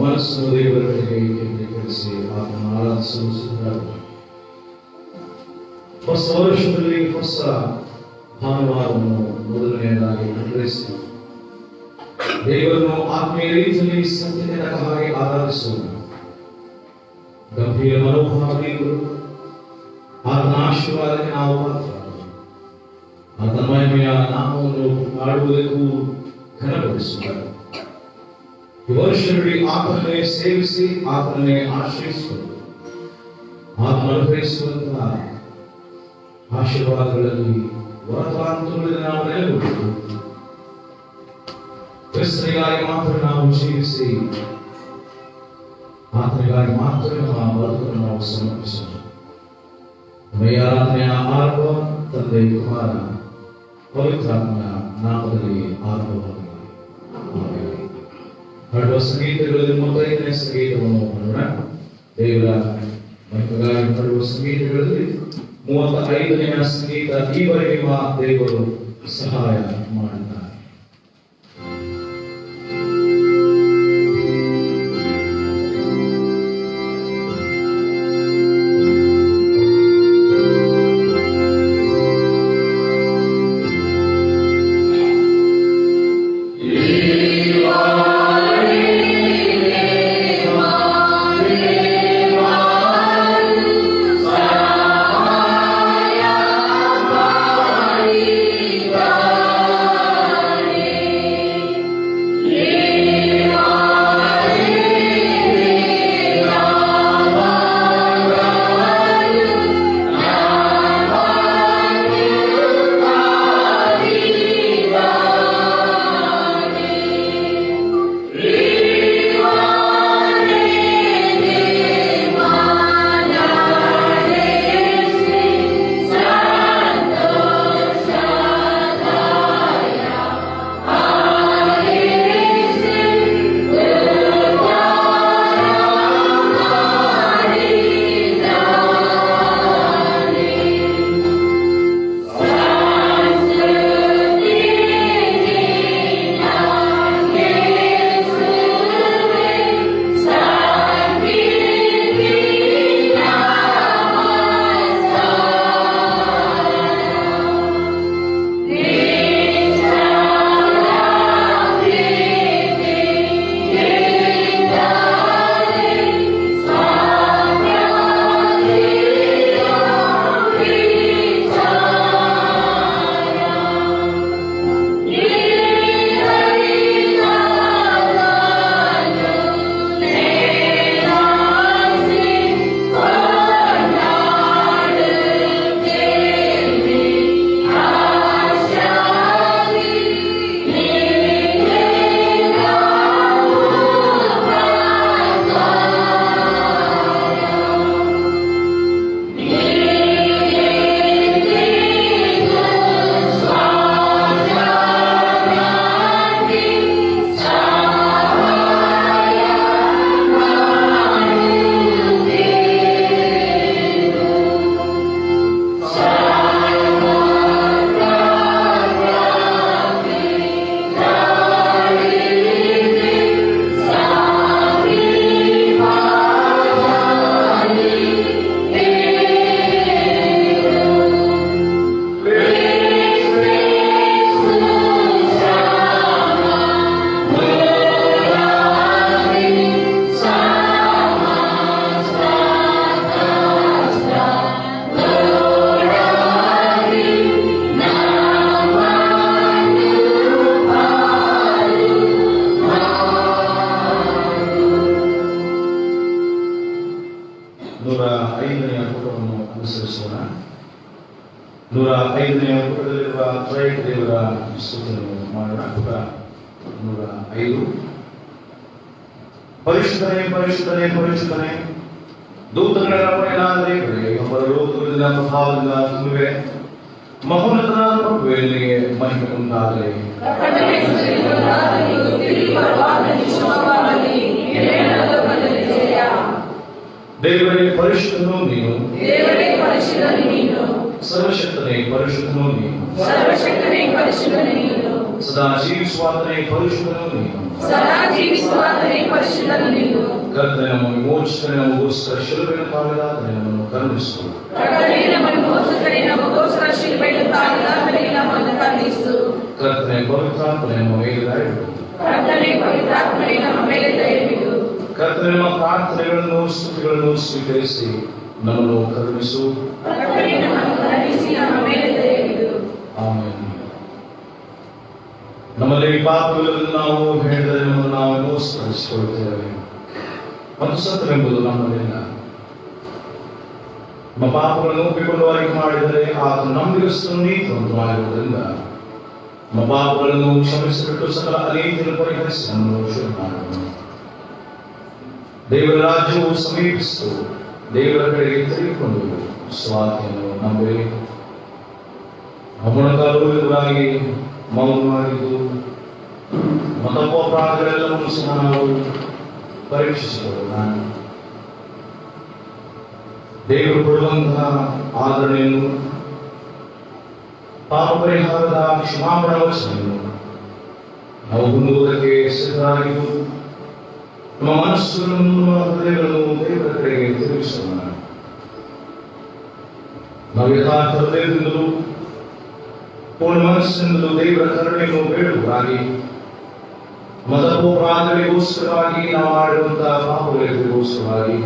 ಮನಸ್ಸನ್ನು ದೇವರಿಗೆ ಕೇಂದ್ರೀಕರಿಸಿ ಆತನ ಆರಾಧಿಸುತ್ತಿದ್ದಾರೆ. ಹೊಸ ವರ್ಷದಲ್ಲಿ ಹೊಸ ಭಾನುವಾರವನ್ನು ಮೊದಲನೆಯದಾಗಿ ನಿರ್ವಹಿಸಿ ದೇವರನ್ನು ಆತ್ಮೀಯ ರೀತಿಯಲ್ಲಿ ಸತ್ಯದ ಹಾಗೆ ಆರಾಧಿಸೋಣ. ಗಂಭೀರ ಮನೋಭಾವನೆಗಳು ಆತನ ಆಶೀರ್ವಾದಕ್ಕೆ ನಾವು ಆತನ ಮಹಿಮೆಯ ನಾಮವನ್ನು ಆಡುವುದಕ್ಕೂ ಘನಪಡಿಸುತ್ತಾರೆ. ಈ ವರ್ಷದಲ್ಲಿ ಆತನನ್ನೇ ಸೇವಿಸಿ ಆತನನ್ನೇ ಆಶ್ರಯಿಸುವುದು, ಆತನ ಅನುಗ್ರಹಿಸುವಂತಹ ಆಶೀರ್ವಾದಗಳಲ್ಲಿ ವರದಾಂತಗಳಲ್ಲಿ ನಾವು ನೆಲೆಗೊಳ್ಳುವುದು. ಕ್ರಿಸ್ತನಿಗಾಗಿ ಮಾತ್ರ ನಾವು ಜೀವಿಸಿ ಆತನಿಗಾಗಿ ಮಾತ್ರ ನಮ್ಮ ಬದುಕನ್ನು ನಾವು ಸಮರ್ಪಿಸೋಣ. ಆರಾಧನೆಯ ಆರಂಭ ತಂದೆ ಕುಮಾರ ಪವಿತ್ರಾತ್ಮನ ನಾಮದಲ್ಲಿ ಆರಂಭವಾಗಲಿ. ಹಾಡುವ ಸಂಗೀತಗಳಲ್ಲಿ 35ನೇ ಸಂಗೀತವನ್ನು ಮಾಡೋಣ. ದೇವರ ಮಹಿಮೆಗಾಗಿ ಹಾಡುವ ಸಂಗೀತಗಳಲ್ಲಿ 35ನೇ ಸಂಗೀತ. ಈವರೆಗೆ ದೇವರು ಸಹಾಯ ಮಾಡಿದ್ದಾರೆ. ಜೋಡಿಸೋಣ. 105ನೇ ಪುಟದಲ್ಲಿರುವ ತ್ರೈಕ ದೇವರ ಸ್ತುತಿಯನ್ನು ಮಾಡೋಣ. ಪುಟ 105. ಪರಿಶುದ್ಧನೇ ಪರಿಶುದ್ಧನೇ ಪರಿಶುದ್ಧನೇ, ದೂತಗಳೆಲ್ಲ ಪಡೆಯಲಾದ ಅವರ ಲೋಕದಿಂದ ಪ್ರಭಾವದಿಂದ ತುಂಬಿವೆ. ಮಹೋನ್ನತನಾದ ಪ್ರಭುವೇ, ನಿನಗೆ ಮಹಿಮೆ ಉಂಟಾಗಲಿ. ದೇವರೇ ಪರಿಶುದ್ಧನು ನೀನು, ಸರ್ವಶಕ್ತನೇ ಪರಿಶುದ್ಧನು ನೀನು, ಸದಾ ಜೀವಿಸುವಾತನೇ ಪರಿಶುದ್ಧನು ನೀನು. ಕರ್ತನೇ, ನಮ್ಮ ವಿಮೋಚಕನೇ, ನಮಗೋಸ್ಕರ ಶಿಲುಬೆಯನ್ನು ತಾಳಿದಾತನೇ, ನಮ್ಮನ್ನು ಕರುಣಿಸು. ಕರ್ತನೇ, ಪವಿತ್ರಾತ್ಮನೇ, ನಮ್ಮ ಮೇಲೆ ದಯವಿಡು. ಕರ್ತನೇ, ನಮ್ಮ ಪ್ರಾರ್ಥನೆಗಳನ್ನು ಸ್ತುತಿಗಳನ್ನು ಸ್ವೀಕರಿಸಿ ನಮ್ಮನ್ನು ಕರುಣಿಸು. ಆಮೆನ್. ನಮ್ಮಲ್ಲಿ ಪಾಪವಿಲ್ಲದೆ ನಾವು ಹೇಳಿದರೆ ನಮ್ಮನ್ನು ನಾವು ಮೋಸಗೊಳಿಸಿಕೊಳ್ಳುತ್ತೇವೆ ಮತ್ತು ಸತ್ಯವೆಂಬುದು ನಮ್ಮಲ್ಲಿಲ್ಲ. ನಮ್ಮ ಪಾಪಗಳನ್ನು ಒಪ್ಪಿಕೊಂಡು ಅರಿಕೆ ಮಾಡಿದರೆ ಆತ ನಂಬಿಗಸ್ತನು ನೀತಿವಂತನಾಗಿರುವುದರಿಂದ ನಮ್ಮ ಪಾಪಗಳನ್ನು ಕ್ಷಮಿಸಿಬಿಟ್ಟು ಸಕಲ ಅನೀತಿಯನ್ನು ಪರಿಹರಿಸಿ ನಮ್ಮನ್ನು ಶುದ್ಧ ಮಾಡೋಣ. ದೇವರ ರಾಜ್ಯವು ಸಮೀಪಿಸಿತು. ದೇವರ ಕಡೆಗೆ ತಿರುಗಿಕೊಂಡು ಸ್ವಾರ್ಥೆಯನ್ನು ನಂಬಿರಿ. ಮೊಣಕಾಲುಗಳಾಗಿ ಮೌನವಾಗಿದ್ದು ಮತೋಪರಾಧಗಳೆಲ್ಲವನ್ನೂ ಸಹ ನಾವು ಪರೀಕ್ಷಿಸಿಕೊಳ್ಳೋಣ. ದೇವರು ಕೊಡುವಂತಹ ಆದರಣೆಯನ್ನು, ಪಾಪ ಪರಿಹಾರದ ಕ್ಷಮಾಪಣಾ ವಚನವನ್ನು ನಾವು ಹೊಂದುವುದಕ್ಕೆ ಸಿದ್ಧರಾಗಿದ್ದು ನಮ್ಮ ಮನಸ್ಸುಗಳನ್ನು, ನಮ್ಮ ಹೃದಯಗಳನ್ನು ದೇವರ ಕಡೆಗೆ ತಿರುಗಿಸೋಣ. ನಾವು ಯಥಾರ್ಥ ಹೃದಯದಿಂದಲೂ ಪೂರ್ಣ ಮನಸ್ಸಿನಿಂದಲೂ ದೇವರ ಕರುಣೆಯನ್ನು ಬೇಡುವರಾಗಿ, ಮತೋಪರಾಧಗಳಿಗೋಸ್ಕರವಾಗಿ ನಾವು ಮಾಡಿರುವಂತಹ ಪಾಪಗಳಿಗೋಸ್ಕರವಾಗಿ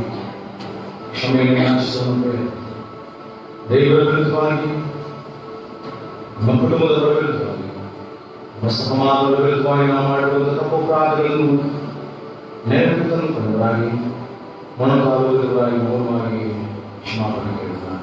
ಕ್ಷಮೆಯನ್ನು ಯಾಚಿಸುವಂತೆ, ದೇವರ ವಿರುದ್ಧವಾಗಿ, ನಮ್ಮ ಕುಟುಂಬದ ವಿರುದ್ಧವಾಗಿ, ನಮ್ಮ ಸಮಾಜದ ವಿರುದ್ಧವಾಗಿ ನಾವು ಮಾಡಿರುವಂತಹ ತಪ್ಪೋಪರಾಧಗಳನ್ನು ನೆನಪು ತಂದುಕೊಂಡವರಾಗಿ, ಮೊಣಕಾಲುವುದರಾಗಿ ಮೌನವಾಗಿ ಕ್ಷಮಾಪಣೆ ಕೇಳುತ್ತಾನೆ.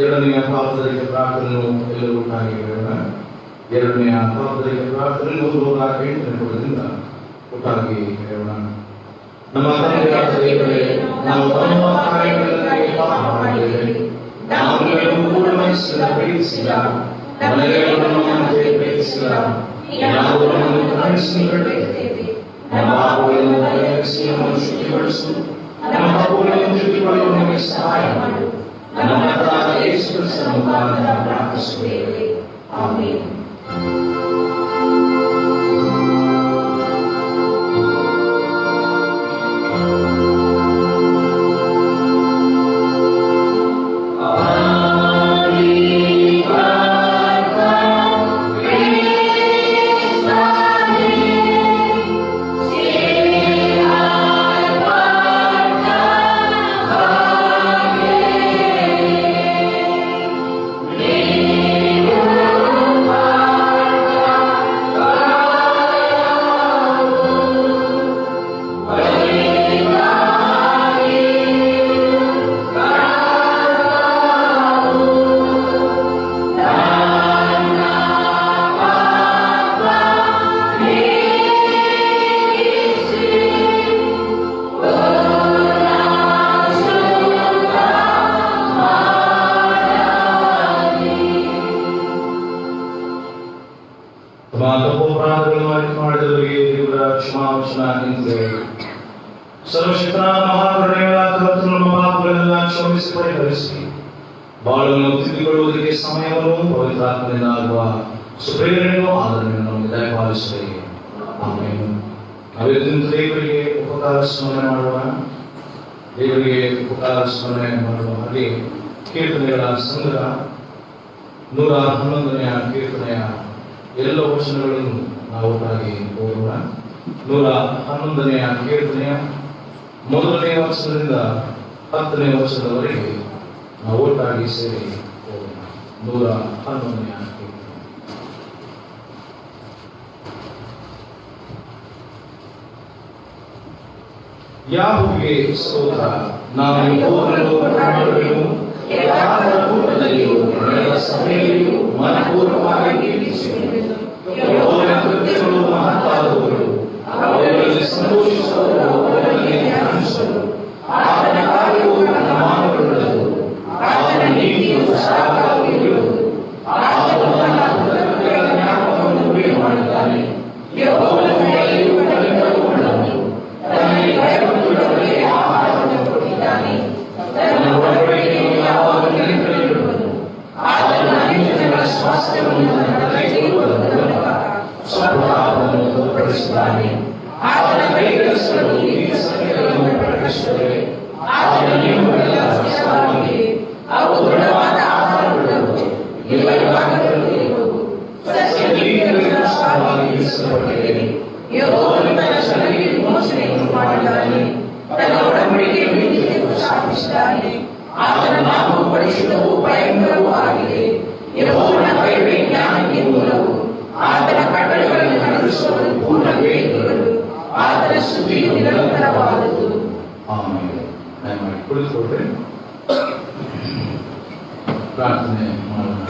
ಎರಡನೆಯ ಪಾಪದರಿಗೆ ಪ್ರಾರ್ಥನೆಯನ್ನು ಎಲ್ಲರೂ ಒಟ್ಟಾಗಿ ಹೇಳೋಣ. ಎರಡನೆಯ ಪಾಪದರಿಗೆ ಪ್ರಾರ್ಥನೆ 108ನೇ ಪುಟದಿಂದ ಒಟ್ಟಾಗಿ ಹೇಳೋಣ. ನಮ್ಮ ತಂದೆಯಾದ ದೇವರೇ, ನಾವು ತಮ್ಮ ಕಾರ್ಯಗಳಲ್ಲಿ ಪಾಪ ಮಾಡಿದ್ದೇವೆ. ನಾವು ನಿಮ್ಮನ್ನು ಪೂರ್ಣ ಮನಸ್ಸಿನಿಂದ ಪ್ರೀತಿಸಿಲ್ಲ, ಮನೆಯವರನ್ನು ಪ್ರೀತಿಸಿಲ್ಲ, ನಾವು ನಮ್ಮನ್ನು ಕರುಣಿಸಿಕೊಳ್ಳುತ್ತೇವೆ. ನಮ್ಮ ಪಾಪಗಳನ್ನು ಪರಿಹರಿಸಿ ನಮ್ಮನ್ನು ಶುದ್ಧಿಗೊಳಿಸು. ನಮ್ಮ ಪಾಪಗಳನ್ನು ತಿದ್ದಿಕೊಳ್ಳಲು ನಮಗೆ ಸಹಾಯ ಮಾಡು. ನಮ್ಮ ಕರ್ತನಾದ ಯೇಸು ಕ್ರಿಸ್ತನ ಮುಖಾಂತರ ಪ್ರಾರ್ಥಿಸುತ್ತೇವೆ. ಆಮೆನ್. Amen. ಅಪರಾಧಗಳನ್ನು ಅರಿತು ಮಾಡಿದವರಿಗೆ ದೇವರ ಕ್ಷಮಾವಚನ ನಿಂತಿದೆ. ಸರ್ವಶಕ್ತನಾದ ಮಹಾಕರುಣೆಯ ಕರ್ತನು ನಮ್ಮ ಪಾಪಗಳನ್ನೆಲ್ಲ ಕ್ಷಮಿಸಿ ಪರಿಹರಿಸಿ ಬಾಳನ್ನು ತಿದ್ದಿಕೊಳ್ಳುವುದಕ್ಕೆ ಸಮಯವನ್ನು ಪವಿತ್ರಾತ್ಮದಿಂದ ಆಗುವ ಸುಪ್ರೇರಣೆಯೂ ಆದರಣೆಯನ್ನು ನಮಗೆ ದಯಪಾಲಿಸಲಿ. ಆಮೇಲೆ ನಾವೆಂದು ದೇವರಿಗೆ ಉಪಕಾರ ಸ್ಮರಣೆ ಮಾಡುವ ದೇವರಿಗೆ ಉಪಕಾರ ಸ್ಮರಣೆ ಮಾಡುವ ಹಾಗೆ ಕೀರ್ತನೆಗಳ ಸಂಗ್ರಹ 111ನೇ ಕೀರ್ತನೆಯ ಎಲ್ಲ ವಚನಗಳನ್ನು ನಾವು ಒಟ್ಟಾಗಿ ಓದೋಣ. 111ನೇ ಕೀರ್ತನೆಯ 1ನೇ ವಚನದಿಂದ 10ನೇ ವಚನದವರೆಗೆ ನಾವು ಒಟ್ಟಾಗಿ ಸೇರಿ ಓದೋಣ. 111ನೇ ಕೀರ್ತನೆ. ಯಾಹುವಿಗೆ ಸ್ತೋತ್ರ. ನಾನು ಯೆಹೋವನನ್ನು ಕೊಂಡಾಡುವೆನು, ಯಾವನ ಕೂಟದಲ್ಲಿಯೂ ನಡೆದ ಸಭೆಯಲ್ಲಿಯೂ ಮನಪೂರ್ವಕವಾಗಿ ಕೀರ್ತಿಸುವೆನು. ಯೆಹೋವನ ಕೃತ್ಯಗಳು ಮಹತ್ತಾದವುಗಳು, ಅವುಗಳಲ್ಲಿ ಸಂತೋಷಿಸುವವರು ಅವರಲ್ಲಿ ಧ್ಯಾನಿಸುವರು. ಆತನ ಕಾರ್ಯವು ಪ್ರಮಾಣವುಳ್ಳದು, ಆತನ ನೀತಿಯು ಸದಾಕಾಲವೂ ಇರುವುದು. ಆತನು ತನ್ನ ಕೃತ್ಯಗಳ ಜ್ಞಾಪಕವನ್ನು ಉಳಿಯ ಮಾಡಿದ್ದಾನೆ. ಯೆಹೋವನ ದಯೆಯು ಕನಿಕರವುಳ್ಳದ್ದು, ತನಗೆ ಭಯಪಡುವವರಿಗೆ ಆಹಾರವನ್ನು ಕೊಟ್ಟಿದ್ದಾನೆ. ತನ್ನ ಒಡಂಬಡಿಕೆಯನ್ನು ಯಾವಾಗಲೂ ನೆನಪಿನಲ್ಲಿಡುವನು. ಆತನು ಅನ್ಯಜನರ ಸ್ವಾಸ್ಥ್ಯವನ್ನು ತನ್ನ ಕೈಗೊಳ್ಳುವುದರ ಮೂಲಕ ಸ್ವಪ್ರಭಾವವನ್ನು ತೋರ್ಪಡಿಸಿದ್ದಾನೆ. ಆತನ ಕೈಕೆಲಸಗಳು ಈ ಸತ್ಯಗಳನ್ನು ಪ್ರಕಟಿಸುತ್ತವೆ. ಆತನ ನಿಯಮಗಳೆಲ್ಲ ಸ್ಪಷ್ಟವಾಗಿವೆ, ಅವು ದೃಢವಾದ ಆಧಾರವುಳ್ಳವು, ನಿಲಯವಾಗಲು ಇರುವವು. ಸತ್ಯನೀತಿಗಳಿಗೆ ಸ್ಪಷ್ಟವಾಗಿ ಇರಿಸಲ್ಪಟ್ಟಿವೆ. ಯೆಹೋವನು ತನ್ನ ಜನರಿಗೆ ವಿಮೋಚನೆಯನ್ನು ಮಾಡಿದ್ದಾನೆ, ತನ್ನ ಒಡಂಬಡಿಕೆಯ ನೀತಿಯನ್ನು ಸ್ಥಾಪಿಸಿದ್ದಾನೆ. ಆತನ ನಾಮವು ಪರಿಶುದ್ಧವೂ ಭಯಂಕರವೂ ಆಗಿದೆ. ಯೆಹೋವನ ಭಯವೇ ಜ್ಞಾನಕ್ಕೆ ಮೂಲವು. ಆತನ ಕಟ್ಟಳೆಗಳನ್ನು ನಡೆಸುವವರು ಪೂರ್ಣ ವಿವೇಕಿಗಳು. ಆತನ ಸ್ತುತಿಯು ನಿರಂತರವಾದದ್ದು. ಆಮೇಲೆ ದಯಮಾಡಿ ಕುಳಿತುಕೊಳ್ಳ್ರಿ, ಪ್ರಾರ್ಥನೆ ಮಾಡೋಣ.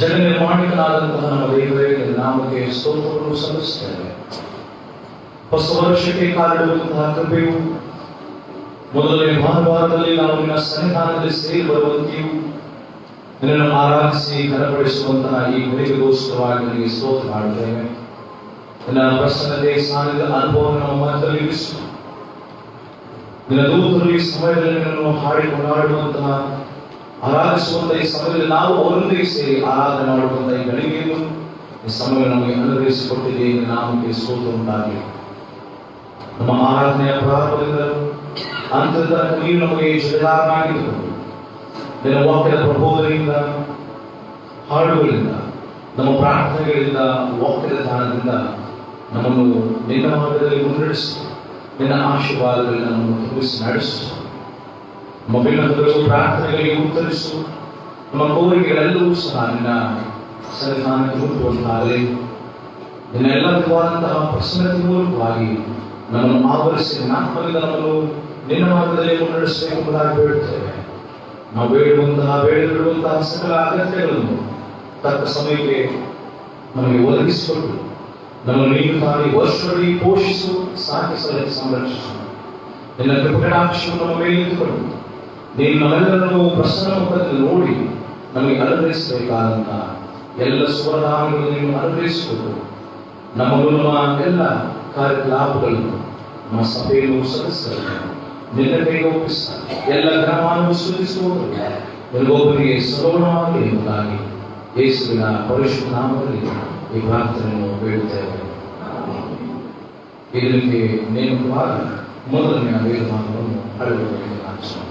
ಜಗ ನಿರ್ಮಾಣಿಕನಾದಂತಹ ನಮ್ಮ ದೇವರೇ, ನಾಮಕ್ಕೆ ಸ್ತೋತ್ರವನ್ನು ಸಲ್ಲಿಸುತ್ತೇವೆ. ಹೊಸ ವರ್ಷಕ್ಕೆ ಕಾಲಿಡುವಂತಹ ಕೃಪೆಯು, ಮೊದಲನೇ ಭಾನುವಾರದಲ್ಲಿ ನಾವು ನಿನ್ನ ಸನ್ನಿಧಾನದಲ್ಲಿ ಸೇರಿ ಬರುವಂತೆಯೂ ನಿನ್ನನ್ನು ಆರಾಧಿಸಿ ಘನಪಡಿಸುವಂತಹ ಈ ಗುರಿಗೋಸ್ಕರವಾಗಿ ನಿನಗೆ ಸ್ತೋತ್ರ ಮಾಡುತ್ತೇವೆ. ನಿನ್ನ ಪ್ರಸನ್ನತೆ ಸಾನಿಧ್ಯ ಅನುಭವವನ್ನು ನಮ್ಮ ಮನದಲ್ಲಿ ಇರಿಸು. ನಿನ್ನ ದೂತರು ಈ ಸಮಯದಲ್ಲಿ ನಿನ್ನನ್ನು ಹಾಡಿ ಕೊಂಡಾಡುವಂತಹ ಆರಾಧಿಸುವಂತಹ ಈ ಸಮಯದಲ್ಲಿ ನಾವು ಅವರೊಂದಿಗೆ ಸೇರಿ ಆರಾಧನೆ ಮಾಡುವಂತಹ ಈ ಗಳಿಗೆಯನ್ನು ಈ ಸಮಯ ನಮಗೆ ಅನುಗ್ರಹಿಸಿಕೊಟ್ಟಿದೆ. ನಾಮಕ್ಕೆ ಸ್ತೋತ್ರ ಉಂಟಾಗಲಿ. ನಮ್ಮ ಆರಾಧನೆಯ ಪ್ರಾರಂಭದಿಂದ ಅಂತದ ನೀರು ನಮಗೆ ಜಯದಾರನಾಗಿರುವುದು. ನಿನ್ನ ವಾಕ್ಯದ ಪ್ರಬೋಧನೆಯಿಂದ, ಹಾಡುಗಳಿಂದ, ನಮ್ಮ ಪ್ರಾರ್ಥನೆಗಳಿಂದ, ವಾಕ್ಯದ ಧ್ಯಾನದಿಂದ ನಮ್ಮನ್ನು ನಿನ್ನ ಮಾರ್ಗದಲ್ಲಿ ಮುನ್ನಡೆಸಿ, ನಿನ್ನ ಆಶೀರ್ವಾದದಲ್ಲಿ ನಮ್ಮನ್ನು ತುಂಬಿಸಿ ನಡೆಸು. ನಮ್ಮ ವಿನಂತಿಗಳು ಪ್ರಾರ್ಥನೆಗಳಿಗೆ ಉತ್ತರಿಸು. ನಮ್ಮ ಕೋರಿಕೆಗಳೆಲ್ಲವೂ ಸಹ ನಿನ್ನ ಸನ್ನಿಧಾನಕ್ಕೆ ಮುಟ್ಟುವಂತಾಗಲಿ. ನಿನ್ನ ಎಲ್ಲ ವಿಧವಾದಂತಹ ಪ್ರಸನ್ನತೆ ಮೂಲಕವಾಗಿ ನಮ್ಮನ್ನು ಆವರಿಸಿ ನಾಲ್ಕರಿಂದ ನಮ್ಮನ್ನು ನಿನ್ನ ಮಾರ್ಗದಲ್ಲಿ ಮುನ್ನಡೆಸಬೇಕೆಂಬುದಾಗಿ ಬೇಡುತ್ತೇವೆ. ನಾವು ಬೇಡಿರುವಂತಹ ಸಕಲ ಅಗತ್ಯಗಳನ್ನು ತಕ್ಕ ಸಮಯಕ್ಕೆ ನಮಗೆ ಒದಗಿಸಿಕೊಟ್ಟು ನಮ್ಮನ್ನು ನೀನು ತಾನೇ ವರ್ಷಡಿ ಪೋಷಿಸು, ಸಾಕಿಸಲು ಸಂರಕ್ಷಿಸು. ನಿನ್ನ ಕೃಪಕಟಾಕ್ಷವು ನಮ್ಮ ಮೇಲೆ ಇಟ್ಟುಕೊಂಡು ನೀನು ನಮ್ಮೆಲ್ಲರನ್ನು ಪ್ರಸನ್ನ ಮುಖದಲ್ಲಿ ನೋಡಿ ನಮಗೆ ಅನುಗ್ರಹಿಸಬೇಕಾದಂತಹ ಎಲ್ಲ ಸುವರ್ಣಗಳನ್ನು ನೀನು ಅನುಗ್ರಹಿಸಿಕೊಟ್ಟು ನಮ್ಮನ್ನು ನಮ್ಮ ಎಲ್ಲ ಕಾರ್ಯಕಲಾಪಗಳನ್ನು ನಮ್ಮ ಸಭೆಯನ್ನು ಸಲ್ಲಿಸಲು ನಿನ್ನ ಕೈಗೆ ಒಪ್ಪಿಸ್ತಾರೆ. ಎಲ್ಲ ಗ್ರಾಮವನ್ನು ಸ್ತುತಿಸುವುದು ನಿನಗೊಬ್ಬರಿಗೆ ಸರ್ವಣವಾಗಲಿ ಎಂಬುದಾಗಿ ಯೇಸುವಿನ ಪರಿಶುದ್ಧ ನಾಮದಲ್ಲಿ ಈ ಪ್ರಾರ್ಥನೆಯನ್ನು ಬೇಡುತ್ತೇವೆ. ಇದಕ್ಕೆ ನೇಮಕವಾದ ಮೊದಲನೆಯ ವೇದಮಾನವನ್ನು ಅಳವಡಿಕೆ ಮಾಡಿಸೋಣ.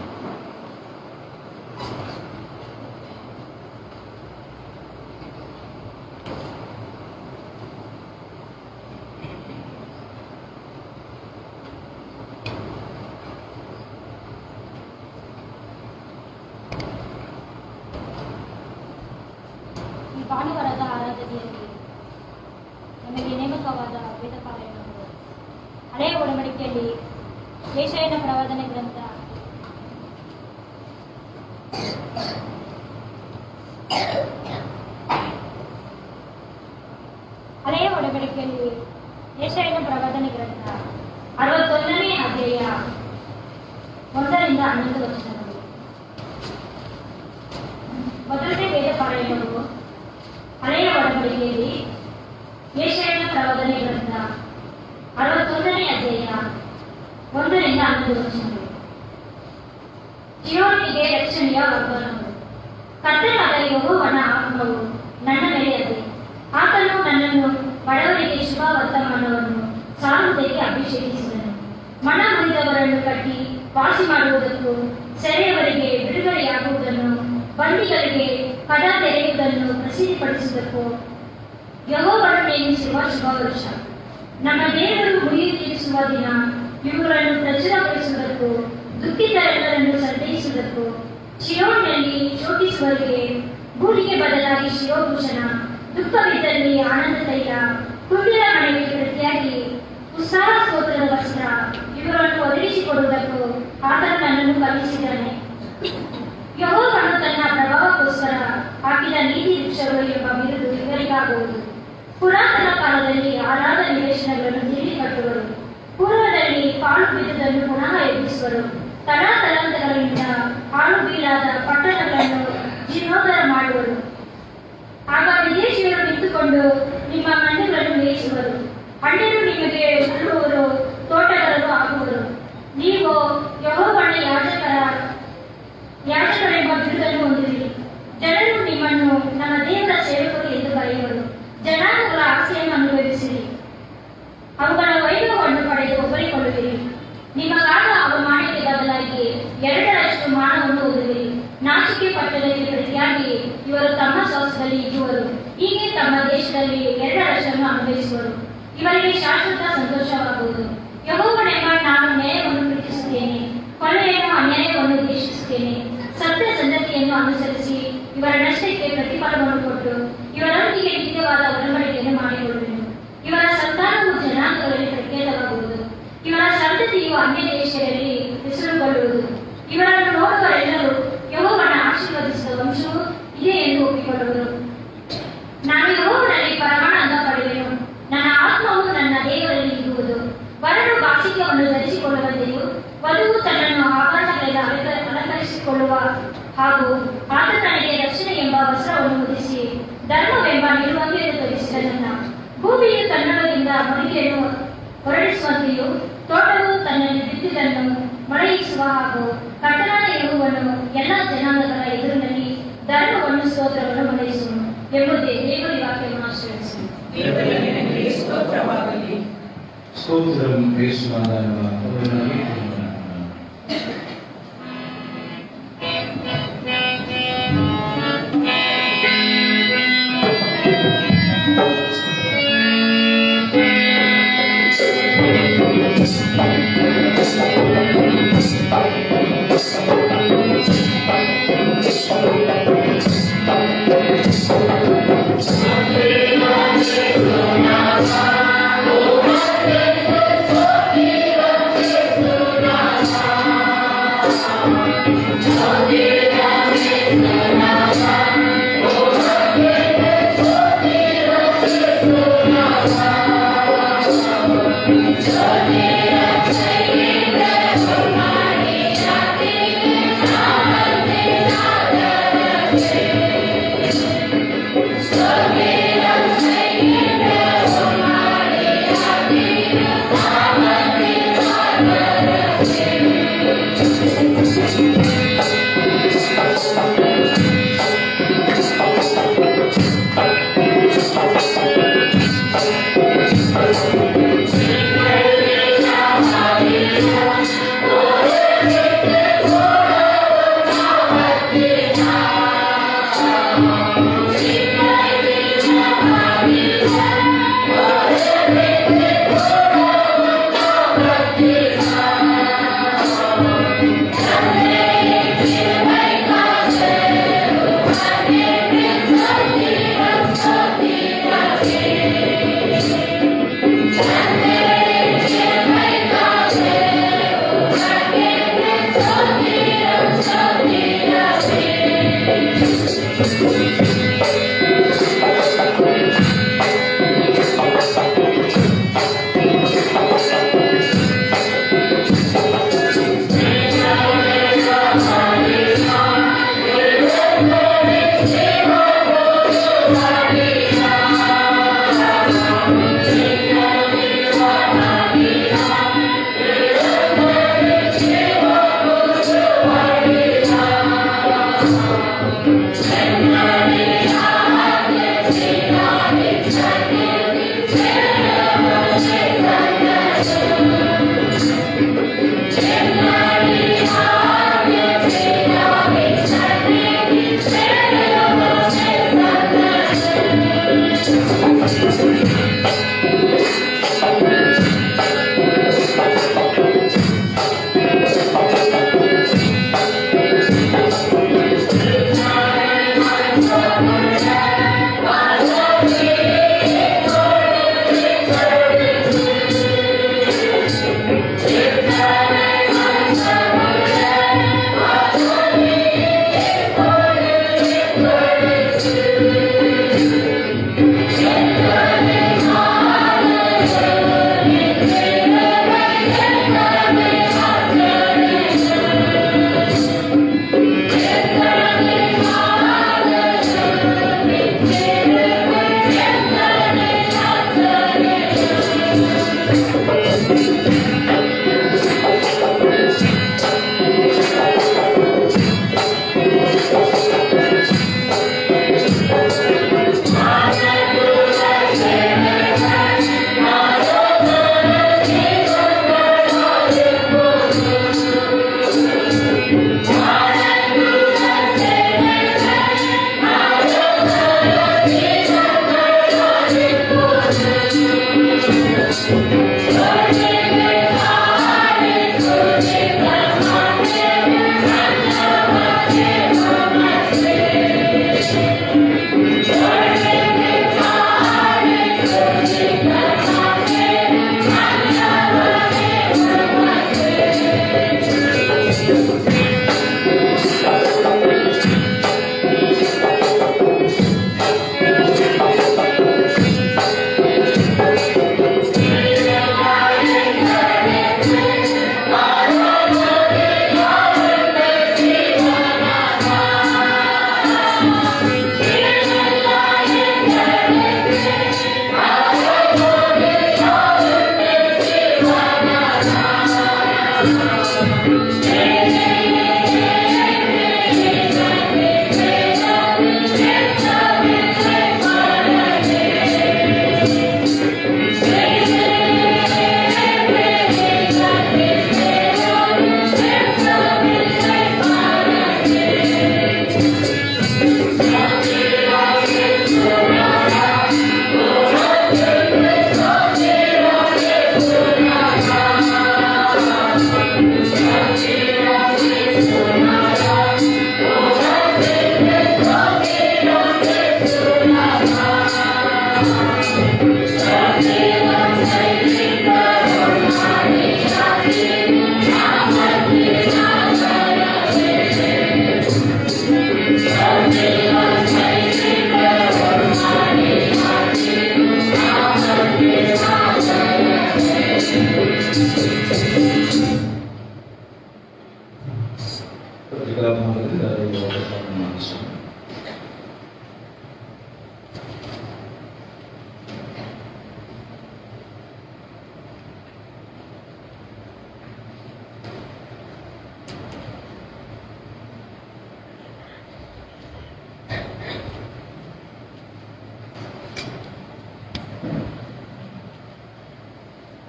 ಭಾನುವಾರದ ಆರಾಧನೆಯಲ್ಲಿ ನಮಗೆ ನೇಮಕವಾದ ವೇದ ಪಾರಾಯಣಗಳು ಹಳೆಯ ಒಡಂಬಡಿಕೆಯಲ್ಲಿ ಯೆಶಾಯನ ಪ್ರವಾದನೆ ಗ್ರಂಥ 61ನೇ ಅಧ್ಯಾಯ 1ರಿಂದ 11 ವಚನಗಳು. ಮೊದಲನೇ ವೇದ ಪಾರಾಯಣವು ಹಳೆಯ ಒಡಂಬಡಿಕೆಯಲ್ಲಿ ಯೆಶಾಯನ ಪ್ರವಾದನೆ ಗ್ರಂಥ 61ನೇ ಅಧ್ಯಾಯ 1ರಿಂದ 11 ವಚನಗಳು. ಚೀಯೋನಿಗೆ ರಕ್ಷಣೆಯ ವಾಗ್ದಾನಗಳು. ಕರ್ತನಾದ ಯೆಹೋವನ ಆತ್ಮವು ನನ್ನ ಮೇಲೆ ಇದೆ. ಆತನು ನನ್ನನ್ನು ಬಡವರಿಗೆ ಶುಭ ವರ್ತಮಾನವನ್ನು ಸಾರುವುದಕ್ಕೆ ಅಭಿಷೇಕಿಸಿದನು. ಮನ ಮುರಿದವರನ್ನು ಕಟ್ಟಿ ವಾಸಿ ಮಾಡುವುದಕ್ಕೂ, ಸೆರೆಯವರಿಗೆ ಬಿಡುಗಡೆಯಾಗುವುದನ್ನು, ಬಂದಿಗಳಿಗೆ ಕದ ತೆರೆಯುವುದನ್ನು ಪ್ರಸಿದ್ಧಿಪಡಿಸುವುದಕ್ಕೂ ಯೆಹೋವನು ನೇಮಿಸಿರುವ ಶುಭ ವರ್ಷ. ನಮ್ಮ ದೇವರು ಮುಗಿ ತೀರಿಸುವ ದಿನ. ಇವುಗಳನ್ನು ಪ್ರಚುರಗೊಳಿಸುವುದಕ್ಕೂ, ದುಃಖಿತರೆಲ್ಲರನ್ನು ಸಂತೈಸುವುದಕ್ಕೂ, ಚೀಯೋನಿನಲ್ಲಿ ಶೋಕಿಸುವವರಿಗೆ ಗೂಳಿಗೆ ಬದಲಾಗಿ ಶಿರೋಭೂಷಣ, ದುಃಖವಿದ್ದಲ್ಲಿ ಆನಂದ ತೈಲ, ಕುಂದಿರ ಮನೆಗೆ ಪ್ರತಿಯಾಗಿ ಉತ್ಸಾಹ ಸ್ತೋತ್ರದ ವಸ್ತ್ರ, ಇವುಗಳನ್ನು ಒದಗಿಸಿಕೊಡುವುದಕ್ಕೂ ಆತನು ನನ್ನನ್ನು ಕಲಿಸಿದ್ದಾನೆ. ಯೆಹೋವನು ತನ್ನ ಪ್ರಭಾವಕ್ಕೋಸ್ಕರ ಹಾಕಿದ ನೀತಿ ವೃಕ್ಷಗಳು ಎಂಬ ಬಿರುದು ಇವರಿಗಾಗುವುದು. ಪುರಾತನ ಕಾಲದಲ್ಲಿ ಹಾಳಾದ ನಿವೇಶನಗಳನ್ನು ತಿರುಗಿ ಕಟ್ಟುವರು. ಪೂರ್ವದಲ್ಲಿ ಪಾಳು ಬಿದ್ದುದನ್ನು ಪುನಃ ಎಬ್ಬಿಸುವರು. ತಲಾಂತರಗಳಿಂದ ಹಾಳು ಬೀಳಾದ ಪಟ್ಟಣಗಳನ್ನು ಜೀರ್ಣೋದ್ಧಾರ ಮಾಡುವರು. ಆಗ ವಿದೇಶಿಯರು ನಿಂತುಕೊಂಡು ನಿಮ್ಮ ಮಣ್ಣುಗಳನ್ನು ಮೇಯಿಸುವರು. ಹಣ್ಣನ್ನು ನಿಮಗೆ ಉರುಳುವರು, ತೋಟಗಾರರು ಆಗುವರು. ನೀವು ಯೆಹೋವನ ಯಾಜಕರೆಂಬ ಬಿರುದನ್ನು ಹೊಂದಿರಿ. ಜನರು ನಿಮ್ಮನ್ನು ನಮ್ಮ ದೇವರ ಸೇವಕರು ಎಂದು ಕರೆಯುವರು. ಜನಾಂಗಗಳ ಆಸೆಯನ್ನು ಅನುಭವಿಸಿರಿ, ಅವುಗಳ ವೈಭವವನ್ನು ಪಡೆದು ಒಬ್ಬರಿಕೊಳ್ಳುವಿರಿ. ನಿಮಗಾಗ ಅವಮಾನಕ್ಕೆ ಬದಲಾಗಿ 2ರಷ್ಟು ಮಾನವನ್ನು ಓದುವಿರಿ. ನಾಚಿಕೆ ಪಟ್ಟಣಕ್ಕೆ ಪ್ರತಿಯಾಗಿ ಇವರು ತಮ್ಮ ಸ್ವಾಸ್ಥ್ಯದಲ್ಲಿ ಇರುವರು. ಹೀಗೆ ತಮ್ಮ ದೇಶದಲ್ಲಿ 2ರಷ್ಟನ್ನು ಅನುಭವಿಸುವರು. ಇವರಿಗೆ ಶಾಶ್ವತ ಸಂತೋಷವಾಗುವುದು. ಯೆಹೋವನೆಂಬ ನಾನು ನ್ಯಾಯವನ್ನು ಪ್ರೀತಿಸುತ್ತೇನೆ, ಕೊಲೆಯನ್ನು ಅನ್ಯಾಯವನ್ನು ದ್ವೇಷಿಸುತ್ತೇನೆ. ಸತ್ಯ ಸಂಗತಿಯನ್ನು ಅನುಸರಿಸಿ ಇವರ ನಷ್ಟಕ್ಕೆ ಪ್ರತಿಫಲವನ್ನು ಕೊಟ್ಟು ಇವರೊಂದಿಗೆ ನಿತ್ಯವಾದ ಒಡಂಬಡಿಕೆಯನ್ನು ಮಾಡಿಕೊಳ್ಳುವೆನು. ಇವರ ಸಂತಾನವು ಜನಾಂಗಗಳಲ್ಲಿ ಪ್ರಖ್ಯಾತವಾಗುವುದು. ಇವರ ಸಂತತಿಯು ಅನ್ಯ ದೇಶದಲ್ಲಿ ಹೆಸರುಗೊಳ್ಳುವುದು. ಇವರನ್ನು ನೋಡುವರೆಲ್ಲರೂ ಯೆಹೋವನ ಆಶೀರ್ವದಿಸಿದ ವಂಶವು ಇದೆ ಎಂದು ಒಪ್ಪಿಕೊಳ್ಳುವರು. ನಾನು ಯೆಹೋವನಲ್ಲಿ ಪರಮಾನಂದ ಪಡೆಯುವೆನು. ನನ್ನ ಆತ್ಮವು ನನ್ನ ದೇವರಲ್ಲಿ ಇರುವುದು. ವರನು ಬಾಸಿಕವನ್ನು ಧರಿಸಿಕೊಳ್ಳುವಂತೆಯೂ, ವಧುವು ತನ್ನನ್ನು ಆಭರಣಗಳಿಂದ ಅಲಂಕರಿಸಿಕೊಳ್ಳುವ ಹಾಗೂ ಆತ ತನಗೆ ರಕ್ಷಣೆ ಎಂಬ ವಸ್ತ್ರವನ್ನು ಹೊದಿಸಿ ಧರ್ಮವೆಂಬ ನಿಲುವಂಗಿಯನ್ನು ಧರಿಸಿದನನ್ನ. ಭೂಮಿಯು ತನ್ನೊಳಗಿಂದ ಮಡಿಕೆಯನ್ನು ಹೊರಡಿಸುವಂತೆಯೂ, ತೋಟವು ತನ್ನಲ್ಲಿ ಬಿತ್ತಿದ್ದನ್ನು ಮೊಳೆಯಿಸುವ ಹಾಗೂ ಕರ್ತನಾದ ಯೆಹೋವನು ಎಲ್ಲ ಜನಾಂಗಗಳ ಎದುರಿನಲ್ಲಿ ಧರ್ಮವನ್ನು ಸ್ತೋತ್ರವನ್ನು ಮೊಳೆಯಿಸುವನು ಎಂಬುದೇ ದೇವರ ವಾಕ್ಯವನ್ನು ಆಶ್ರಯಿಸುವುದು. ಸ್ತೋತ್ರಂ ಯೇಸುನಾಥನ ಪೂರ್ಣವಾಗಿ Thank you.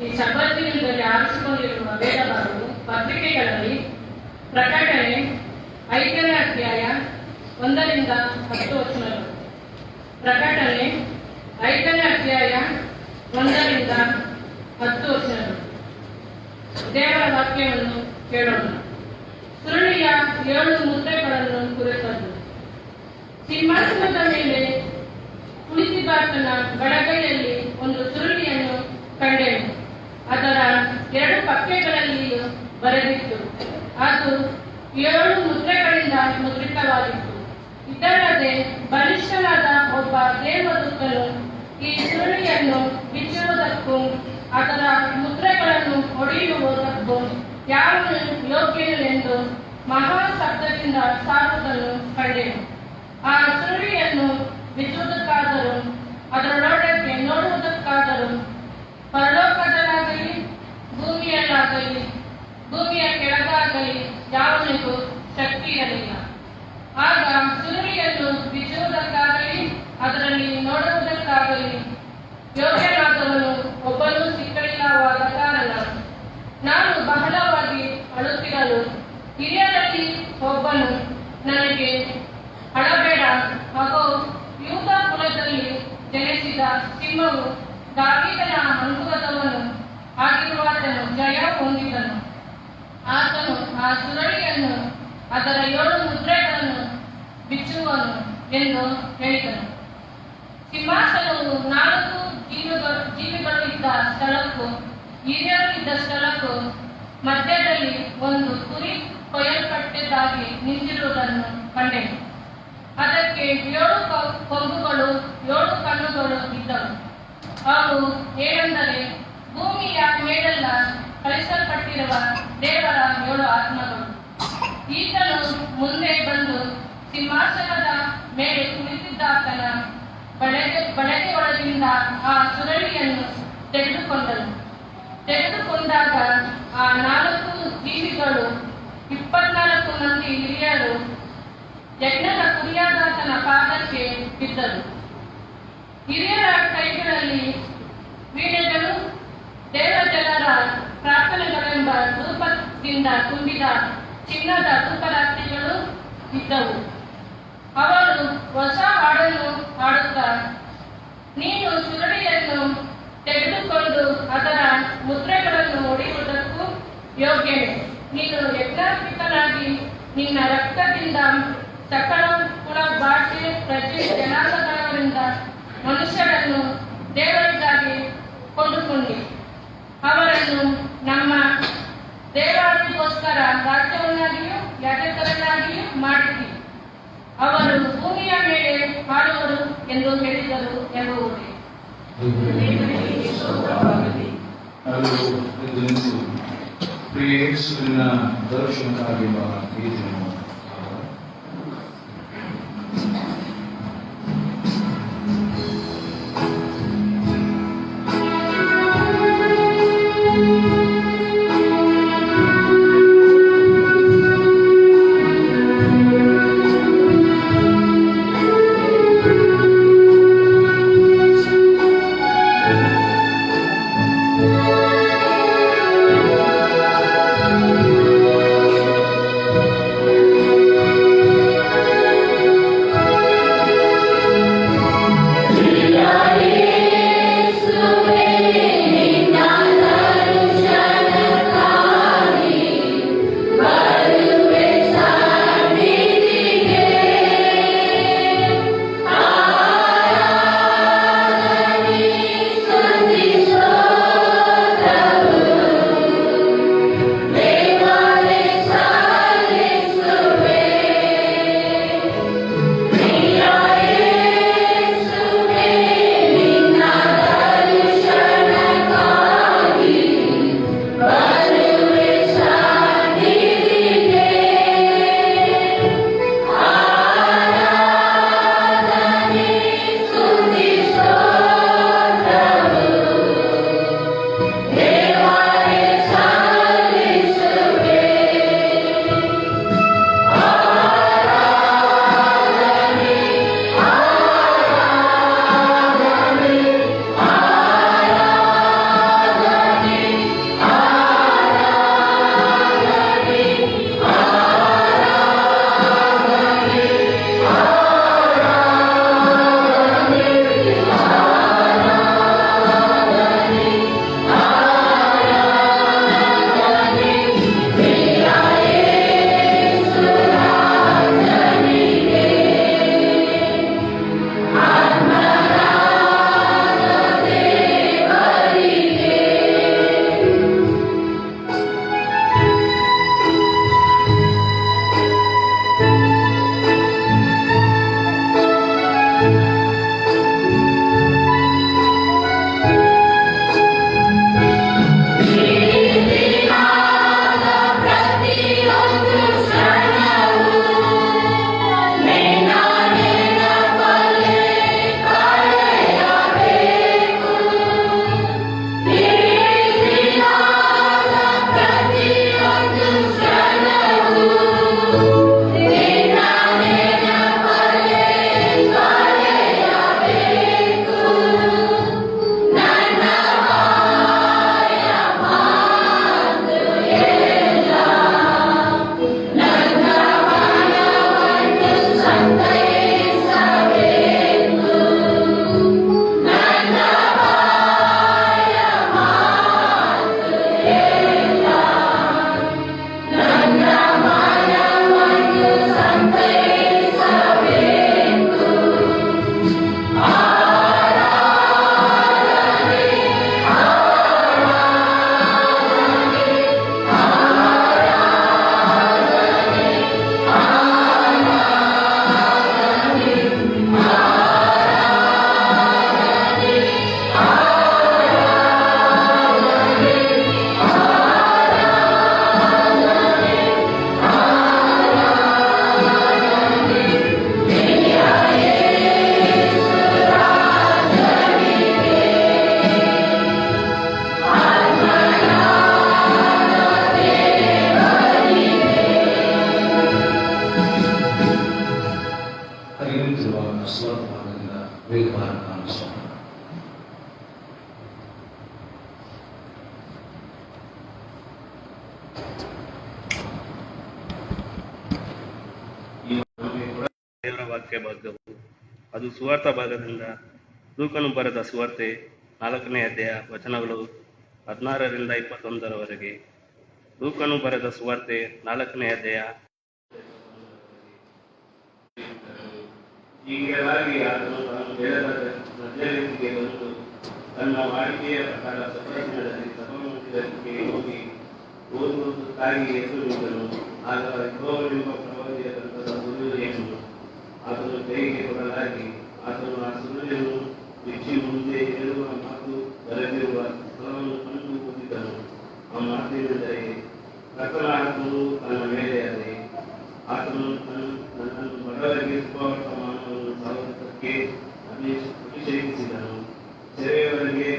ಈ ಸಬ್ಬತ್ತಿನಿಂದಲೇ ಆರಿಸಿಕೊಂಡಿರುವ ವೇದವಾರು ಪತ್ರಿಕೆಗಳಲ್ಲಿ ಪ್ರಕಟಣೆ 5ನೇ ಅಧ್ಯಾಯ 1ರಿಂದ 10 ವಚನಗಳು. ಪ್ರಕಟಣೆ 5ನೇ ಅಧ್ಯಾಯ 1ರಿಂದ 10 ವಚನಗಳು. ದೇವರ ವಾಕ್ಯವನ್ನು ಕೇಳೋಣ. ಸುರುಳಿಯ 7 ಮುದ್ರೆಗಳನ್ನು ಕುರಿತದ್ದು. ಸಿಂಹಾಸನದ ಮೇಲೆ ಕುಳಿತಿದ್ದಾತನ ಬಡಗೈಯಲ್ಲಿ ಒಂದು ಸುರುಳಿಯನ್ನು ಕಂಡೆನು. ಅದರ 2 ಪಕ್ಕೆಗಳಲ್ಲಿಯೂ ಬರೆದಿತ್ತು. ಅದು 7 ಮುದ್ರೆಗಳಿಂದ ಮುದ್ರಿತವಾಗಿತ್ತು. ಇದಲ್ಲದೆ ಬಲಿಷ್ಠನಾದ ಒಬ್ಬ ದೇವದೂತನು ಈ ಸುರುಳಿಯನ್ನು ಬಿಚ್ಚುವುದಕ್ಕೂ ಅದರ ಮುದ್ರೆಗಳನ್ನು ಹೊಡೆಯುವುದಕ್ಕೂ ಯಾವನು ಯೋಗ್ಯನು ಎಂದು ಮಹಾ ಶಬ್ದದಿಂದ ಸಾರುವುದನ್ನು ಕಂಡೆನು. ಆ ಸುರುಳಿಯನ್ನು ಬಿಚ್ಚುವುದಕ್ಕಾದರೂ ಅದರೊಳಗೆ ನೋಡುವುದಕ್ಕಾದರೂ ಪರಲೋಕದಲ್ಲಾಗಲಿ ಭೂಮಿಯಲ್ಲಾಗಲಿ ಭೂಮಿಯ ಕೆಳಗಾಗಲಿ ಯಾವನಿಗೂ ಶಕ್ತಿ ಇರಲಿಲ್ಲ. ಆಗ ಸುರುಳಿಯನ್ನು ಬಿಚ್ಚುವುದಕ್ಕಾಗಲಿ ಅದರಲ್ಲಿ ನೋಡುವುದಕ್ಕಾಗಲಿ ಯೋಗ್ಯನಾದವನು ಒಬ್ಬನೂ ಸಿಕ್ಕಲಿಲ್ಲವಾದ ಕಾರಣ ನಾನು ಬಹಳವಾಗಿ ಅಳುತ್ತಿರಲು ಹಿರಿಯರಲ್ಲಿ ಒಬ್ಬನು ನನಗೆ ಅಳಬೇಡ, ಹಾಗೂ ಯೂದ ಕುಲದಲ್ಲಿ ಜನಿಸಿದ ಸಿಂಹವು ದಾವೀದನ ಅಂಗುರದವನು ಆಗಿರುವಾತನು ಜಯ ಹೊಂದಿದನು. ಆತನು ಆ ಸುರುಳಿಯನ್ನು ಅದರ 7 ಮುದ್ರೆಗಳನ್ನು ಬಿಚ್ಚುವನು ಎಂದು ಹೇಳಿದನು. ಸಿಂಹಾಸನವು 4 ಜೀವಿಗಳು ಇದ್ದ ಸ್ಥಳಕ್ಕೂ ಹಿರಿಯರು ಇದ್ದ ಸ್ಥಳಕ್ಕೂ ಮಧ್ಯದಲ್ಲಿ ಒಂದು ಕುರಿ ಕೊಯ್ಯಲ್ಪಟ್ಟದ್ದಾಗಿ ನಿಂತಿರುವುದನ್ನು ಕಂಡೆನು. ಅದಕ್ಕೆ 7 ಕೊಂಬುಗಳು 7 ಕಣ್ಣುಗಳು ಇದ್ದವು. ಅವು ಏನೆಂದರೆ ಭೂಮಿಯ ಮೇಲೆಲ್ಲ ಕಳಿಸಲ್ಪಟ್ಟಿರುವ ದೇವರ 7 ಆತ್ಮಗಳು. ಈತನು ಮುಂದೆ ಬಂದು ಸಿಂಹಾಸನದ ಮೇಲೆ ಕುಳಿತಿದ್ದಾತನ ಬಡಗೆ ಒಳಗಿಂದ ಆ ಸುರುಳಿಯನ್ನು ತೆಗೆದುಕೊಂಡಾಗ ಆ 4 ಜೀವಿಗಳು 24 ಮಂದಿ ಹಿರಿಯರು ಯಜ್ಞದ ಕುರಿಯಾದಾತನ ಪಾದಕ್ಕೆ ಬಿದ್ದರು. ಹಿರಿಯರ ಕೈಗಳಲ್ಲಿ ವೀಣೆಗಳು, ದೇವಜನರ ಪ್ರಾರ್ಥನೆಗಳೆಂಬ ಧೂಪದಿಂದ ತುಂಬಿದ ಚಿನ್ನದ ಧೂಪರಾತ್ರಿಗಳು ಇದ್ದವು. ಅವರು ಹೊಸ ಹಾಡನ್ನು ಹಾಡುತ್ತಾ, ನೀನು ಸುರುಳಿಯನ್ನು ತೆಗೆದುಕೊಂಡು ಅದರ ಮುದ್ರೆಗಳನ್ನು ಹೊಡೆಯುವುದಕ್ಕೂ ಯೋಗ್ಯನೇ. ನೀನು ಯಜ್ಞಾರ್ಪಿತನಾಗಿ ನಿನ್ನ ರಕ್ತದಿಂದ ಸಕಲ ಕುಲ, ಭಾಷೆ, ಪ್ರಜೆ, ಜನಾಂಗದವರಿಂದ ಮನುಷ್ಯರನ್ನು ದೇವರಿಗಾಗಿ ಕೊಂಡುಕೊಂಡಿ ಅವರನ್ನು ನಮ್ಮ ದೇವರಿಗೋಸ್ಕರ ರಾಜ್ಯವನ್ನಾಗಿಯೂ ಯಾಜಕರನ್ನಾಗಿಯೂ ಮಾಡಿದಿ. ಅವರು ಭೂಮಿಯ ಮೇಲೆ ಆಳುವರು ಎಂದು ಹೇಳಿದರು ಎಂಬುವುದೇ. ಪ್ರಿಯ ಯೇಸುವಿನ ದರ್ಶನಕ್ಕಾಗಿ ಗೀತೆಯನ್ನು ವಾಕ್ಯ ಭಾಗವು. ಅದು ಸುವಾರ್ಥ ಭಾಗದಿಂದ ಲೂಕನು ಬರೆದ ಸುವಾರ್ತೆ 4ನೇ ಅಧ್ಯಾಯ ವಚನಗಳು 16ರಿಂದ 21ರವರೆಗೆ. ಲೂಕನು ಬರೆದ ಸುವಾರ್ತೆ 4ನೇ ಅಧ್ಯಾಯ. ಹೀಗಾಗಿ ಆತನು ತಾನು ಬೆಳೆದ ನಜರೇತಿಗೆ ಬಂದು ತನ್ನ ವಾಡಿಕೆಯ ಪ್ರಕಾರ ಸಪ್ರಜ್ಞದಲ್ಲಿ ಸಭಾಮಂದಿರಕ್ಕೆ ಹೋಗಿ ಓದುವುದಕ್ಕಾಗಿ ಎದ್ದು ನಿಂತನು. ಆಗ ಯೆಹೋವನೆಂಬ ಪ್ರವಾದಿಯ ಗ್ರಂಥದ ಸುರುಳಿಯನ್ನು ಆತನು ಕೈಗೆ ಕೊಡಲಾಗಿ ಆತನು ಆ ಸುರುಳಿಯನ್ನು ಬಿಚ್ಚಿ ಮುಂದೆ ಹೇಳುವ ಮಾತು ಬರೆದಿರುವ ಸ್ಥಳವನ್ನು ಕಂಡು ಓದಿದನು. ಆ ಮಾತಿನೆಂದರೆ, ಕರ್ತನ ಆತ್ಮನು ತನ್ನ ಮೇಲೆ ಅದೆ, ಆತನು ನನ್ನನ್ನು ಬಡವರಿಗೆ ಸುವರ್ತಮಾನವನ್ನು ಸಾರುವುದಕ್ಕೆ ಅಭಿಷೇಕಿಸಿದನು, ಸೆರೆಯವರಿಗೆ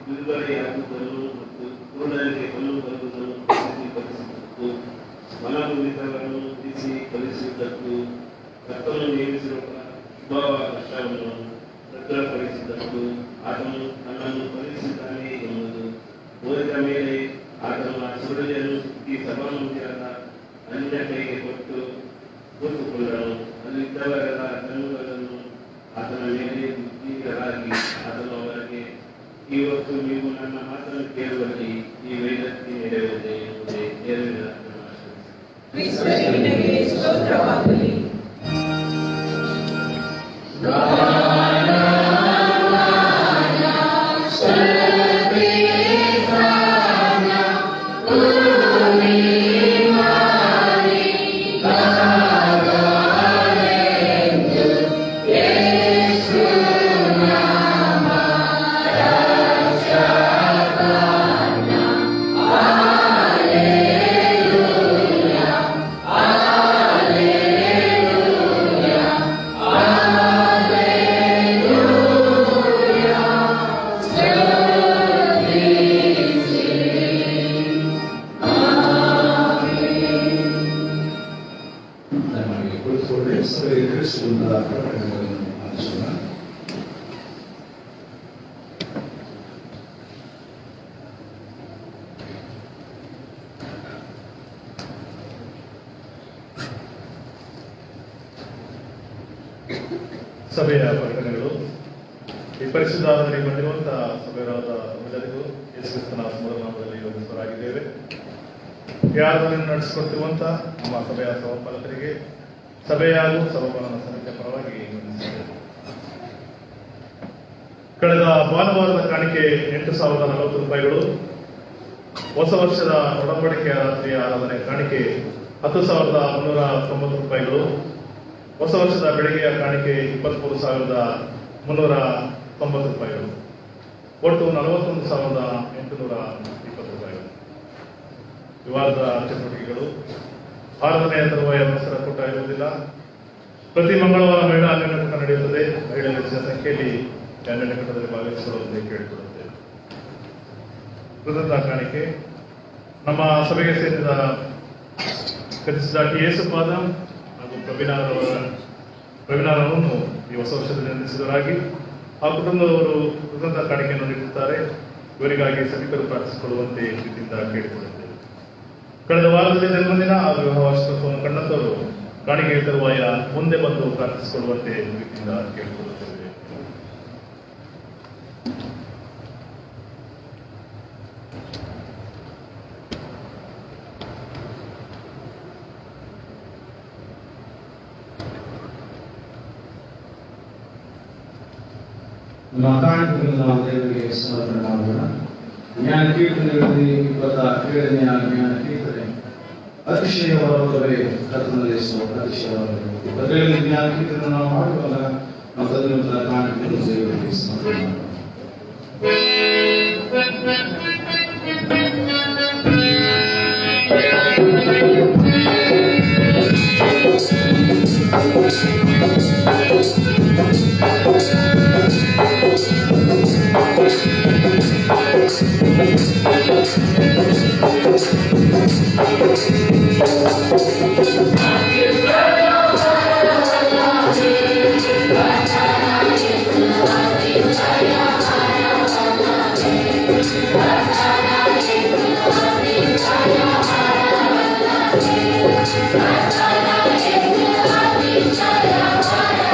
ಬಿಡುಗಡೆಯಾಗುವುದನ್ನು ಮತ್ತು ಕುರುಡರಿಗೆ ಕಣ್ಣು ಬರುವುದನ್ನು ಪ್ರಸಿದ್ಧಪಡಿಸಿದ್ದಕ್ಕೂ, ಮನಗುಳಿತವನ್ನು ಬಿಡಿಸಿ ಕಲಿಸುವುದಕ್ಕೂ, ಕರ್ತನು ನೇಮಿಸಿರುವ ಶುಭವ ಕಷ್ಟವನ್ನು ಭದ್ರಪಡಿಸಿದ್ದಕ್ಕೂ ಆತನು ನನ್ನನ್ನು ಕಲಿಸಿದ್ದಾನೆ ಎಂಬುದು ಓದಿದ ಮೇಲೆ ಆತನು ಆ ಸುರುಳಿಯನ್ನು ಸುತ್ತಿ ಸಭಾಮಂದಿರದ ಅನ್ಯ ಕೈಗೆ ಕೊಟ್ಟು ಕೂತುಕೊಂಡನು. ಅಲ್ಲಿದ್ದವರೆಲ್ಲ ಕಣ್ಣುಗಳನ್ನು ಆತನ ಮೇಲೆ ಬಿಟ್ಟಿಗಳಾಗಿ ಆತನು ಅವರಿಗೆ, ಇವತ್ತು ನೀವು ನನ್ನ ಮಾತನ್ನು ಕೇಳುವಲ್ಲಿ ಈ ವೇದಕ್ಕೆ ನೆರವೇರಿದೆ ಎಂಬುದೇ ದೇವರ ಸ್ತೋತ್ರವಾಗಲಿ. ಸಭೆಯ ಪ್ರಕಟಣೆಗಳು. ಈ ಪರಿಶುದ್ಧಾತ್ಮನಿಗೆ ಬಂದಿರುವಂತಹ ಸಭೆಯವರಾದ ಎಲ್ಲರಿಗೂ ಯೇಸುಕ್ರಿಸ್ತನ ನಾಮದಲ್ಲಿ ವಂದಿಸಲಾಗಿದ್ದೇವೆ. ಈ ಆರಾಧನೆಯನ್ನು ನಡೆಸಿಕೊಟ್ಟಿರುವಂತಹ ನಮ್ಮ ಸಭೆಯ ಸಭಾಪಾಲಕರಿಗೆ, ಸಭೆಯ ಹಾಗೂ ಸಭಾಪಾಲನ ಸಮಿತಿಯ ಪರವಾಗಿ ವಂದಿಸಿದ್ದೇವೆ. ಕಳೆದ ಭಾನುವಾರದ ಕಾಣಿಕೆ 8,040 ರೂಪಾಯಿಗಳು. ಹೊಸ ವರ್ಷದ ಒಡಂಬಡಿಕೆಯ ರಾತ್ರಿಯ ಆರಾಧನೆ ಕಾಣಿಕೆ 10,390 ರೂಪಾಯಿಗಳು. ಹೊಸ ವರ್ಷದ ಬೆಳಗ್ಗೆಯ ಕಾಣಿಕೆ 23,390 ರೂಪಾಯಿಗಳು. ಒಟ್ಟು 41,820 ರೂಪಾಯಿಗಳು. ವಿವಾದ ಚಟುವಟಿಕೆಗಳು. ಆರಾಧನೆಯ ತರುವಾಯ ಅವಸರ ಕೂಟ ಇರುವುದಿಲ್ಲ. ಪ್ರತಿ ಮಂಗಳವಾರ ಮಹಿಳಾ ಅನ್ಯೋನ್ಯ ಕೂಟ ನಡೆಯುತ್ತದೆ. ಮಹಿಳೆಯರ ಹೆಚ್ಚಿನ ಸಂಖ್ಯೆಯಲ್ಲಿ ಅನ್ಯೋನ್ಯ ಕೂಟದಲ್ಲಿ ಭಾಗವಹಿಸಿಕೊಳ್ಳುವಂತೆ ಕೇಳಿಕೊಳ್ಳುತ್ತೇವೆ. ಕೃತಜ್ಞತಾ ಕಾಣಿಕೆ ನಮ್ಮ ಸಭೆಗೆ ಸೇರಿದ ಕಥಿಸಿದ ಟಿ ಯೇಸುಪಾದ ಹಾಗೂ ಪ್ರವೀಣರನ್ನು ಈ ಹೊಸ ವರ್ಷದಲ್ಲಿ ನಿರ್ಮಿಸಿದವರಾಗಿ ಆ ಕುಟುಂಬದವರು ಕೃತಜ್ಞತಾ ಕಾಣಿಕೆಯನ್ನು ನೀಡುತ್ತಾರೆ. ಇವರಿಗಾಗಿ ಸಭಿಕರು ಪ್ರಾರ್ಥಿಸಿಕೊಳ್ಳುವಂತೆ ಪ್ರೀತಿಯಿಂದ ಕೇಳಿಕೊಳ್ಳುತ್ತೇವೆ. ಕಳೆದ ವಾರದಲ್ಲಿ ಜನ್ಮದಿನ ಹಾಗೂ ವಿವಾಹ ವಾರ್ಷಿಕೋತ್ಸವವನ್ನು ಕಂಡಂತವರು ಕಾಣಿಕೆ ತರುವಾಯ ಮುಂದೆ ಬಂದು ಪ್ರಾರ್ಥಿಸಿಕೊಳ್ಳುವಂತೆ ಪ್ರೀತಿಯಿಂದ ಕೇಳಿಕೊಳ್ಳುತ್ತೇವೆ. ನಮ್ಮ ಕಾಣಿಕೆಗಳನ್ನು ನಾವು ದೇವರಿಗೆ ಸಮರ್ಪಣೆ ಮಾಡೋಣ. ಜ್ಞಾನ ಕೀರ್ತನೆಗಳಲ್ಲಿ 27ನೇ ಜ್ಞಾನ ಕೀರ್ತನೆ, ಅತಿಶಯವಾದವೇ ಕರ್ತನಲ್ಲಿ ಅತಿಶಯವಾದವರು. ಪ್ರತಿಯೊಂದು ಜ್ಞಾನ ಕೀರ್ತನೆ ನಾವು ಮಾಡುವಾಗ ನಾವು ತದನಂತರ ಕಾಣಿಕೆಯನ್ನು ದೇವರಿಗೆ ಸಮರ್ಪಣೆ ಮಾಡೋಣ. Jaya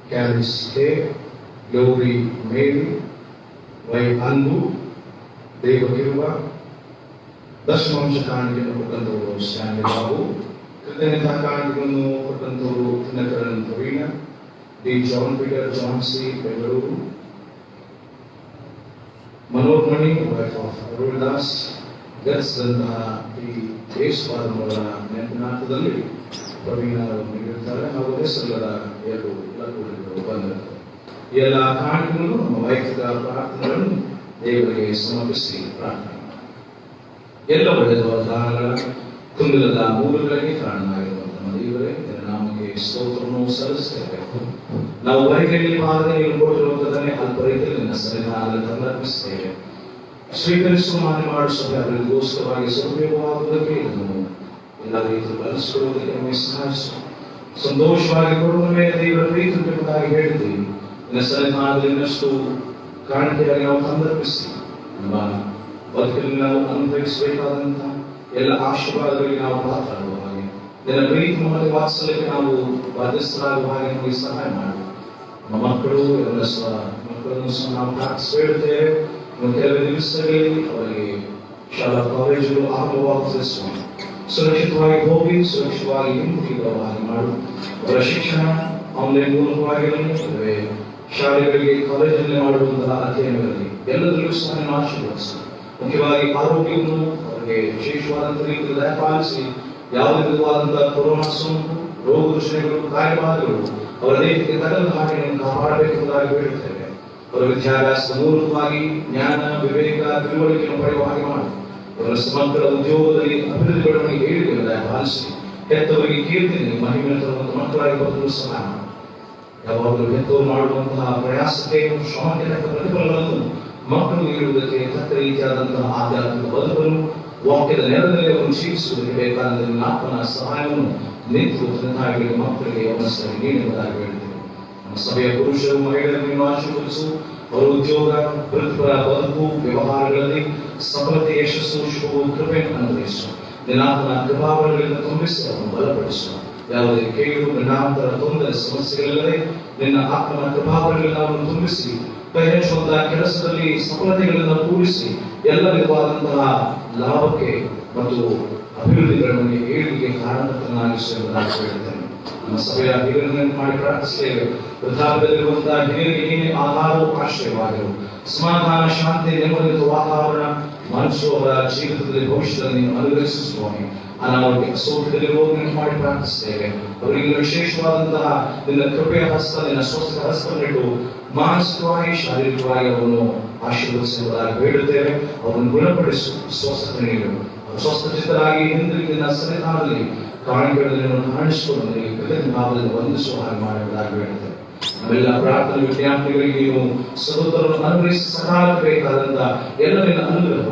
Caris K, Glory Mary, Y Anbu, Devakiruva, Dashmamsha Kandinu Kutanturu Sami Babu, Kritanita Kandinu Kutanturu Tinakaran Torina, D John Peter Jancy Bengaluru, Manoramani wife of Aruldas ಗರ್ಸ್ದಂತಹ ಈ ದೇಶವಾದವರ ನೆನಪಿನಾರ್ಥದಲ್ಲಿ ಪ್ರವೀಣ ನೀಡಿರುತ್ತಾರೆ. ಹಾಗೂ ಹೆಸರುಗಳ 2 ಲಘುಗಳು ಬಂದಿರುತ್ತವೆ. ಎಲ್ಲ ಕಾರಣಗಳನ್ನು ನಮ್ಮ ವೈಯಕ್ತಿಕ ಪ್ರಾರ್ಥನೆಗಳನ್ನು ದೇವರಿಗೆ ಸಮರ್ಪಿಸಿ ಪ್ರಾರ್ಥನೆ. ಎಲ್ಲ ಒಳ್ಳೆಯದಾದ ಕಾರಣಗಳ ತುಂಬಿಲ್ಲದ ಮೂಲಗಳಿಗೆ ಕಾರಣವಾಗಿರುವಂತಹ ದೇವರೇ, ನಮಗೆ ಸ್ತೋತ್ರವನ್ನು ಸಲ್ಲಿಸುತ್ತೇವೆ. ನಾವು ಬರಿಕೆಯಲ್ಲಿ ಪಾಲನೆಯನ್ನು ಕೊಟ್ಟಿರುವಂತದನ್ನೇ ಅಲ್ಪ ರೀತಿಯಲ್ಲಿ ನನ್ನ ಸನ್ನಿಧಾನದಲ್ಲಿ ಸಮರ್ಪಿಸುತ್ತೇವೆ. ಸ್ವೀಕರಿಸುವ ಮಾಡಿಸುವ ಅವರಿಗೋಸ್ಕರವಾಗಿ ಸದುಪಯೋಗವಾಗುವುದಕ್ಕೆ ಇದನ್ನು ಎಲ್ಲ ರೀತಿಯಲ್ಲಿ ಬಳಸಿಕೊಳ್ಳುವುದಕ್ಕೆ ನಮಗೆ ಸಹಾಯಿಸು. ಸಂತೋಷವಾಗಿ ಕೊಡುವ ಮೇಲೆ ದೇವರ ಪ್ರೀತಿಯಾಗಿ ಹೇಳಿದ್ದೀವಿ. ನಿನ್ನ ಸನ್ನಿಧಾನದಲ್ಲಿ ಇನ್ನಷ್ಟು ಕಾಣಿಕೆಯಾಗಿ ನಾವು ಸಂದರ್ಭಿಸಿ ನಮ್ಮ ಬದುಕಲ್ಲಿ ನಾವು ಅನುಭವಿಸಬೇಕಾದಂತಹ ಎಲ್ಲ ಆಶೀರ್ವಾದಗಳಿಗೆ ನಾವು ಪಾತ್ರರಾಗುವ ಹಾಗೆ, ನಿನ್ನ ಪ್ರೀತಿ ಮತ್ತು ವಾತ್ಸಲ್ಯಕ್ಕೆ ನಾವು ಬಾಧ್ಯಸ್ಥರಾಗುವ ಹಾಗೆ ನಮಗೆ ಸಹಾಯ ಮಾಡಿ. ನಮ್ಮ ಮಕ್ಕಳು ಎಲ್ಲ ಮಕ್ಕಳನ್ನು ಸಹ ನಾವು ಪ್ರಾರ್ಥಿಸುತ್ತೇವೆ. ಕೆಲವು ದಿವಸಗಳಲ್ಲಿ ಅವರಿಗೆ ಶಾಲಾ ಕಾಲೇಜುಗಳು ಆರಂಭವಾಗುತ್ತಿರುವ ಸುರಕ್ಷಿತವಾಗಿ ಹೋಗಿ ಸುರಕ್ಷಿತವಾಗಿ ಹಿಂದಿರುಗಿ ಬರುವ ಹಾಗೆ ಮಾಡು. ಅವರ ಶಿಕ್ಷಣ ಆನ್ಲೈನ್ ಮೂಲಕವಾಗಿರಲಿ, ಶಾಲೆಗಳಿಗೆ ಕಾಲೇಜಿನಲ್ಲಿ ಮಾಡುವಂತಹ ಅಧ್ಯಯನಗಳಲ್ಲಿ ಎಲ್ಲದರಲ್ಲೂ ಸಹ ಆಶೀರ್ವದಿಸು. ಮುಖ್ಯವಾಗಿ ಆರೋಗ್ಯವನ್ನು ಅವರಿಗೆ ವಿಶೇಷವಾದಂತಹ ರೀತಿಯಲ್ಲಿ ದಯಪಾಲಿಸಿ ಯಾವುದೇ ವಿಧವಾದಂತಹ ಕೊರೋನಾ ಸೋಂಕು, ರೋಗ ರುಜಿನಗಳು, ಕಾಯಿಲೆಗಳು ಅವರ ದೇಹಕ್ಕೆ ತಗಲದ ಹಾಗೆ ಕಾಪಾಡಬೇಕೆಂಬುದಾಗಿ ಬೇಡುತ್ತೇವೆ. ಅವರ ವಿದ್ಯಾಭ್ಯಾಸದ ಮೂಲಕವಾಗಿ ಜ್ಞಾನ, ವಿವೇಕ, ತಿಳುವಳಿಕೆಯನ್ನು ಪಡೆಯುವ ಹಾಗೆ ಮಾಡಿ. ಅವರ ಸಮಗ್ರ ಉದ್ಯೋಗದಲ್ಲಿ ಅಭಿವೃದ್ಧಿ ಬೆಳವಣಿಗೆ ಏಳಿಗೆ ದಯಪಾಲಿಸಿ ಹೆತ್ತವರಿಗೆ ಕೀರ್ತಿ ಮಹಿಮೆ ತರುವಂತಹ ಮಕ್ಕಳಾಗಿ ಬರಲು ಸಹಾಯ ಮಾಡಿ. ಯಾವಾಗಲೂ ಹೆತ್ತವರು ಮಾಡುವಂತಹ ಪ್ರಯಾಸಕ್ಕೆ ಶ್ರಮಕ್ಕೆ ತಕ್ಕ ಪ್ರತಿಫಲಗಳನ್ನು ಮಕ್ಕಳು ನೀಡುವುದಕ್ಕೆ ತಕ್ಕ ರೀತಿಯಾದಂತಹ ಆಧ್ಯಾತ್ಮಿಕ ಬದುಕನ್ನು ವಾಕ್ಯದ ನೆರದಲ್ಲಿ ಅವರನ್ನು ಜೀವಿಸುವುದಕ್ಕೆ ಬೇಕಾದ ಆತ್ಮನ ಸಹಾಯವನ್ನು ನಿಂತು ತಂದೆತಾಯಿಗಳಿಗೆ ಮಕ್ಕಳಿಗೆ ಅವಸರವಾಗಿ ನೀಡುವುದಾಗಿ ಹೇಳಿದ್ದೇವೆ. ನಮ್ಮ ಸಭೆಯ ಪುರುಷರು ಮಹಿಳೆಯರನ್ನು ಆಶೀರ್ವದಿಸು. ಅವರ ಉದ್ಯೋಗ, ವೃತ್ತಿಪರ ಬದುಕು, ವ್ಯವಹಾರಗಳಲ್ಲಿ ಸಫಲತೆ, ಯಶಸ್ಸು, ಶುಭವು, ಕೃಪೆಯನ್ನು ಅನುಗ್ರಹಿಸು. ನಿನ್ನಾತ್ಮನ ಕೃಪಾವರಗಳಿಂದ ತುಂಬಿಸಿ ಅವರನ್ನು ಬಲಪಡಿಸು. ಯಾವುದೇ ಕೇಳು, ಗಂಡಾಂತರ, ತೊಂದರೆ, ಸಮಸ್ಯೆಗಳಿಲ್ಲದೆ ನಿನ್ನ ಆತ್ಮನ ಕೃಪಾವರಗಳಿಂದ ಅವರನ್ನು ತುಂಬಿಸಿ ಕೈ ಹಚ್ಚುವಂತಹ ಕೆಲಸದಲ್ಲಿ ಸಫಲತೆಗಳನ್ನು ಕೂಡಿಸಿ ಎಲ್ಲ ವಿಧವಾದಂತಹ ಲಾಭಕ್ಕೆ ಮತ್ತು ಅಭಿವೃದ್ಧಿಗಳನ್ನು ಏಳಿಗೆ ಕಾರಣಕರ್ತನಾಗಿಸುವುದಾಗಿ ಹೇಳುತ್ತೇನೆ. ನಮ್ಮ ಸಭೆಯ ಹಿರಿಯರನ್ನು ಮಾಡಿ ಪ್ರಾರ್ಥಿಸುತ್ತೇವೆ. ವೃದ್ಧಾಪ್ಯದಲ್ಲಿರುವಂತಹ ಹಿರಿಯರಿಗೆ ಏನೇ ಆಧಾರವು ಆಶ್ರಯವಾಗಿರು. ಸಮಾಧಾನ, ಶಾಂತಿ, ನೆಮ್ಮದಿ ವಾತಾವರಣ ಮನಸ್ಸು ಅವರ ಜೀವಿತದಲ್ಲಿ ಭವಿಷ್ಯದಲ್ಲಿ ಅನುಗ್ರಹಿಸುವ ಅನಾರೋಗ್ಯ ಸೋಂಕಿನಲ್ಲಿರುವವರನ್ನು ಮಾಡಿ ಪ್ರಾರ್ಥಿಸುತ್ತೇವೆ. ಅವರಿಗೆ ವಿಶೇಷವಾದಂತಹ ನಿನ್ನ ಕೃಪೆಯ ಹಸ್ತ, ನಿನ್ನ ಸ್ವಸ್ಥ ಹಸ್ತನಿಟ್ಟು ಮಾನಸಿಕವಾಗಿ, ಶಾರೀರಿಕವಾಗಿ ಅವರನ್ನು ಆಶೀರ್ವದಿಸುವುದಾಗಿ ಬೇಡುತ್ತೇವೆ. ಅವರನ್ನು ಗುಣಪಡಿಸು, ಸ್ವಸ್ಥತೆ ನೀಡು. ಸ್ವಸ್ಥಚಿತ್ತರಾಗಿ ಹಿಂದಿರುಗಿ ನಿನ್ನ ಸನ್ನಿಧಾನದಲ್ಲಿ ಕಾಣಿಕೆಗಳನ್ನು ಕಾಣಿಸಿಕೊಂಡು ಕೃತಜ್ಞ ಭಾವದಲ್ಲಿ ವಂದಿಸುವ ಹಾಗೆ ಮಾಡುವುದಾಗಿ ಬೇಡುತ್ತೇವೆ. ನಾವೆಲ್ಲ ಪ್ರಾರ್ಥನೆ ವಿದ್ಯಾರ್ಥಿಗಳಿಗೆ ನೀವು ಸಹೋದರರನ್ನು ಅನುಗ್ರಹಿಸಿ ಸಕಾಲಬೇಕಾದಂತ ಎಲ್ಲ ನಿನ್ನ ಅನುಗ್ರಹ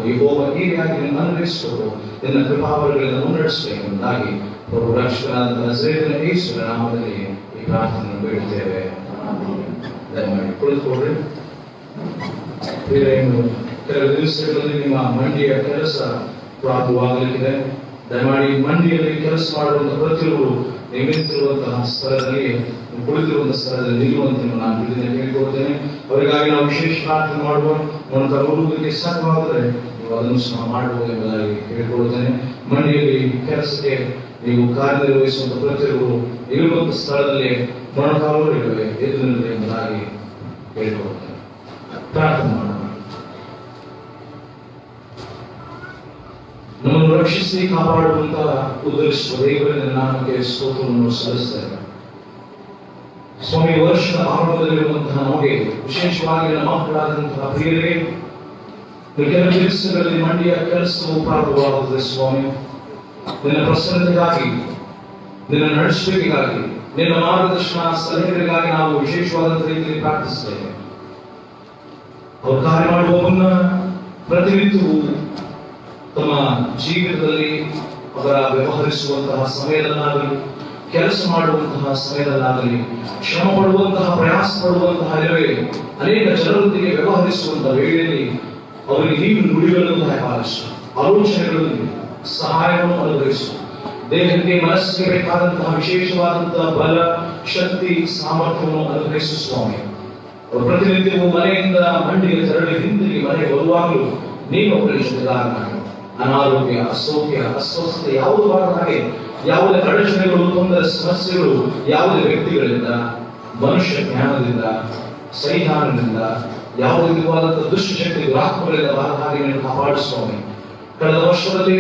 ಹೀಗಾಗಿ ನಿನ್ನ ಅನುಗ್ರಹಿಸಿಕೊಂಡು ನಿನ್ನ ಕೃಪಾವರಗಳಿಂದ ಮುನ್ನಡೆಸಬೇಕೆಂಬುದಾಗಿ ಪ್ರಭು ರಕ್ಷಕನಾದ ನಜರೇತಿನ ಯೇಸುವಿನ ನಾಮದಲ್ಲಿ ಈ ಪ್ರಾರ್ಥನೆಯನ್ನು ಬೇಡುತ್ತೇವೆ. ದಯಮಾಡಿ ಕುಳಿತುಕೊಳ್ಳಿ. ಕೆಲವು ದಿವಸಗಳಲ್ಲಿ ನಿಮ್ಮ ಮಂಡಿಯ ಕೆಲಸ ಪ್ರಾರಂಭವಾಗಲಿಕ್ಕಿದೆ. ದಯಮಾಡಿ ಮಂಡಿಯಲ್ಲಿ ಕೆಲಸ ಮಾಡುವಂತಹ ಪ್ರತಿಯೊಬ್ಬರು ನಿಂತಿರುವಂತಹ ಸ್ಥಳದಲ್ಲಿ, ಕುಳಿತಿರುವಂತಹ ಸ್ಥಳದಲ್ಲಿ ನಿಲ್ಲುವಂತೆ ನಾನು ಬಿಡುಗಡೆ ಕೇಳಿಕೊಳ್ತೇನೆ. ಅವರಿಗಾಗಿ ನಾವು ವಿಶೇಷ ಪ್ರಾರ್ಥನೆ ಮಾಡುವ ಮೂಲಕ ಸಾಧ್ಯವಾದರೆ ನೀವು ಅದನ್ನು ಸಹ ಮಾಡಬಹುದು ಎಂಬುದಾಗಿ ಕೇಳಿಕೊಳ್ಳುತ್ತೇನೆ. ಮಂಡಿಯಲ್ಲಿ ಕೆಲಸಕ್ಕೆ ನೀವು ಕಾರ್ಯನಿರ್ವಹಿಸುವಂತಹ ಪ್ರತಿಯೊಬ್ಬರು ಇರುವಂತಹ ಸ್ಥಳದಲ್ಲಿ ಮೊಣಕಾಲುಗಳಿವೆ, ಎದ್ದು ನಿಲ್ಲುವೆ ಎಂಬುದಾಗಿ ಕೇಳಿಕೊಳ್ಳುತ್ತೇನೆ. ಪ್ರಾರ್ಥನೆ ಮಾಡೋಣ. ನಮ್ಮನ್ನು ರಕ್ಷಿಸಿ ಕಾಪಾಡುವಂತಹ ಉದ್ದೇಶಿಸುವ ದೇವರ ನಾಮಕ್ಕೆ ಸ್ತೋತ್ರವನ್ನು ಸಲ್ಲಿಸುತ್ತೇವೆ. ಸ್ವಾಮಿ, ವರ್ಷದ ಆರಂಭದಲ್ಲಿರುವಂತಹ ನಮಗೆ, ವಿಶೇಷವಾಗಿ ನಮ್ಮ ಮಕ್ಕಳಾದಂತಹ ಪ್ರಿಯರೇ, ಕೆಲವು ದಿವಸಗಳಲ್ಲಿ ಮಂಡಿಯ ಕೆಲಸವು ಪ್ರಾರಂಭವಾಗುತ್ತದೆ. ಸ್ವಾಮಿ, ನಿನ್ನ ಪ್ರಸನ್ನತೆಗಾಗಿ, ನಿನ್ನ ನಡೆಸುವಿಕೆಗಾಗಿ, ನಿನ್ನ ಮಾರ್ಗದರ್ಶನ ಸಲಹೆಗಳಿಗಾಗಿ ನಾವು ವಿಶೇಷವಾದಂತಹ ರೀತಿಯಲ್ಲಿ ಪ್ರಾರ್ಥಿಸುತ್ತೇವೆ. ಅವರು ಕಾರ್ಯ ಮಾಡುವ ಮುನ್ನ ಪ್ರತಿನಿತ್ಯವೂ ತಮ್ಮ ಜೀವಿತದಲ್ಲಿ ಅವರ ವ್ಯವಹರಿಸುವಂತಹ ಸಮಯದಲ್ಲಾಗಲಿ, ಕೆಲಸ ಮಾಡುವಂತಹ ಸಮಯದಲ್ಲಾಗಲಿ, ಶ್ರಮ ಪಡುವಂತಹ, ಪ್ರಯಾಸ ಪಡುವಂತಹ ಅನೇಕ ಜನರೊಂದಿಗೆ ವ್ಯವಹರಿಸುವಂತಹ ವೇಳೆಯಲ್ಲಿ ಅವರಿಗೆ ನೀವು ನುಡಿಗಳನ್ನು ದಯಪಾಲಿಸು, ಆಲೋಚನೆಗಳಲ್ಲಿ ಸಹಾಯವನ್ನು ಅನುಗ್ರಹಿಸು. ದೇಹಕ್ಕೆ, ಮನಸ್ಸಿಗೆ ಬೇಕಾದಂತಹ ವಿಶೇಷವಾದಂತಹ ಬಲ, ಶಕ್ತಿ, ಸಾಮರ್ಥ್ಯವನ್ನು ಅನುಗ್ರಹಿಸು ಸ್ವಾಮಿ. ಅವರು ಪ್ರತಿನಿತ್ಯವೂ ಮನೆಯಿಂದ ಮಂಡಿಗೆ ತೆರಳಿ ಹಿಂದಿರುಗಿ ಮನೆಗೆ ಬರುವಾಗಲೂ ನೀವು ಅವರಿಗೆ ಜೊತೆಗಾರ ಮಾಡಿ. ಅನಾರೋಗ್ಯ, ಅಸೌಖ್ಯ, ಅಸ್ವಸ್ಥತೆ ಯಾವುದು ಬಾರದ ಹಾಗೆ, ಯಾವುದೇ ಅಡಚಣೆಗಳು, ತೊಂದರೆ, ಸಮಸ್ಯೆಗಳು ಯಾವುದೇ ವ್ಯಕ್ತಿಗಳಿಂದ ಮನುಷ್ಯ ಜ್ಞಾನದಿಂದ, ಸೈತಾನದಿಂದ, ಯಾವುದೇ ವಿಧವಾದಂತಹ ದುಷ್ಟಶಕ್ತಿ ದುರಾತ್ಮಗಳಿಂದ ಬಾರದ ಹಾಗೆ ನೀನು ಕಾಪಾಡು ಸ್ವಾಮಿ. ಕಳೆದ ವರ್ಷದಲ್ಲಿ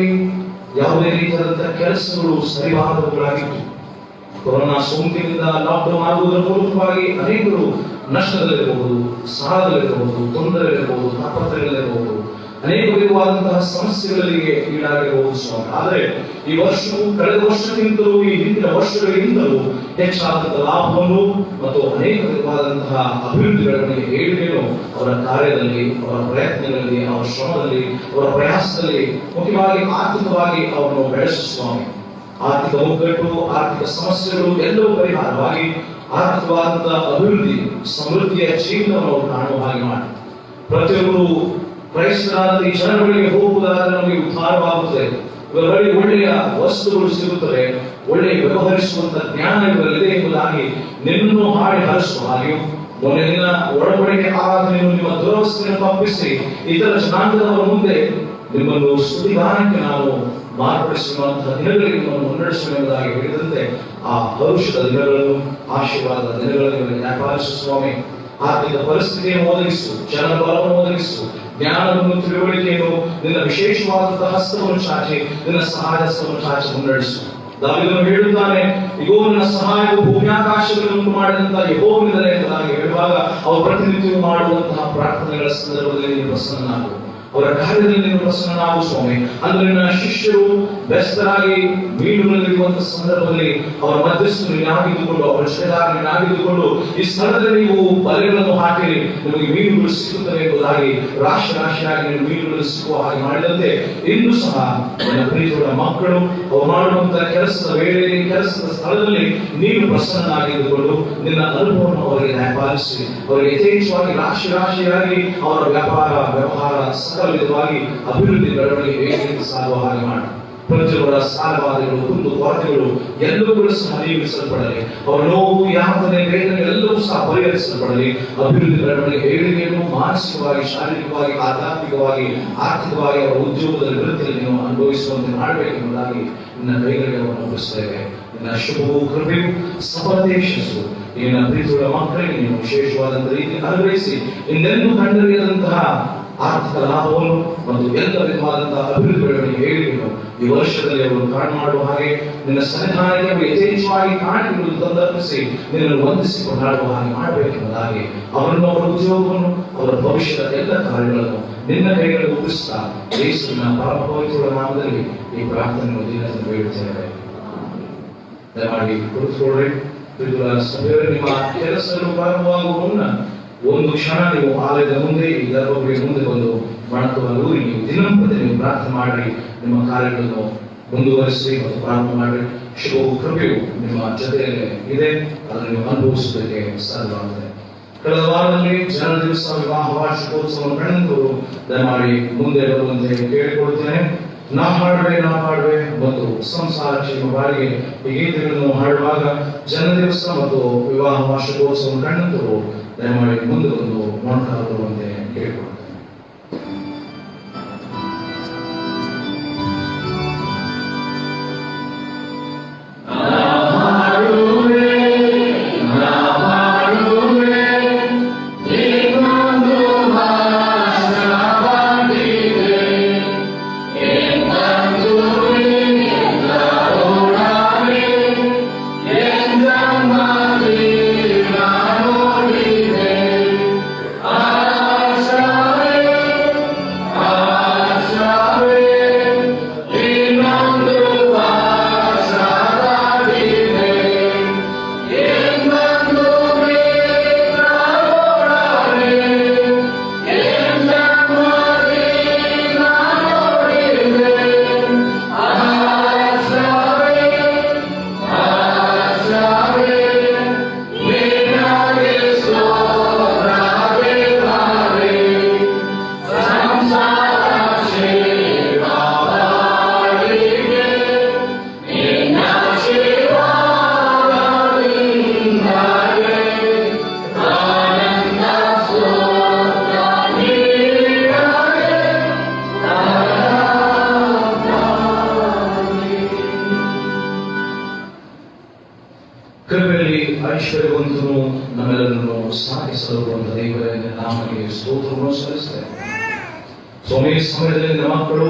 ಯಾವುದೇ ರೀತಿಯಾದಂತಹ ಕೆಲಸಗಳು ಸರಿಯಾದವುಗಳಾಗಿತ್ತು. ಕೊರೋನಾ ಸೋಂಕಿನಿಂದ ಲಾಕ್ಡೌನ್ ಆಗುವುದರ ಮೂಲಕವಾಗಿ ಅನೇಕರು ನಷ್ಟದಲ್ಲಿರಬಹುದು, ಸಾಲದಲ್ಲಿರಬಹುದು, ತೊಂದರೆಗಳಿರಬಹುದು, ತಾಪತ್ರಗಳಿರಬಹುದು, ಅನೇಕ ವಿಧವಾದಂತಹ ಸಮಸ್ಯೆಗಳಿಗೆ ಈಡಾಗಿರಬಹುದು ಸ್ವಾಮಿ. ಆದರೆ ಈ ವರ್ಷವು ಕಳೆದ ವರ್ಷಕ್ಕಿಂತಲೂ ಈ ಹಿಂದಿನ ವರ್ಷಗಳಿಗಿಂತಲೂ ಹೆಚ್ಚಾದಂತಹ ಲಾಭವನ್ನು ಮತ್ತು ಅನೇಕ ವಿಧವಾದಂತಹ ಅಭಿವೃದ್ಧಿಗಳನ್ನು ಏಳಿಗೆಯನ್ನು ಅವರ ಕಾರ್ಯದಲ್ಲಿ, ಅವರ ಪ್ರಯತ್ನಗಳಲ್ಲಿ, ಅವರ ಶ್ರಮದಲ್ಲಿ, ಅವರ ಪ್ರಯಾಸದಲ್ಲಿ, ಮುಖ್ಯವಾಗಿ ಆರ್ಥಿಕವಾಗಿ ಅವರನ್ನು ಬೆಳೆಸು ಸ್ವಾಮಿ. ಆರ್ಥಿಕ ಮುಗ್ಗಟ್ಟು, ಆರ್ಥಿಕ ಸಮಸ್ಯೆಗಳು ಎಲ್ಲವೂ ಪರಿಹಾರವಾಗಿ ಆರ್ಥಿಕವಾದಂತಹ ಅಭಿವೃದ್ಧಿ, ಸಮೃದ್ಧಿಯ ಜೀವನವನ್ನು ಕಾಣುವ ಹಾಗೆ ಮಾಡಿ. ಪ್ರತಿಯೊಬ್ಬರು ಕ್ರೈಸ್ತರಾದ ಈ ಜನಗಳಿಗೆ ಹೋಗುವುದಾದರೆ ನಮಗೆ ಉದ್ಧಾರವಾಗುತ್ತದೆ. ಇವರ ಬಳಿ ಒಳ್ಳೆಯ ವಸ್ತುಗಳು ಸಿಗುತ್ತವೆ, ಒಳ್ಳೆಯ ವ್ಯವಹರಿಸುವಂತ ಜ್ಞಾನ ಇವರಲ್ಲಿದೆ ಎಂಬುದಾಗಿ ನಿನ್ನನ್ನು ಹಾಡಿ ಹರಿಸುವ ಹಾಗೆಯೂ ಮೊನ್ನೆ ದಿನ ಒಳಗಡೆಗೆ ಆರಾಧನೆಯನ್ನು ನಿಮ್ಮ ದುರವಸ್ಥೆಯನ್ನು ತಪ್ಪಿಸಿ ಇತರ ಜನಾಂಗದವರ ಮುಂದೆ ನಿಮ್ಮನ್ನು ಸ್ತುತಿಗಾನಕ್ಕೆ ನಾವು ಮಾರ್ಪಡಿಸುವಂತಹ ದಿನಗಳಿಗೆ ನಿಮ್ಮನ್ನು ಮುನ್ನಡೆಸುವ ಎಂಬುದಾಗಿ ಹೇಳಿದಂತೆ ಆ ಭವಿಷ್ಯದ ದಿನಗಳನ್ನು, ಆಶೀರ್ವಾದದ ದಿನಗಳನ್ನು ಜ್ಞಾಪನಿಸು ಸ್ವಾಮಿ. ಆರ್ಥಿಕ ಪರಿಸ್ಥಿತಿಯನ್ನು ಒದಗಿಸು, ಜನರ ಬಲವನ್ನು ಒದಗಿಸು, ಜ್ಞಾನವನ್ನು, ತಿಳುವಳಿಕೆಯನ್ನು, ನಿನ್ನ ವಿಶೇಷವಾದಂತಹ ಹಸ್ತವನ್ನು ಚಾಚಿ, ನಿನ್ನ ಸಹಾಯ ಹಸ್ತವನ್ನು ಚಾಚಿ ಮುನ್ನಡೆಸು. ದಾವೀದನು ಹೇಳುತ್ತಾನೆ, ಇಗೋ ನನ್ನ ಸಹಾಯವು ಭೂಮ್ಯಾಕಾಶಗಳನ್ನು ಮಾಡಿದಂತಹ ಯೆಹೋವನಿಂದಲೇ ಎಂಬುದಾಗಿ ಹೇಳುವಾಗ ಅವರು ಪ್ರತಿನಿತ್ಯವೂ ಮಾಡುವಂತಹ ಪ್ರಾರ್ಥನೆಗಳ ಸಂದರ್ಭದಲ್ಲಿ ನೀನು ಪ್ರಸನ್ನನಾಗು, ಅವರ ಕಾರ್ಯದಲ್ಲಿ ನೀನು ಪ್ರಸನ್ನನಾಗು ಸ್ವಾಮಿ. ಅಂದ್ರೆ ನನ್ನ ಶಿಷ್ಯರು ವ್ಯಸ್ತರಾಗಿ ಮೀನುಗಳಲ್ಲಿರುವಂತಹ ಸಂದರ್ಭದಲ್ಲಿ ಅವರ ಮಧ್ಯಸ್ಥರು ನೀನಾಗಿದ್ದುಕೊಂಡು, ಅವರ ಜೊತೆಗಾರ ನೀನಾಗಿದ್ದುಕೊಂಡು ಈ ಸ್ಥಳದಲ್ಲಿ ನೀವು ಬಲೆಗಳನ್ನು ಹಾಕಿರಿ, ನಿಮಗೆ ಮೀನುಗಳು ಸಿಕ್ಕುತ್ತವೆ ಎಂಬುದಾಗಿ ರಾಶಿ ರಾಶಿಯಾಗಿ ನೀವು ಮೀನುಗಳು ಸಿಕ್ಕುವ ಹಾಗೆ ಮಾಡಿದಂತೆ ಇಂದು ಸಹ ನನ್ನ ಪ್ರೀತಿಯ ಮಕ್ಕಳು ಅವರು ಮಾಡುವಂತಹ ಕೆಲಸದ ವೇಳೆಯಲ್ಲಿ, ಕೆಲಸದ ಸ್ಥಳದಲ್ಲಿ ನೀನು ಪ್ರಸನ್ನನಾಗಿದ್ದುಕೊಂಡು ನಿನ್ನ ಅನುಭವವನ್ನು ಅವರಿಗೆ ನ್ಯಾಯಪಾಲಿಸಿ ಅವರಿಗೆ ಯಥೇಚ್ಛವಾಗಿ ರಾಶಿ ರಾಶಿಯಾಗಿ ಅವರ ವ್ಯಾಪಾರ, ವ್ಯವಹಾರ ಸಕಲ ವಿಧವಾಗಿ ಅಭಿವೃದ್ಧಿ ಬೆಳವಣಿಗೆ ಸಾಗುವ ಹಾಗೆ ಮಾಡಿ. ಪ್ರತಿಯೊಬ್ಬರ ಸಾಲವಾದಗಳು, ಕುಂದು ಕೊರತೆಗಳು ಎಲ್ಲವೂ ಸಹ ನೀಗಿಸಲ್ಪಡಲಿ. ಅವರ ನೋವು, ಯಾತನೆ, ವೇದನೆ ಎಲ್ಲವೂ ಸಹ ಪರಿಹರಿಸಲ್ಪಡಲಿ. ಅಭಿವೃದ್ಧಿ ಬೆಳವಣಿಗೆ ಏಳಿಗೆಯನ್ನು ಮಾನಸಿಕವಾಗಿ, ಶಾರೀರಿಕವಾಗಿ, ಆಧ್ಯಾತ್ಮಿಕವಾಗಿ, ಆರ್ಥಿಕವಾಗಿ ಅವರ ಉದ್ಯೋಗದಲ್ಲಿ, ವೃತ್ತಿಯಲ್ಲಿ ನೀವು ಅನುಭವಿಸುವಂತೆ ಮಾಡಬೇಕೆಂಬುದಾಗಿ ನಿನ್ನ ಕೈಗಳಿಗೆ ನಾವು ಒಪ್ಪಿಸುತ್ತೇವೆ. ನಿನ್ನ ಶುಭವು, ಕೃಪೆಯು, ಸಫಲತೆ, ಯಶಸ್ಸು ನಿನ್ನ ಪ್ರೀತಿಯುಳ್ಳ ಮಕ್ಕಳಿಗೆ ನೀವು ವಿಶೇಷವಾದಂತಹ ರೀತಿ ಅನುಗ್ರಹಿಸಿ ಇನ್ನೆಂದೂ ಕಂಡರಿಯದಂತಹ ಆರ್ಥಿಕ ಲಾಭವನ್ನು ಮತ್ತು ಎಲ್ಲ ವಿಧವಾದಂತಹ ಅಭಿವೃದ್ಧಿ ಬೆಳವಣಿಗೆ ಏಳಿಗೆಯನ್ನು ಈ ವರ್ಷದಲ್ಲಿ ಅವರು ಕಾಣು ಮಾಡುವ ಹಾಗೆ ನಿನ್ನ ಸನ್ನಿಧಾನಕ್ಕೆ ಅವರು ಯಥೇಚ್ಛವಾಗಿ ಕಾಣಿಕೆಗಳು ತಂದರ್ಪಿಸಿ ನಿನ್ನನ್ನು ವಂದಿಸಿ ಕೊಂಡಾಡುವ ಹಾಗೆ ಮಾಡಬೇಕೆಂಬುದಾಗಿ ಅವರನ್ನು, ಅವರ ಉದ್ಯೋಗವನ್ನು, ಅವರ ಭವಿಷ್ಯದ ಎಲ್ಲ ಕಾರ್ಯಗಳನ್ನು ನಿನ್ನ ಕೈಗಳಿಗೆ ಒಪ್ಪಿಸುತ್ತಾ ಯೇಸುವಿನ ಪರಮ ಪವಿತ್ರ ನಾಮದಲ್ಲಿ ಈ ಪ್ರಾರ್ಥನೆಯನ್ನು ದಿನದಿಂದ ಬೇಡುತ್ತೇವೆ. ದಯಮಾಡಿ ಕುಳಿತುಕೊಳ್ಳ್ರಿ. ಸಭೆಯಲ್ಲಿ ನಿಮ್ಮ ಕೆಲಸಗಳು ಪ್ರಾರಂಭವಾಗುವ ಮುನ್ನ ಒಂದು ಕ್ಷಣ ನೀವು ಆಲಯದ ಮುಂದೆ, ಈ ಗರ್ಭಗುಡಿಯ ಮುಂದೆ ಬಂದು ಮಣಕವನ್ನು ನೀವು ದಿನಂಪ್ರತಿ ನೀವು ಪ್ರಾರ್ಥನೆ ಮಾಡಿ ನಿಮ್ಮ ಕಾರ್ಯಗಳನ್ನು ಮುಂದುವರಿಸಿ ಮತ್ತು ಪ್ರಾರಂಭ ಮಾಡಿ. ಶುಭವು, ಕೃಪೆಯು ನಿಮ್ಮ ಜೊತೆಯಲ್ಲೇ ಇದೆ, ಅದನ್ನು ನೀವು ಅನುಭವಿಸುವುದಕ್ಕೆ ಸಾಧ್ಯವಾಗುತ್ತದೆ. ಕಳೆದ ವಾರದಲ್ಲಿ ಜನರ ದಿವಸ ವಿವಾಹ ವಾರ್ಷಿಕೋತ್ಸವವನ್ನು ಕಳೆದವರು ದಯಮಾಡಿ ಮುಂದೆ ಬರುವಂತೆ ಕೇಳಿಕೊಳ್ತೇನೆ. ನಾ ಹಾಡುವೆ ಮತ್ತು ಸಂಸಾರ ಕ್ಷೇಮ ಬಾರಿಗೆ ಈ ಗೀತೆಗಳನ್ನು ಹಾಡುವಾಗ ಜನ ದಿವಸ ಮತ್ತು ವಿವಾಹ ವಾರ್ಷಿಕೋತ್ಸವ ಕಂಡಂತರು ದಯಮಾಡಿ ಮುಂದೆ ಬಂದು ಮೊಣಕಾಲುವಂತೆ ಕೇಳಿಕೊಳ್ತೇನೆ. Shall ಕೃಪೆಯಲ್ಲಿ ಐಶ್ವರ್ಯವಂತನು ನಮ್ಮೆಲ್ಲರನ್ನು ಸಾಗಿಸಲು ಬಂದ ದೇವರ ನಾಮಕ್ಕೆ ಸ್ತೋತ್ರವನ್ನು ಸಲ್ಲಿಸ್ತೇವೆ. ಸ್ವಾಮಿ, ಸಮಯದಲ್ಲಿ ನಿನ್ನ ಮಕ್ಕಳು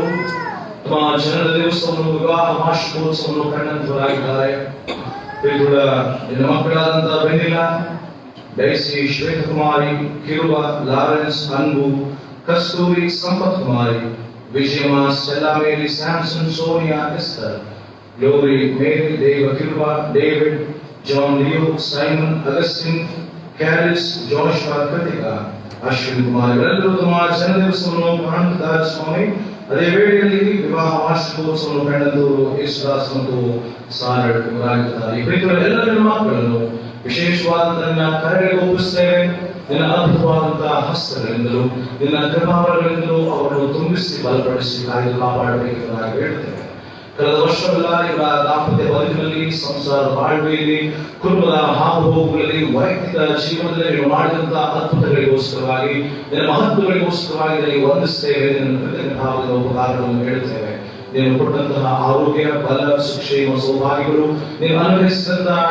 ತಮ್ಮ ಜನರ ದಿವಸವನ್ನು ವಿವಾಹ ವಾರ್ಷಿಕೋತ್ಸವವನ್ನು ಕಂಡಂತವರಾಗಿದ್ದಾರೆ. ನಿನ್ನ ಮಕ್ಕಳಾದಂತಹ ಬೆನ್ನಿಲ, ಡೈಸಿ, ಶ್ವೇತಕುಮಾರಿ, ಕಿರುವ, Lawrence, Anbu, Kasturi, Sampath Kumari, Vijayamma, Stella Mary, Samson, Sonia, Esther, Glory, Mary, Deva, ಕಿರುವ, David, John, Leo, Simon, Augustine, Charis, Joshua, Kritika, Ashwin Kumar ಇವರೆಲ್ಲರೂ ತಮ್ಮ ಜನ ದಿವಸವನ್ನು ಕಾಣುತ್ತಾರೆ. ಸ್ವಾಮಿ, ಅದೇ ವೇಳೆಯಲ್ಲಿ ವಿವಾಹ ವಾರ್ಷಿಕೋತ್ಸವವನ್ನು ಕಂಡಂತವರು ಯೇಸುದಾಸ್ ಮತ್ತು ಸಾರಳ್ ಇವರಾಗಿದ್ದಾರೆ. ಈ ಕುರಿತುಗಳ ಎಲ್ಲ ಮಕ್ಕಳನ್ನು ವಿಶೇಷವಾದಂತಹ ನಿನ್ನ ಕರೆಗಳಿಗೆ ಒಪ್ಪಿಸ್ತೇವೆ. ನಿನ್ನ ಅದ್ಭುತವಾದಂತಹ ಹಸ್ತಗಳಿಂದಲೂ ನಿನ್ನ ಕೃಪಾವರಗಳಿಂದಲೂ ಅವರನ್ನು ತುಂಬಿಸಿ ಬಲಪಡಿಸಿ ಕಾಯ್ದು ಕಾಪಾಡಬೇಕೆಂಬುದಾಗಿ ಹೇಳ್ತೇವೆ. ಕಳೆದ ವರ್ಷವೆಲ್ಲ ಇವರ ದಾಂಪತ್ಯ ಬದುಕಿನಲ್ಲಿ, ಸಂಸಾರ ಬಾಳ್ವೆಯಲ್ಲಿ, ಕುಟುಂಬದ ಹಾವುಹೋಗುಗಳಲ್ಲಿ, ವೈಯಕ್ತಿಕ ಜೀವನದಲ್ಲಿ ನೀವು ಮಾಡಿದಂತಹ ಅದ್ಭುತಗಳಿಗೋಸ್ಕರವಾಗಿ, ನಿನ್ನ ಮಹತ್ವಗಳಿಗೋಸ್ಕರವಾಗಿ ನನಗೆ ವಂದಿಸ್ತೇವೆ. ನಿನ್ನ ಕೃತಜ್ಞತಾವಾದ ಉಪಕಾರಗಳನ್ನು ಹೇಳುತ್ತೇವೆ. ನೀನು ಕೊಟ್ಟಂತಹ ಆರೋಗ್ಯ, ಬಲ, ಶಿಕ್ಷೆ, ಸೌಭಾಗ್ಯಗಳು, ನೀನು ಅನುಗ್ರಹಿಸಿದಂತಹ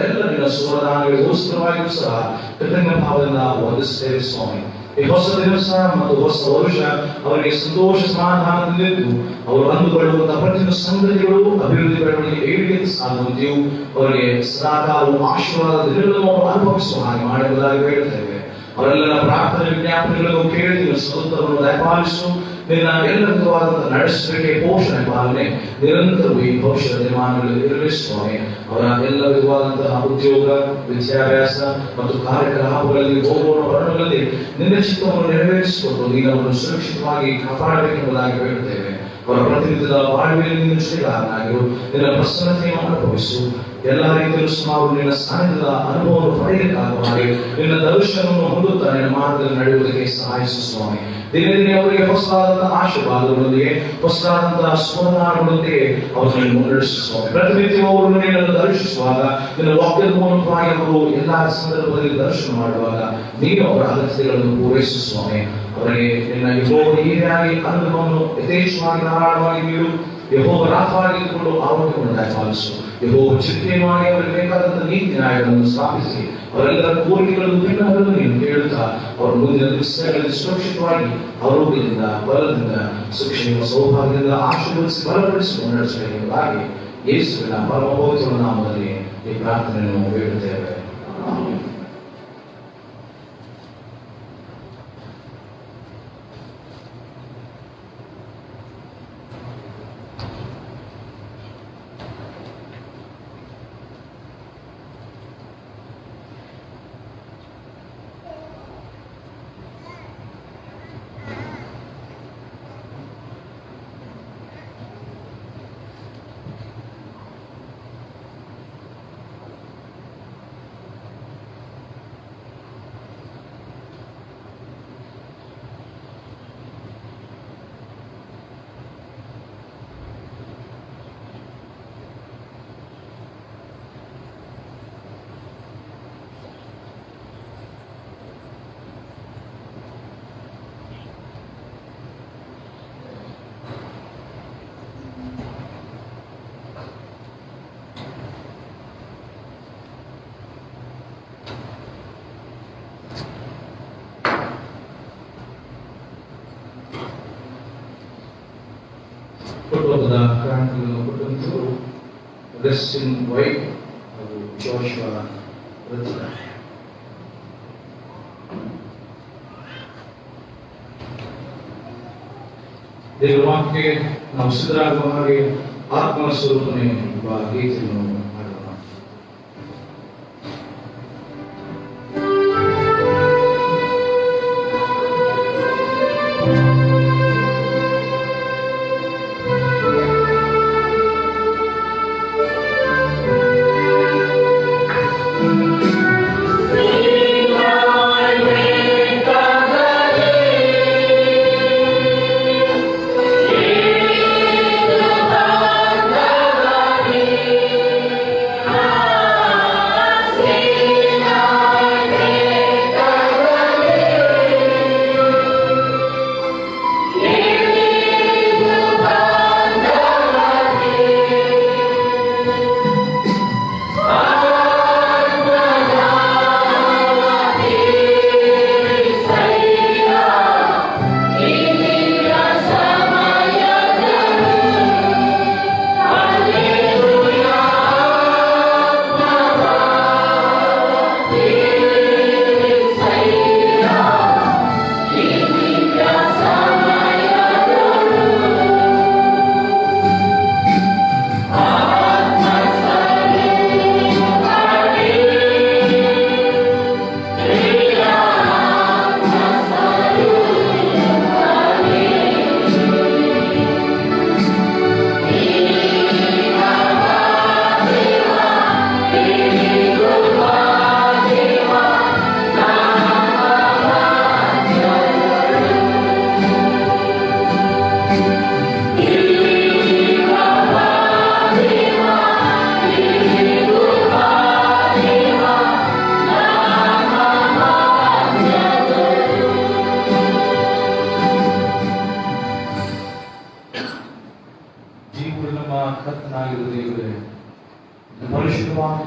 ಎಲ್ಲ ನಿನ್ನ ಸುವರ್ಣಗಳಿಗೋಸ್ಕರವಾಗಿಯೂ ಸಹ ಕೃತಜ್ಞತಾವದಿಂದ ವಂದಿಸ್ತೇವೆ. ಸ್ವಾಮಿ, ಈ ಹೊಸ ದಿವಸ ಮತ್ತು ಹೊಸ ವರುಷ ಅವರಿಗೆ ಸಂತೋಷ ಸಮಾಧಾನದಿಂದಿದ್ದು ಅವರು ಅಂದುಕೊಳ್ಳುವಂತಹ ಪ್ರತಿಯೊಂದು ಸಂಗತಿಗಳು ಅಭಿವೃದ್ಧಿ ಬೆಳವಣಿಗೆ ಏಳಿಗೆ ಸಾಗುವಂತೆಯೂ ಅವರಿಗೆ ಸದಾಕಾಲವು ಆಶೀರ್ವಾದ ದಿನಗಳನ್ನು ಅವರು ಅನುಭವಿಸುವ ಹಾಗೆ ಮಾಡುವುದಾಗಿ ಹೇಳುತ್ತೇವೆ. ಅವರೆಲ್ಲರ ಪ್ರಾರ್ಥನೆ ವಿಜ್ಞಾಪನೆಗಳನ್ನು ಕೇಳಿ ನಿನ್ನ ಸ್ತೋತ್ರವನ್ನು ದಯಪಾಲಿಸು. ನಿನ್ನ ಎಲ್ಲ ವಿಧವಾದಂತಹ ನಡೆಸುವಿಕೆ, ಪೋಷಣೆ, ಪಾಲನೆ ನಿರಂತರವೂ ಈ ಭವಿಷ್ಯದ ದಿನಮಾನಗಳಲ್ಲಿ ಇರಲಿ. ಸ್ವಾಮಿ, ಅವರ ಎಲ್ಲ ವಿಧವಾದಂತಹ ಉದ್ಯೋಗ, ವಿದ್ಯಾಭ್ಯಾಸ ಮತ್ತು ಕಾರ್ಯಕ್ರಮಗಳಲ್ಲಿ ಹೋಗುವ ವರ್ಣಗಳಲ್ಲಿ ನಿನ್ನ ಚಿತ್ತವನ್ನು ನೆರವೇರಿಸಿಕೊಂಡು ನೀನು ಅವರನ್ನು ಸುರಕ್ಷಿತವಾಗಿ ಕಾಪಾಡಬೇಕೆಂಬುದಾಗಿ ಹೇಳುತ್ತೇವೆ. ಅವರ ಪ್ರತಿನಿಧಿಗಳ ಬಾಳ್ವೆಯಲ್ಲಿ ನೀನು ಶ್ರೀಗಾರನಾಗಿರು. ನಿನ್ನ ಪ್ರಸನ್ನತೆಯನ್ನು ಅನುಭವಿಸು. ಎಲ್ಲ ರೀತಿಯಲ್ಲೂ ಸುಮಾರು ನಿನ್ನ ಸಾನ್ನಿಧ್ಯದ ಅನುಭವವನ್ನು ಪಡೆಯಲಿಕ್ಕಾಗುವ ಹಾಗೆ ನಿನ್ನ ದರ್ಶನವನ್ನು ಹೊಂದುತ್ತಾ ನಿನ್ನ ಮಾರ್ಗದಲ್ಲಿ ನಡೆಯುವುದಕ್ಕೆ ಸಹಾಯಿಸು. ಸ್ವಾಮಿ, ದಿನೇ ದಿನೇ ಅವರಿಗೆ ಹೊಸದಾದಂತಹ ಆಶೀರ್ವಾದಗಳೊಂದಿಗೆ, ಹೊಸದಾದಂತಹ ಸ್ಮರಣಗಳೊಂದಿಗೆ ಅವರನ್ನು ಮುನ್ನಡೆಸು. ಸ್ವಾಮಿ, ಪ್ರತಿನಿತ್ಯ ಅವರು ನಿನ್ನನ್ನು ದರ್ಶಿಸುವಾಗ, ನಿನ್ನ ವಾಕ್ಯದ ಮೂಲಕವಾಗಿ ಅವರು ಎಲ್ಲಾ ಸಂದರ್ಭದಲ್ಲಿ ದರ್ಶನ ಮಾಡುವಾಗ ನೀನು ಅವರ ಅಗತ್ಯಗಳನ್ನು ಪೂರೈಸು. ಸ್ವಾಮಿ, ಅವರಿಗೆ ನಿನ್ನ ಯೆಹೋವ ಹೀರೆಯಾಗಿ ಅನುಭವವನ್ನು ಯಥೇಚ್ಛವಾಗಿ ಧಾರಾಳವಾಗಿ ನೀಡು. ಯೆಹೋವ ರಾಫಾಗಿದ್ದುಕೊಂಡು ಆರೋಗ್ಯವನ್ನು ದಯಪಾಲಿಸು. ಯೆಹೋವ ಚಿಂತೆಯನ್ನಾಗಿ ಅವರಿಗೆ ಬೇಕಾದಂತಹ ನೀತಿ ನ್ಯಾಯಗಳನ್ನು ಸ್ಥಾಪಿಸಿ ಅವರೆಲ್ಲರ ಕೋರಿಕೆಗಳನ್ನು ಭಿನ್ನಗಳನ್ನು ನೀನು ಕೇಳುತ್ತಾ ಅವರ ಮುಂದಿನ ದಿವಸಗಳಲ್ಲಿ ಸುರಕ್ಷಿತವಾಗಿ ಆರೋಗ್ಯದಿಂದ, ಬಲದಿಂದ, ಶಿಕ್ಷಣ, ಸೌಭಾಗ್ಯದಿಂದ ಆಶೀರ್ವದಿಸಿ ಬಲಪಡಿಸಿ ಮುನ್ನಡೆಸಬೇಕೆಂಬುದಾಗಿ ಯೇಸುವಿನ ಪರಮ ಪವಿತ್ರ ನಾಮದಲ್ಲಿ ಈ ಪ್ರಾರ್ಥನೆಯನ್ನು ಬೇಡುತ್ತೇವೆ. ಕುಟುಂಬದ ಕ್ರಾಂತಿಗಳನ್ನು ಕೊಟ್ಟಂತವರು ಅಗಸ್ಟಿನ್ ವೈಟ್ ಹಾಗೂ ಜೋಶ್ವಾ ವೃದ್ಧ. ದೇವರ ವಾಕ್ಯಕ್ಕೆ ನಾವು ಸಿದ್ಧರಾಗುವ ಹಾಗೆ ಆತ್ಮ ಸ್ವರೂಪನೇ ಎಂಬ ಗೀತೆಯನ್ನು ಮಾಡೋಣ. Amen.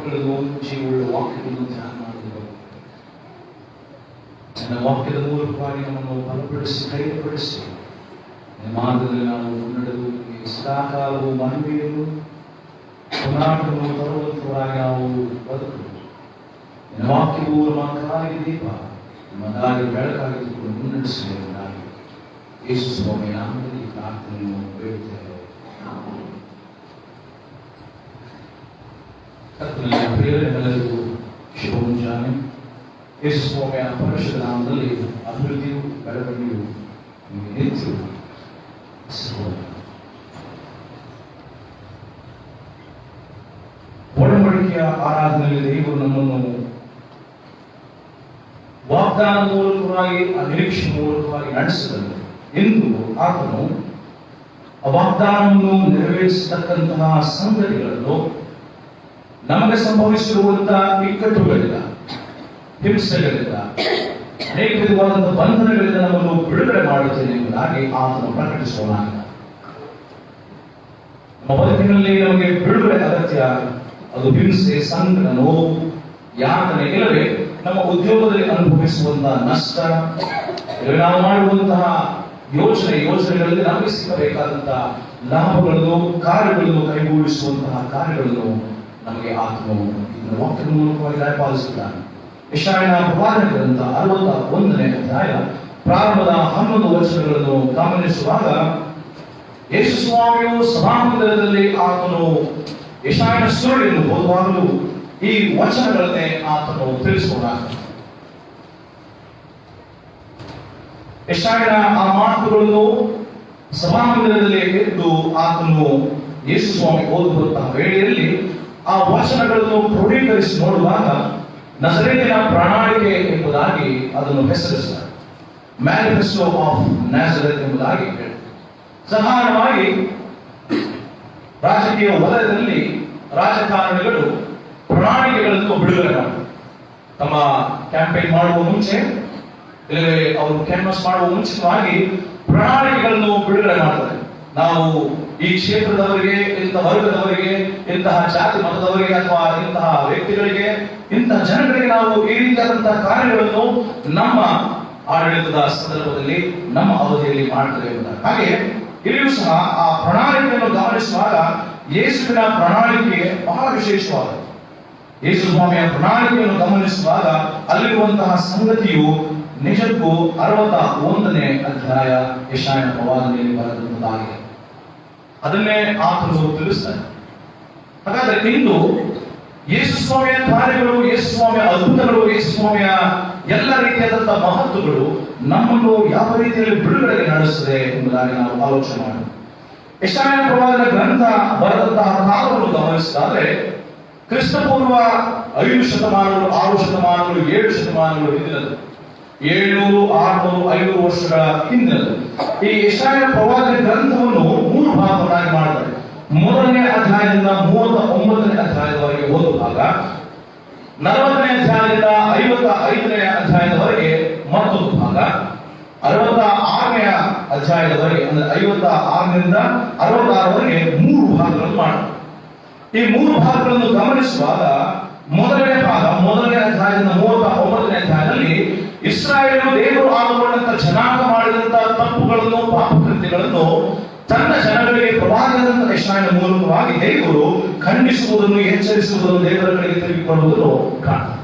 ವಾಕ್ಯಗಳು ಜೀವವುಳ್ಳ ವಾಕ್ಯಗಳನ್ನು ಧ್ಯಾನ ಮಾಡುವುದು, ನನ್ನ ವಾಕ್ಯದ ಮೂಲಕವಾಗಿ ನಮ್ಮನ್ನು ಬಲಪಡಿಸಿ ಧೈರ್ಯಪಡಿಸಿ ಮಾರ್ಗದಲ್ಲಿ ನಾವು ನಡೆದು ಸದಾಕಾಲವು ಮನವಿಯನ್ನು ಪುನರಾಟವನ್ನು ತರುವಂತರಾಗಿ ನಾವು ಬದುಕುವುದು. ನಿನ್ನ ವಾಕ್ಯವು ನಮ್ಮ ಕಾಲಿಗೆ ದೀಪ, ನಮ್ಮ ದಾರಿ ಬೆಳಕಾಗಿದ್ದುಕೊಂಡು ಮುನ್ನಡೆಸಲಿರುವುದಾಗಿ ಯೇಸು ಸ್ವಾಮಿಯ ನಾಮದಲ್ಲಿ ಪ್ರಾರ್ಥನೆಯನ್ನು ಬೇಡುತ್ತೇವೆ. ಕರ್ತನಲ್ಲಿ ಪ್ರಿಯರೆಲ್ಲರಿಗೂ ಶುಭ ಮುಂಜಾನೆ. ಯೇಸು ಸ್ವಾಮಿಯ ಪರಿಶುದ್ಧ ನಾಮದಲ್ಲಿ ಅಭಿವೃದ್ಧಿಯು ಬೆಳವಣಿಗೆಯು ನಿಮಗೆ ನಿತ್ಯವೂ ಒಡಂಬಡಿಕೆಯ ಆರಾಧನೆಯಲ್ಲಿ ದೇವರು ನಮ್ಮನ್ನು ವಾಗ್ದಾನ ಮೂಲಕವಾಗಿ ನಿರೀಕ್ಷೆ ಮೂಲಕವಾಗಿ ನಡೆಸಿದರು. ಎಂದು ಆತನು ಆ ವಾಗ್ದಾನವನ್ನು ನೆರವೇರಿಸತಕ್ಕಂತಹ ಸಂಗತಿಗಳನ್ನು ನಮಗೆ ಸಂಭವಿಸಿರುವಂತಹ ಇಕ್ಕಟ್ಟುಗಳಿಂದ, ಹಿಂಸೆಗಳಿಂದ, ಅನೇಕ ವಿಧವಾದಂತಹ ಬಂಧನಗಳಿಂದ ನಮ್ಮನ್ನು ಬಿಡುಗಡೆ ಮಾಡುತ್ತೇನೆ ಎಂಬುದಾಗಿ ಆತನು ಪ್ರಕಟಿಸೋಣ. ನಮ್ಮ ಬದುಕಿನಲ್ಲಿ ನಮಗೆ ಬಿಡುಗಡೆ ಅಗತ್ಯ. ಅದು ಹಿಂಸೆ, ಸಂಕಟ, ನೋವು, ಯಾತನೆ, ಇಲ್ಲವೇ ನಮ್ಮ ಉದ್ಯೋಗದಲ್ಲಿ ಅನುಭವಿಸುವಂತಹ ನಷ್ಟ, ನಾವು ಮಾಡುವಂತಹ ಯೋಚನೆಗಳಲ್ಲಿ ನಮಗೆ ಸಿಗಬೇಕಾದಂತಹ ಲಾಭಗಳನ್ನು, ಕಾರ್ಯಗಳನ್ನು ಕೈಗೂಡಿಸುವಂತಹ ಕಾರ್ಯಗಳನ್ನು ನಮಗೆ ಆತ್ಮವು ಇದರ ವಾಕ್ಯದ ಮೂಲಕವಾಗಿ ದಯಪಾಲಿಸುತ್ತಾನೆ. ಯೆಶಾಯನ ಪ್ರವಾದನ ಗ್ರಂಥ 61ನೇ ಅಧ್ಯಾಯ ಪ್ರಾರಂಭದ 11 ವಚನಗಳನ್ನು ಗಮನಿಸುವಾಗ ಯೇಸು ಸ್ವಾಮಿಯು ಸಭಾಮಂದಿರದಲ್ಲಿ ಆತನು ಯೆಶಾಯನ ಸುರುಳಿಯನ್ನು ಓದುವಾಗಲೂ ಈ ವಚನಗಳನ್ನೇ ಆತನು ತಿಳಿಸಿಕೊಂಡ. ಯೆಶಾಯನ ಆ ಮಾತುಗಳನ್ನು ಸಭಾಮಂದಿರದಲ್ಲಿ ಎದ್ದು ಆತನು ಯೇಸು ಸ್ವಾಮಿ ಓದುವಂತಹ ವೇಳೆಯಲ್ಲಿ ಆ ವಚನಗಳನ್ನು ಕ್ರೋಢೀಕರಿಸಿ ನೋಡುವಾಗ ನಜರೇತಿನ ಪ್ರಣಾಳಿಕೆ ಎಂಬುದಾಗಿ ಅದನ್ನು ಹೆಸರಿಸುತ್ತಾರೆ. ಮ್ಯಾನಿಫೆಸ್ಟೋ ಆಫ್ ನ್ಯಾಜರೇತ್ ಎಂಬುದಾಗಿ ಸಾಧಾರಣವಾಗಿ ರಾಜಕೀಯ ವಲಯದಲ್ಲಿ ರಾಜಕಾರಣಿಗಳು ಪ್ರಣಾಳಿಕೆಗಳನ್ನು ಬಿಡುಗಡೆ ಮಾಡ್ತಾರೆ. ತಮ್ಮ ಕ್ಯಾಂಪೇನ್ ಮಾಡುವ ಮುಂಚೆ, ಇಲ್ಲವೇ ಅವರು ಕ್ಯಾನ್ವಾಸ್ ಮಾಡುವ ಮುಂಚಿತವಾಗಿ ಪ್ರಣಾಳಿಕೆಗಳನ್ನು ಬಿಡುಗಡೆ ಮಾಡ್ತಾರೆ. ನಾವು ಈ ಕ್ಷೇತ್ರದವರಿಗೆ, ಇಂಥ ವರ್ಗದವರಿಗೆ, ಇಂತಹ ಜಾತಿ ಮತದವರಿಗೆ ಅಥವಾ ಇಂತಹ ವ್ಯಕ್ತಿಗಳಿಗೆ, ಇಂತಹ ಜನಗಳಿಗೆ ನಾವು ಈ ರೀತಿಯಾದಂತಹ ಕಾರ್ಯಗಳನ್ನು ನಮ್ಮ ಆಡಳಿತದ ಸಂದರ್ಭದಲ್ಲಿ, ನಮ್ಮ ಅವಧಿಯಲ್ಲಿ ಮಾಡ್ತೇವೆ ಎಂಬುದಾಗಿ. ಹಾಗೆ ಇಲ್ಲಿಯೂ ಸಹ ಆ ಪ್ರಣಾಳಿಕೆಯನ್ನು ಗಮನಿಸುವಾಗ ಯೇಸುವಿನ ಪ್ರಣಾಳಿಕೆ ಬಹಳ ವಿಶೇಷವಾದ. ಯೇಸು ಸ್ವಾಮಿಯ ಪ್ರಣಾಳಿಕೆಯನ್ನು ಗಮನಿಸುವಾಗ ಅಲ್ಲಿರುವಂತಹ ಸಂಗತಿಯು ನಿಜಕ್ಕೂ 61ನೇ ಅಧ್ಯಾಯ ಯೆಶಾಯನ ಪ್ರವಾದನೆಯಲ್ಲಿ ಬರೆದಂತದ್ದಾಗಿದೆ. ಅದನ್ನೇ ಆತನು ತಿಳಿಸ್ತಾನೆ. ಹಾಗಾದ್ರೆ ಇಂದು ಯೇಸು ಸ್ವಾಮಿಯ ಕಾರ್ಯಗಳು, ಯೇಸು ಸ್ವಾಮಿಯ ಅದ್ಭುತಗಳು, ಯೇಸು ಸ್ವಾಮಿಯ ಎಲ್ಲ ರೀತಿಯಾದಂತಹ ಮಹತ್ವಗಳು ನಮ್ಮನ್ನು ಯಾವ ರೀತಿಯಲ್ಲಿ ಬಿಡುಗಡೆಗೆ ನಡೆಸುತ್ತದೆ ಎಂಬುದಾಗಿ ನಾವು ಆಲೋಚನೆ ಮಾಡೋಣ. ಯೆಶಾಯನ ಪ್ರವಾದನ ಗ್ರಂಥ ಬರೆದಂತಹ ಕಾಲವನ್ನು ಗಮನಿಸಿದಾದ್ರೆ ಕ್ರಿಸ್ತಪೂರ್ವ 5 ಶತಮಾನಗಳು, 6 ಶತಮಾನಗಳು, 7 ಶತಮಾನಗಳು ಹಿಂದಿನದು. 700, 600, 500 ವರ್ಷಗಳ ಹಿಂದಿನದು. ಈ ಯೆಶಾಯನ ಪ್ರವಾದನ ಗ್ರಂಥವನ್ನು 3 ಭಾಗವನ್ನಾಗಿ ಮಾಡ್ತಾರೆ. ಮೊದಲನೇ ಅಧ್ಯಾಯದಿಂದ 39ನೇ ಅಧ್ಯಾಯದವರೆಗೆ ಓದುವಾಗ, 40ನೇ ಅಧ್ಯಾಯದಿಂದ 55ನೇ ಅಧ್ಯಾಯದವರೆಗೆ ಮತ್ತೊಂದು ಭಾಗ, 66ನೇ ಅಧ್ಯಾಯದವರೆಗೆ ಅಂದ್ರೆ 56ರಿಂದ 66ವರೆಗೆ 3 ಭಾಗಗಳನ್ನು ಮಾಡ್ತಾರೆ. ಈ 3 ಭಾಗಗಳನ್ನು ಗಮನಿಸುವಾಗ ಮೊದಲನೇ ಭಾಗ, ಮೊದಲನೇ ಅಧ್ಯಾಯದಿಂದ 39ನೇ ಅಧ್ಯಾಯದಲ್ಲಿ ಇಸ್ರಾಯೇಲು ದೇವರು ಆಳುಕೊಂಡಂತ ಜನಾಂಗ ಮಾಡಿದಂತಹ ತಪ್ಪುಗಳನ್ನು, ಪಾಪಕೃತ್ಯಗಳನ್ನು ತನ್ನ ಜನಗಳಿಗೆ ಪ್ರವಾದದಂತ ಯೆಶಾಯನ ಮೂಲಕವಾಗಿ ದೇವರು ಖಂಡಿಸುವುದನ್ನು, ಎಚ್ಚರಿಸುವುದನ್ನು, ದೇವರ ಕಡೆಗೆ ತಿರುಗಿಕೊಳ್ಳುವುದನ್ನು ಕಾಣ್ತಾರೆ.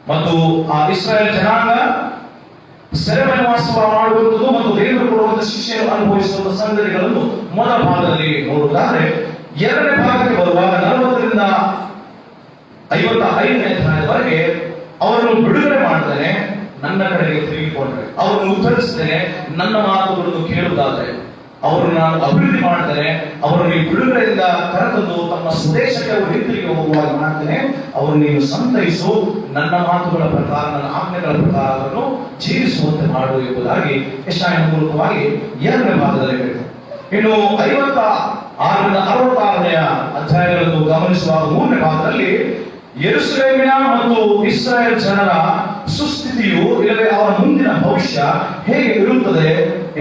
ಮತ್ತು ಆ ಇಸ್ರಾಯೇಲ್ ಜನಾಂಗ ಸೆರೆಮನೆವಾಸ ಮಾಡುವಂಥದ್ದು ಮತ್ತು ದೇವರು ಕೊಡುವಂತಹ ಶಿಕ್ಷೆಯನ್ನು ಅನುಭವಿಸುವಂತಹ ಸಂಗತಿಗಳನ್ನು ಮೊದಲ ಭಾಗದಲ್ಲಿ ನೋಡುವುದಾದ್ರೆ, ಎರಡನೇ ಭಾಗಕ್ಕೆ ಬರುವಾಗ 40ರಿಂದ 55ನೇ ಅಧ್ಯಾಯದವರೆಗೆ ಅವರನ್ನು ಬಿಡುಗಡೆ ಮಾಡ್ತಾನೆ. ನನ್ನ ಕಡೆಗೆ ತಿರುಗಿಕೊಂಡ್ರೆ ಅವರನ್ನು ಉತ್ತರಿಸ್ತೇನೆ, ನನ್ನ ಮಾತುಗಳನ್ನು ಕೇಳುವುದಾದ್ರೆ ಅವರನ್ನು ನಾನು ಅಭಿವೃದ್ಧಿ ಮಾಡ್ತೇನೆ, ಅವರನ್ನು ಈ ಬಿಡುಗಡೆಯಿಂದ ಕರೆತಂದು ತಮ್ಮ ಸ್ವದೇಶಕ್ಕೆ ಅವರು ಹಿಂತಿರುಗಿ ಹೋಗುವಾಗ ಮಾಡ್ತೇನೆ. ಅವರು ನೀನು ಸಂತೈಸು, ನನ್ನ ಮಾತುಗಳ ಪ್ರಕಾರ, ನನ್ನ ಆಜ್ಞೆಗಳ ಪ್ರಕಾರ ಅವರನ್ನು ಜೀವಿಸುವಂತೆ ಮಾಡು ಎಂಬುದಾಗಿ ಯೆಶಾಯನ ಮೂಲಕವಾಗಿ ಎರಡನೇ ಭಾಗದಲ್ಲಿ ಹೇಳ್ತಾರೆ. ಇನ್ನು 56ರಿಂದ 66ನೇ ಅಧ್ಯಾಯಗಳನ್ನು ಗಮನಿಸುವಾಗ 3ನೇ ಭಾಗದಲ್ಲಿ ಯೆರೂಸಲೇಮಿನ ಮತ್ತು ಇಸ್ರಾಯೇಲ್ ಜನರ ಸುಸ್ಥಿತಿಯು, ಇಲ್ಲವೇ ಅವರ ಮುಂದಿನ ಭವಿಷ್ಯ ಹೇಗೆ ಇರುತ್ತದೆ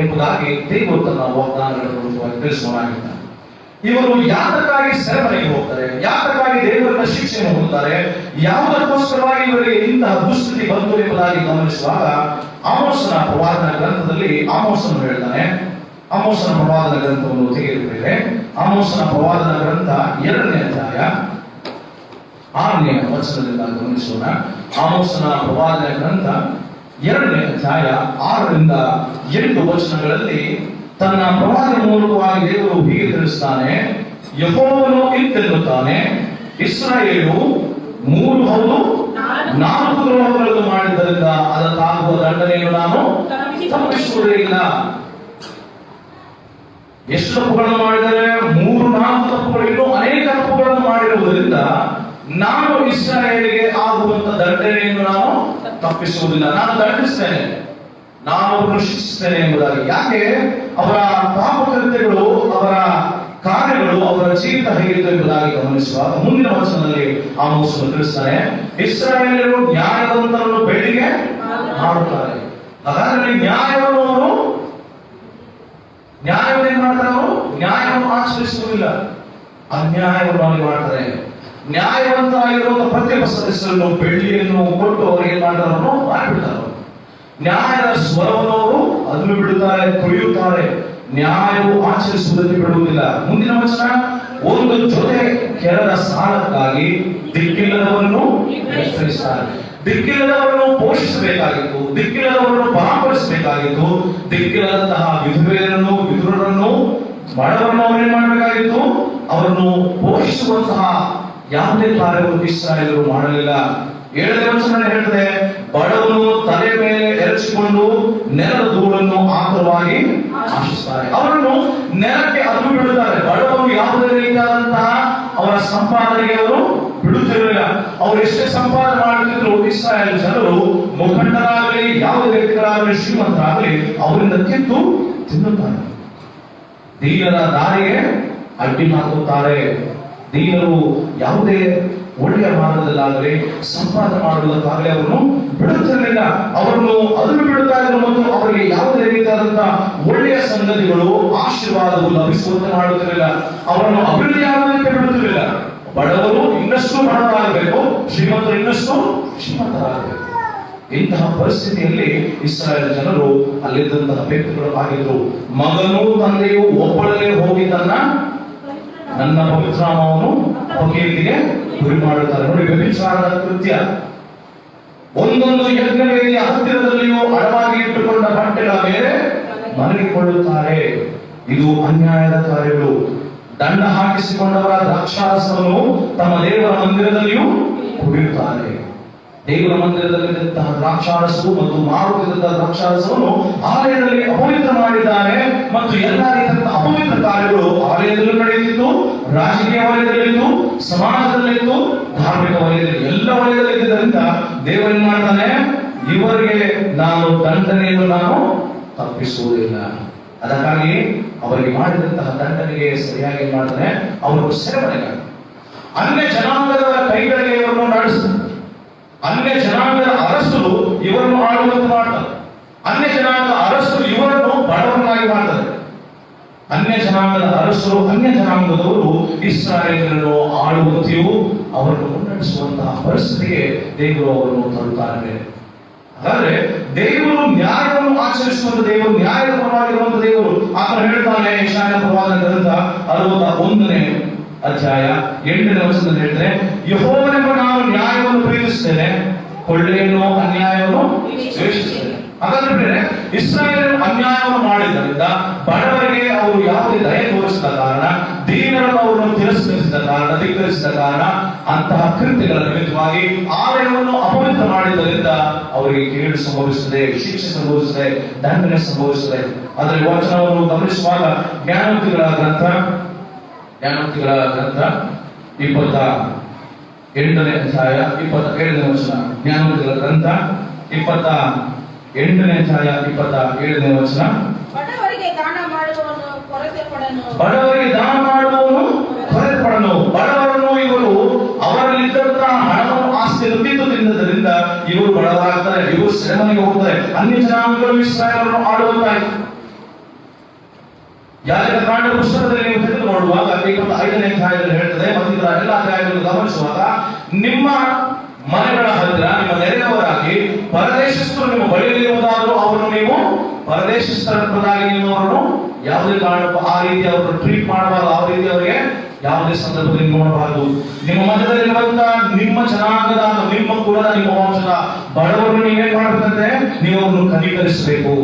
ಎಂಬುದಾಗಿ ದೇವರು ತನ್ನ ವಾಗ್ದಾನಗಳನ್ನು ತಿಳಿಸುವನಾಗಿದ್ದಾನೆ. ಇವರು ಯಾತಕ್ಕಾಗಿ ಸೆರೆಮನೆಗೆ ಹೋಗ್ತಾರೆ, ಯಾತಕ್ಕಾಗಿ ದೇವರ ಶಿಕ್ಷೆಯನ್ನು ಹೊಂದುತ್ತಾರೆ, ಯಾವುದಕ್ಕೋಸ್ಕರವಾಗಿ ಇವರಿಗೆ ಇಂತಹ ದುಸ್ಥಿತಿ ಬಂತು ಎಂಬುದಾಗಿ ಗಮನಿಸುವಾಗ ಆಮೋಸನ ಪ್ರವಾದನ ಗ್ರಂಥದಲ್ಲಿ ಆಮೋಸನು ಹೇಳ್ತಾನೆ. ಆಮೋಸನ ಪ್ರವಾದನ ಗ್ರಂಥವನ್ನು ತೆಗೆದುಕೊಂಡ್ರೆ ಆಮೋಸನ ಪ್ರವಾದನ ಗ್ರಂಥ 2ನೇ ಅಧ್ಯಾಯ 6ನೇ ವಚನದಿಂದ ಗಮನಿಸೋಣ. ಆಮೋಸನ ಪ್ರವಾದನ ಗ್ರಂಥ 2ನೇ ಅಧ್ಯಾಯ 6ರಿಂದ 8 ವಚನಗಳಲ್ಲಿ ತನ್ನ ಪ್ರವಾದನ ಮೂಲಕವಾಗಿ ದೇವರು ಹೀಗೆ ತಿಳಿಸ್ತಾನೆ. ಯೆಹೋವನು ಇಂತೆನ್ನುತ್ತಾನೆ, ಇಸ್ರಾಯೇಲು 3 ಹೌದು 4 ದ್ರೋಹಗಳನ್ನು ಮಾಡಿದ್ದರಿಂದ ಅದಕ್ಕಾಗುವ ದಂಡನೆಯನ್ನು ನಾನು ತಪ್ಪಿಸುವುದೇ ಇಲ್ಲ. ಎಷ್ಟು ತಪ್ಪುಗಳನ್ನು ಮಾಡಿದರೆ? 3-4 ತಪ್ಪುಗಳು, ಇನ್ನೂ ಅನೇಕ ತಪ್ಪುಗಳನ್ನು ಮಾಡಿರುವುದರಿಂದ ನಾನು ಇಸ್ರಾಯೇಲಿಗೆ ಆಗುವಂತ ದಂಡನೆಯನ್ನು ನಾನು ತಪ್ಪಿಸುವುದಿಲ್ಲ, ನಾನು ದಂಡಿಸ್ತೇನೆ, ನಾನು ಅವರನ್ನು ಶಿಕ್ಷಿಸ್ತೇನೆ ಎಂಬುದಾಗಿ. ಯಾಕೆ? ಅವರ ಪಾಪಕೃತ್ಯಗಳು, ಅವರ ಕಾರ್ಯಗಳು, ಅವರ ಜೀವಿತ ಹೇಗಿತ್ತು ಎಂಬುದಾಗಿ ಗಮನಿಸುವಾಗ ಮುಂದಿನ ವಚನದಲ್ಲಿ ಆಮೋಸನು ತಿಳಿಸ್ತಾನೆ, ಇಸ್ರಾಯೇಲರು ನ್ಯಾಯವಂತರನ್ನು ಬೆಳ್ಳಿಗೆ ಮಾಡುತ್ತಾರೆ. ಹಾಗಾದ್ರೆ ನ್ಯಾಯವನ್ನು ಅವರು ನ್ಯಾಯವನ್ನು ಮಾಡ್ತಾರೆ, ಅವರು ನ್ಯಾಯವನ್ನು ಆಚರಿಸುವುದಿಲ್ಲ, ಅನ್ಯಾಯವನ್ನು ಅಲ್ಲಿ ಮಾಡ್ತಾರೆ. ನ್ಯಾಯವಂತರಾಗಿರುವಂತಹ ಪ್ರತಿಯೊಬ್ಬ ಸದಸ್ಯರನ್ನು ಬೆಳ್ಳಿಯನ್ನು ಕೊಟ್ಟು ಅವರಿಗೆ ಮಾಡಿದವರನ್ನು ಮಾಡಿಬಿಡ್ತಾರೆ. ನ್ಯಾಯದ ಸ್ವರವನ್ನು ಅವರು ಅದನ್ನು ಬಿಡುತ್ತಾರೆ, ತುಳಿಯುತ್ತಾರೆ, ನ್ಯಾಯವು ಆಚರಿಸುವುದಕ್ಕೆ ಬಿಡುವುದಿಲ್ಲ. ಮುಂದಿನ ವಚನ, ಒಂದು ಜೊತೆ ಕೆರದ ಸಾಲಕ್ಕಾಗಿ ದಿಕ್ಕಿಲ್ಲದವರನ್ನು ಎಚ್ಚರಿಸುತ್ತಾರೆ. ದಿಕ್ಕಿಲ್ಲದವರನ್ನು ಪೋಷಿಸಬೇಕಾಗಿತ್ತು, ದಿಕ್ಕಿಲ್ಲದವರನ್ನು ಪರಾಮರಿಸಬೇಕಾಗಿತ್ತು, ದಿಕ್ಕಿಲ್ಲದಂತಹ ವಿಧವೆಯರನ್ನು, ವಿಧುರರನ್ನು, ಬಡವರನ್ನು ಅವರೇನ್ ಮಾಡಬೇಕಾಗಿತ್ತು, ಅವರನ್ನು ಪೋಷಿಸುವಂತಹ ಯಾವುದೇ ಕಾರ್ಯವನ್ನು ಇಸ್ರಾಯೇಲರು ಮಾಡಲಿಲ್ಲ. 7ನೇ ವಚನ ಹೇಳ್ತದೆ, ಬಡವನು ತಲೆ ಮೇಲೆ ಎರಚಿಕೊಂಡು ನೆಲದ ಧೂಳನ್ನು ಆತುರವಾಗಿ ಆಶಿಸುತ್ತಾರೆ. ಅವರನ್ನು ನೆಲಕ್ಕೆ ಅದು ಬಿಡುತ್ತಾರೆ. ಬಡವರು ಯಾವುದೇ ರೀತಿಯಾದಂತಹ ಅವರ ಸಂಪಾದನೆಗೆ ಅವರು ಬಿಡುತ್ತಿರಲಿಲ್ಲ. ಅವರು ಎಷ್ಟೇ ಸಂಪಾದನೆ ಮಾಡುತ್ತಿದ್ರು ಇಸ್ರಾಯೇಲ್ ಜನರು ಮುಖಂಡರಾಗಲಿ ಯಾವುದೇ ವ್ಯಕ್ತಿಗಳಾಗಲಿ ಶ್ರೀಮಂತರಾಗಲಿ ಅವರಿಂದ ಕಿತ್ತು ತಿನ್ನುತ್ತಾರೆ. ದೀನರ ದಾರಿಗೆ ಅಡ್ಡಿ ಹಾಕುತ್ತಾರೆ. ದೀನರು ಯಾವುದೇ ಒಳ್ಳೆಯ ಮಾರ್ಗದಲ್ಲಾಗಲಿ ಸಂಪಾದನೆ ಮಾಡುವುದಕ್ಕಾಗಲಿ ಅವರನ್ನು ಬಿಡುತ್ತಿರಲಿಲ್ಲ. ಅವರನ್ನು ಅದನ್ನು ಬಿಡುತ್ತಾ ಇದ್ರು ಮತ್ತು ಅವರಿಗೆ ಯಾವುದೇ ರೀತಿಯಾದಂತಹ ಒಳ್ಳೆಯ ಸಂಗತಿಗಳು, ಆಶೀರ್ವಾದಗಳು ಲಭಿಸುವಂತೆ ಮಾಡುತ್ತಿರಲಿಲ್ಲ. ಅವರನ್ನು ಅಭಿವೃದ್ಧಿ ಆಗುವುದಕ್ಕೆ ಬಿಡುತ್ತಿರಲಿಲ್ಲ. ಬಡವರು ಇನ್ನಷ್ಟು ಬಡವರಾಗಬೇಕು, ಶ್ರೀಮಂತರು ಇನ್ನಷ್ಟು ಶ್ರೀಮಂತರಾಗಬೇಕು. ಇಂತಹ ಪರಿಸ್ಥಿತಿಯಲ್ಲಿ ಇಸ್ರಾಯೇಲ್ ಜನರು ಅಲ್ಲಿದ್ದಂತಹ ವ್ಯಕ್ತಿಗಳು ಆಗಿದ್ರು. ಮಗನೂ ತಂದೆಯು ಒಬ್ಬಳಲ್ಲೇ ಹೋಗಿ ನನ್ನ ಪವಿತ್ರ ನಾಮವನ್ನು ಅಪಕೀರ್ತಿಗೆ ಗುರಿ ಮಾಡುತ್ತಾರೆ. ನೋಡಿ, ವ್ಯಭಿಚಾರದ ಕೃತ್ಯ. ಒಂದೊಂದು ಯಜ್ಞವೇದಿಯ ಹತ್ತಿರದಲ್ಲಿಯೂ ಅಡವಾಗಿ ಇಟ್ಟುಕೊಂಡ ಬಟ್ಟೆಗಳ ಮೇಲೆ ಮಲಗಿಕೊಳ್ಳುತ್ತಾರೆ. ಇದು ಅನ್ಯಾಯದ ಕಾರ್ಯಗಳು. ದಂಡ ಹಾಕಿಸಿಕೊಂಡವರ ದ್ರಾಕ್ಷಾರಸವನ್ನು ತಮ್ಮ ದೇವರ ಮಂದಿರದಲ್ಲಿಯೂ ಕುಡಿಯುತ್ತಾರೆ. ದೇವರ ಮಂದಿರದಲ್ಲಿದ್ದಂತಹ ದ್ರಾಕ್ಷಾರಸವು ಮತ್ತು ಮಾರುತ್ತಿದ್ದಂತಹ ದ್ರಾಕ್ಷಾರಸವನ್ನು ಆಲಯದಲ್ಲಿ ಅಪವಿತ್ರ ಮಾಡಿದ್ದಾರೆ. ಮತ್ತು ಎಲ್ಲ ರೀತಿಯ ಅಪವಿತ್ರ ಕಾರ್ಯಗಳು ಆಲಯದಲ್ಲೂ ನಡೆಯುತ್ತಿತ್ತು, ರಾಜಕೀಯ ವಲಯದಲ್ಲಿತ್ತು, ಸಮಾಜದಲ್ಲಿತ್ತು, ಧಾರ್ಮಿಕ ವಲಯದಲ್ಲಿ, ಎಲ್ಲ ವಲಯದಲ್ಲಿ ಇದ್ದುದರಿಂದ ದೇವರೇನ್ ಮಾಡ್ತಾನೆ, ಇವರಿಗೆ ನಾನು ದಂಡನೆಯನ್ನು ನಾನು ತಪ್ಪಿಸುವುದಿಲ್ಲ. ಅದಕ್ಕಾಗಿ ಅವರಿಗೆ ಮಾಡಿದಂತಹ ದಂಡನೆಗೆ ಸರಿಯಾಗಿ ಮಾಡ್ತಾನೆ, ಅವರು ಸೆರೆಮನೆಗೆ ಅನ್ಯ ಜನಾಂಗದವರ ಕೈಗಳಿಗೆ ಇವರನ್ನು ನಡೆಸ್ತಾರೆ. ಅನ್ಯ ಜನಾಂಗದ ಅರಸರು ಇವರನ್ನು ಆಳುವಂತೆ ಮಾಡ್ತಾರೆ. ಅನ್ಯ ಜನಾಂಗದ ಅರಸರು ಇವರನ್ನು ಬಡವರನ್ನಾಗಿ ಮಾಡ್ತಾರೆ. ಅನ್ಯ ಜನಾಂಗದ ಅರಸರು, ಅನ್ಯ ಜನಾಂಗದವರು ಇಸ್ರಾಯೇಲರನ್ನು ಆಳುವಂತೆಯೂ ಅವರನ್ನು ಮುನ್ನಡೆಸುವಂತಹ ಪರಿಸ್ಥಿತಿಗೆ ದೇವರು ಅವರನ್ನು ತರುತ್ತಾರೆ. ಹಾಗಾದ್ರೆ ದೇವರು ನ್ಯಾಯವನ್ನು ಆಚರಿಸುವಂತ ದೇವರು, ನ್ಯಾಯದ ಪರವಾಗಿರುವಂತ ದೇವರು. ಆತನು ಹೇಳ್ತಾನೆ, ಯೆಶಾಯನ ಪ್ರವಾದನ ಗ್ರಂಥ 61ನೇ ಅಧ್ಯಾಯ 8ನೇ ವಚನದಲ್ಲಿ ಹೇಳ್ತಾರೆ, ಯೆಹೋವನೆಂಬ ನಾನು ನ್ಯಾಯವನ್ನು ಪ್ರೀತಿಸುತ್ತೇನೆ, ಕೊಳ್ಳೆಯನ್ನು ಅನ್ಯಾಯವನ್ನು ದ್ವೇಷಿಸುತ್ತೇನೆ. ಹಾಗಾದ್ರೆ ಇಸ್ರಾಯೇಲರು ಅನ್ಯಾಯವನ್ನು ಮಾಡಿದ್ದರಿಂದ ಬಡವರಿಗೆ ಅವರು ಯಾವುದೇ ದಯೆ ತೋರಿಸಿದ ಕಾರಣ, ದೀನರನ್ನು ಅವರನ್ನು ತಿರಸ್ಕರಿಸಿದ ಕಾರಣ, ಧಿಕ್ಕರಿಸಿದ ಕಾರಣ, ಅಂತಹ ಕೃತ್ಯಗಳ ನಿಮಿತ್ತವಾಗಿ ಆಲಯವನ್ನು ಅಪವಿತ್ರ ಮಾಡಿದ್ದರಿಂದ ಅವರಿಗೆ ಕೇಡು ಸಂಭವಿಸುತ್ತದೆ, ಶಿಕ್ಷೆ ಸಂಭವಿಸುತ್ತದೆ, ದಂಡನೆ ಸಂಭವಿಸುತ್ತದೆ. ಅದರ ವಚನವನ್ನು ಗಮನಿಸುವಾಗ ಜ್ಞಾನೋಕ್ತಿಗಳ ಗ್ರಂಥ 28ನೇ ಅಧ್ಯಾಯ 27ನೇ ವಚನ. ಜ್ಞಾನೋಕ್ತಿಗಳ ಗ್ರಂಥ 28ನೇ ಅಧ್ಯಾಯ 27ನೇ ವಚನ. ಬಡವರಿಗೆ ದಾನ ಮಾಡುವವನು ಕೊರತೆ ಪಡನು. ಬಡವರನ್ನು ಇವರು ಅವರಲ್ಲಿದ್ದಂತಹ ಹಣವನ್ನು ಆಸ್ತಿಯನ್ನು ಕಿತ್ತು ತಿನ್ನೋದ್ರಿಂದ ಇವರು ಬಡವರಾಗ್ತಾರೆ, ಇವರು ಸೆರೆಮನೆಗೆ ಹೋಗ್ತಾರೆ. ಅನ್ಯ ಜನಾಂಗಗಳು ಇಸ್ರಾಯೇಲರನ್ನು ಆಳುವಂತಾಯಿತು. ಯಾಜಕ ಕಾಂಡ ಪುಸ್ತಕದಲ್ಲಿ ನೀವು ತೆಗೆದು ನೋಡುವಾಗ 25ನೇ ಅಧ್ಯಾಯದಲ್ಲಿ ಹೇಳ್ತದೆ, ಮತ್ತು ಇದರ ಎಲ್ಲ ಅಧ್ಯಾಯಗಳನ್ನು ಗಮನಿಸುವಾಗ ನಿಮ್ಮ ಮನೆಗಳ ಹತ್ತಿರ ನಿಮ್ಮ ನೆರೆಯವರಾಗಿ ಪರದೇಶಸ್ಥರು ನಿಮ್ಮ ಬಳಿಯಲ್ಲಿರುವುದಾದರೂ ಅವರನ್ನು ನೀವು ಪರದೇಶಸ್ಥರಾಗಿ ನೀವು ಅವರನ್ನು ಯಾವುದೇ ಕಾರಣಕ್ಕೂ ಆ ರೀತಿ ಅವರನ್ನು ಟ್ರೀಟ್ ಮಾಡಬಾರದು. ಆ ರೀತಿ ಅವರಿಗೆ ಯಾವುದೇ ಸಂದರ್ಭದಲ್ಲಿ ನೋಡಬಾರದು. ನಿಮ್ಮ ಮಧ್ಯದಲ್ಲಿರುವಂತ ನಿಮ್ಮ ಜನಾಂಗದ ನಿಮ್ಮ ಕುಲದ ನಿಮ್ಮ ವಂಶದ ಬಡವರನ್ನು ನೀವೇನ್ ಮಾಡಬೇಕಂತೆ, ನೀವು ಅವರನ್ನು ಕನಿಕರಿಸಬೇಕು,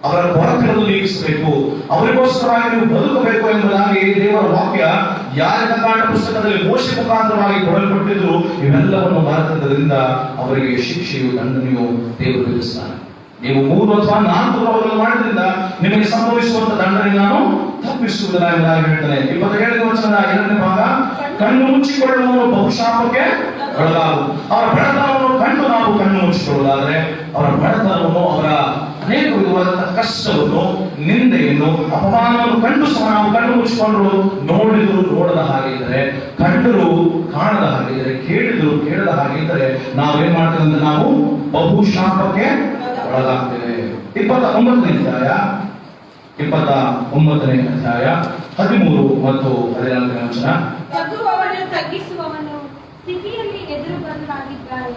ಅವರ ಕೊರತೆಗಳನ್ನು ನೀಗಿಸಬೇಕು, ಅವರಿಗೋಸ್ಕರವಾಗಿ ನೀವು ಬದುಕಬೇಕು ಎಂಬುದಾಗಿ ದೇವರ ವಾಕ್ಯ ಯಾಜಕಕಾಂಡ ಪುಸ್ತಕದಲ್ಲಿ ಮೋಶೆ ಮುಖಾಂತರವಾಗಿ ಕೊಡಲ್ಪಟ್ಟಿದ್ರು. ಇವೆಲ್ಲವನ್ನು ಮರೆತದ್ದರಿಂದ ಅವರಿಗೆ ಶಿಕ್ಷೆಯು ದಂಡನೆಯು ದೇವರು ವಿಧಿಸ್ತಾನೆ. ನೀವು 3 ಅಥವಾ 4 ದ್ರೋಹಗಳನ್ನು ಮಾಡಿದ್ರಿಂದ ನಿಮಗೆ ಸಂಭವಿಸುವಂತ ದಂಡನೆ ನಾನು ತಪ್ಪಿಸುವುದಾಗಿ ಹೇಳ್ತಾನೆ. 27ನೇ ವಚನ 2ನೇ ಭಾಗ, ಕಣ್ಣು ಮುಚ್ಚಿಕೊಳ್ಳುವವನು ಬಹುಶಾಪಕ್ಕೆ ಒಳಗಾಗು. ಅವರ ಬಡತನವನ್ನು ಕಂಡು ನಾವು ಕಣ್ಣು ಮುಚ್ಚಿಕೊಳ್ಳುವುದಾದ್ರೆ ಅವರ ಬಡತನವನ್ನು, ಅವರ ಅನೇಕ ವಿಧವಾದಂತಹ ಕಷ್ಟವನ್ನು, ನಿಂದೆಯನ್ನು, ಅಪಮಾನವನ್ನು ಕಂಡು ಸಹ ನಾವು ಕಣ್ಣು ಮುಚ್ಚಿಕೊಂಡ್ರು ನೋಡಿದ್ರು ನೋಡದ ಹಾಗೆ ಇದ್ದರೆ, ಕಂಡರು ಕಾಣದ ಹಾಗೆ ಇದ್ದರೆ, ಕೇಳಿದ್ರು ಕೇಳದ ಹಾಗೆ ಇದ್ದರೆ ನಾವೇನ್ ಮಾಡ್ತೇವೆ ಅಂದ್ರೆ ನಾವು ಬಹುಶಾಪಕ್ಕೆ ಒಳಗಾಗ್ತೇವೆ. 29ನೇ ಅಧ್ಯಾಯ 13 ಮತ್ತು 14ನೇ ವಚನ. ತಗ್ಗುವವನು ತಗ್ಗಿಸುವವನು ಸ್ಥಿತಿಯಲ್ಲಿ ಎದುರು ಬದಲಾಗಿದ್ದಾರೆ.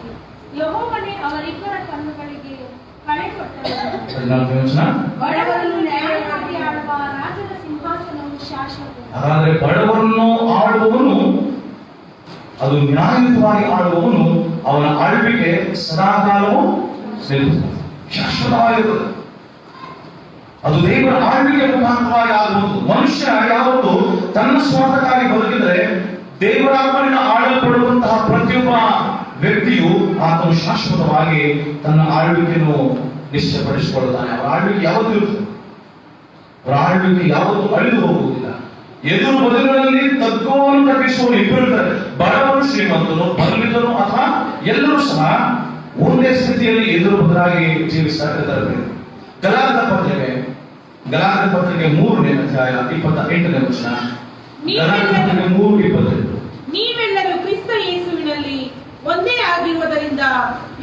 ಯೆಹೋವನೇ ಅವರಿಬ್ಬರ ಕಣ್ಣುಗಳಿಗೆ ಕಳೆ ಕೊಟ್ಟನು. 14ನೇ ವಚನ. ಬಡವರನ್ನು ನ್ಯಾಯವಾಗಿ ಆಳುವ ರಾಜನ ಸಿಂಹಾಸನವು ಶಾಶ್ವತ. ಹಾಗಾದ್ರೆ ಬಡವರನ್ನು ಆಳುವವನು, ಅದು ನ್ಯಾಯಯುತವಾಗಿ ಆಳುವವನು, ಅವನ ಆಳ್ವಿಕೆ ಸದಾಕಾಲವೂ ಶಾಶ್ವತವಾಗಿರುತ್ತದೆ. ಅದು ದೇವರ ಆಳ್ವಿಕೆ ಮುಖಾಂತರವಾಗಿ ಆಗುವುದು. ಮನುಷ್ಯ ಯಾವತ್ತು ತನ್ನ ಸ್ವಾರ್ಥಕ್ಕಾಗಿ ಬದುಕಿದರೆ ದೇವರಾತ್ಮನಿಂದ ಆಳಲ್ಪಡುವಂತಹ ಪ್ರತಿಯೊಬ್ಬ ವ್ಯಕ್ತಿಯು ಆತನು ಶಾಶ್ವತವಾಗಿ ತನ್ನ ಆಳ್ವಿಕೆಯನ್ನು ನಿಶ್ಚಯಪಡಿಸಿಕೊಳ್ಳುತ್ತಾನೆ. ಅವರ ಆಳ್ವಿಕೆ ಯಾವತ್ತೂ ಇರುತ್ತದೆ. ಅವರ ಆಳ್ವಿಕೆ ಯಾವತ್ತೂ ಅಳಿದು ಹೋಗುವುದಿಲ್ಲ. ಎದುರು ಬದುಕಿನಲ್ಲಿ ತಗ್ಗುವವನು ತಗ್ಗಿಸುವವನು ಇಬ್ಬರು ಇರ್ತಾರೆ. ಬಡವನು ಶ್ರೀಮಂತನು, ಬದಲಿತನು ಅಥವಾ ಎಲ್ಲರೂ ಸಹ ಒಂದೇ ಸ್ಥಿತಿಯಲ್ಲಿ ಎದುರು ಬದಲಾಗಿ ಜೀವಿಸ್ತಾ ಇರ್ತಾರೆ. ಗಲಾತ್ಯ ಪತ್ರಿಕೆ 3ನೇ ಅಧ್ಯಾಯ 28ನೇ ವಚನ. ಗಲಾತ್ಯ ಪತ್ರಿಕೆ 3:28. ನೀವೆಲ್ಲರೂ ಕ್ರಿಸ್ತ ಯೇಸುವಿನಲ್ಲಿ ಒಂದೇ ಆಗಿರುವುದರಿಂದ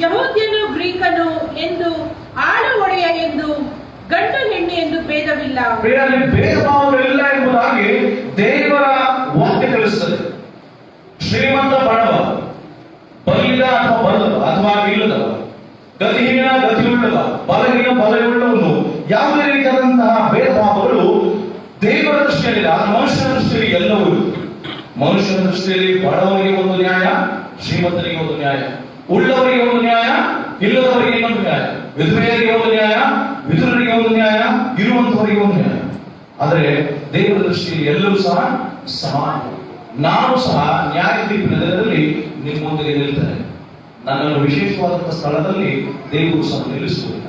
ಯಹೂದ್ಯನು ಗ್ರೀಕನು ಎಂದು, ಆಳು ಒಡೆಯ ಎಂದು, ಗಂಡು ಹೆಣ್ಣು ಎಂದು ಭೇದವಿಲ್ಲ. ಭೇದ ಭಾವವಿಲ್ಲ ಎಂಬುದಾಗಿ ದೇವರ ವಾಕ್ಯ ತಿಳಿಸುತ್ತದೆ. ಶ್ರೀಮಂತ ಬಡವ, ಬಲಿದ ಅಥವಾ ಬಲದ ಅಥವಾ ಇಲ್ಲದವ, ಗತಿಹೀನ ಗತಿಯುಳ್ಳವ, ಬಲಹೀನ ಬಲವುಳ್ಳವನು, ಯಾವುದೇ ರೀತಿಯಾದಂತಹ ಭೇದ ಭಾವಗಳು ದೇವರ ದೃಷ್ಟಿಯಲ್ಲಿ, ಮನುಷ್ಯನ ದೃಷ್ಟಿಯಲ್ಲಿ ಎಲ್ಲವೂ ಇರುತ್ತೆ. ಮನುಷ್ಯನ ದೃಷ್ಟಿಯಲ್ಲಿ ಬಡವರಿಗೆ ಒಂದು ನ್ಯಾಯ, ಶ್ರೀಮಂತರಿಗೆ ಒಂದು ನ್ಯಾಯ, ಉಳ್ಳವರಿಗೆ ಒಂದು ನ್ಯಾಯ, ಇಲ್ಲದವರಿಗೆ ಇನ್ನೊಂದು ನ್ಯಾಯ, ವಿಧವೆಯರಿಗೆ ಒಂದು ನ್ಯಾಯ, ವಿಧುರರಿಗೆ ಒಂದು ನ್ಯಾಯ, ಇರುವಂತವರಿಗೆ ಒಂದು ನ್ಯಾಯ. ಆದರೆ ದೇವರ ದೃಷ್ಟಿಯಲ್ಲಿ ಎಲ್ಲರೂ ಸಹ ಸಮಾನ. ನಾನು ಸಹ ನ್ಯಾಯ ತೀರ್ಪಿನ ದಿನದಲ್ಲಿ ನಿಮ್ಮೊಂದಿಗೆ ನಿಲ್ತೇನೆ. ನನ್ನನ್ನು ವಿಶೇಷವಾದಂತಹ ಸ್ಥಳದಲ್ಲಿ ದೇವರು ಸಹ ನಿಲ್ಲಿಸುವುದಿಲ್ಲ.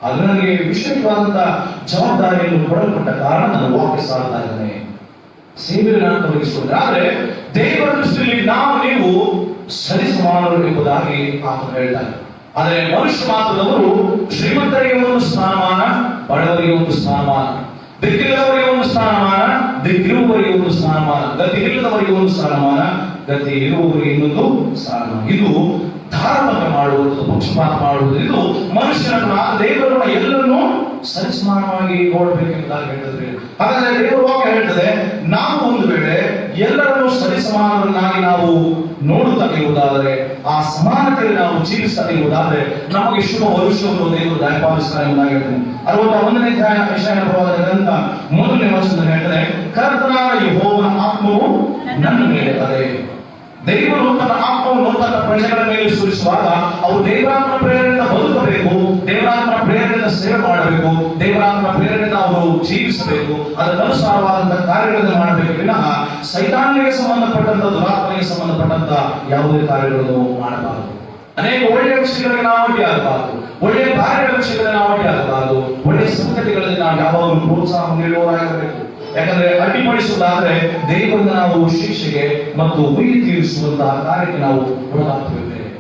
ಅದು ನನಗೆ ವಿಶೇಷವಾದಂತಹ ಜವಾಬ್ದಾರಿಯನ್ನು ಕೊಡಲ್ಪಟ್ಟ ಕಾರಣ ನನ್ನ ವಾಕ್ಯ ಸಾರ್ತಾ ಇದ್ದೇನೆ, ಸೇವೆಯನ್ನು ನಾನು ತೊಡಗಿಸಿಕೊಂಡೆ. ಆದ್ರೆ ದೇವರ ದೃಷ್ಟಿಯಲ್ಲಿ ನಾವು ನೀವು ಸರಿಸಮಾನರು ಎಂಬುದಾಗಿ ಆತನು ಹೇಳ್ತಾರೆ. ಆದರೆ ಮನುಷ್ಯ ಮಾತ್ರದವರು ಶ್ರೀಮಂತರಿಗೆ ಒಂದು ಸ್ಥಾನಮಾನ, ಬಡವರಿಗೆ ಒಂದು ಸ್ಥಾನಮಾನ, ದಿಕ್ಕಿಲ್ಲದವರಿಗೆ ಒಂದು ಸ್ಥಾನಮಾನ, ದಿಕ್ಕಿರುವವರಿಗೆ ಒಂದು ಸ್ಥಾನಮಾನ, ಗತಿ ಇಲ್ಲದವರಿಗೆ ಒಂದು ಸ್ಥಾನಮಾನ, ಗತಿ ಇರುವವರಿಗೆ ಇನ್ನೊಂದು ಸ್ಥಾನಮಾನ. ಇದು ಧಾರ್ಮಿಕ ಮಾಡುವುದು, ಪಕ್ಷಪಾತ ಮಾಡುವುದು, ಇದು ಮನುಷ್ಯನ ದೇವರನ್ನ ಎಲ್ಲರನ್ನೂ ಸರಿಸಮಾನವಾಗಿ ನೋಡಬೇಕೆಂಬುದಾಗಿ ಹೇಳ್ತದೆ. ಹಾಗಾದ್ರೆ ದೇವರ ವಾಕ್ಯ ಹೇಳ್ತದೆ, ನಾವು ಒಂದು ವೇಳೆ ಎಲ್ಲರನ್ನೂ ಸರಿಸಮಾನವನ್ನಾಗಿ ನಾವು ನೋಡುತ್ತಾ ಇರುವುದಾದರೆ, ಆ ಸಮಾನತೆಯಲ್ಲಿ ನಾವು ಜೀವಿಸ್ತಾ ಇರುವುದಾದರೆ ನಮಗೆ ಶುಭ ಭವಿಷ್ಯವನ್ನು ದೇವರು ದಯಪಾಲಿಸ್ತಾನೆ ಎಂಬುದಾಗಿ ಹೇಳ್ತೇನೆ. 61ನೇ ಯೆಶಾಯನ ಪ್ರವಾದನ ಗ್ರಂಥ 1ನೇ ವಚನದಲ್ಲಿ ಹೇಳ್ತದೆ, ಕರ್ತನಾದ ಯೆಹೋವನ ಆತ್ಮವು ನನ್ನ ಮೇಲೆ ಅದೇ. ದೇವರು ತನ್ನ ಆತ್ಮವನ್ನು ತನ್ನ ಪ್ರಜೆಗಳ ಮೇಲೆ ಸುರಿಸುವಾಗ ಅವರು ದೇವರಾತ್ಮ ಪ್ರೇರಣೆಯಿಂದ ಬದುಕಬೇಕು, ದೇವರಾತ್ಮ ಪ್ರೇರಣೆಯಿಂದ ಸೇವೆ ಮಾಡಬೇಕು, ದೇವರಾತ್ಮ ಪ್ರೇರಣೆಯಿಂದ ಅವರು ಜೀವಿಸಬೇಕು, ಅದಕ್ಕನುಸಾರವಾದಂತಹ ಕಾರ್ಯಗಳನ್ನು ಮಾಡಬೇಕು. ವಿನಃ ಸೈತಾನ್ಯಕ್ಕೆ ಸಂಬಂಧಪಟ್ಟಂತ, ದುರಾತ್ಮನಿಗೆ ಸಂಬಂಧಪಟ್ಟಂತ ಯಾವುದೇ ಕಾರ್ಯಗಳನ್ನು ಮಾಡಬಾರದು. ಅನೇಕ ಒಳ್ಳೆಯ ವಿಷಯಗಳಿಗೆ ನಾವು ಅಡ್ಡಿ ಆಗಬಾರದು, ಒಳ್ಳೆಯ ಕಾರ್ಯಗಳ ವಿಷಯಗಳಲ್ಲಿ ನಾವು ಅಡ್ಡಿ ಆಗಬಾರದು, ಒಳ್ಳೆಯ ಸಂಗತಿಗಳಲ್ಲಿ ನಾವು ಯಾವಾಗಲೂ ಪ್ರೋತ್ಸಾಹ ನೀಡುವವರಾಗಬೇಕು. ಯಾಕಂದ್ರೆ ಅಡ್ಡಿಪಡಿಸುವುದಾದ್ರೆ ದೇವರನ್ನು ನಾವು ಶಿಕ್ಷೆಗೆ ಮತ್ತು ಉಯಿ ತೀರಿಸುವಂತಹ ಕಾರ್ಯಕ್ಕೆ ನಾವು ಒಳಗಾಗ್ತಿದ್ದೇವೆ.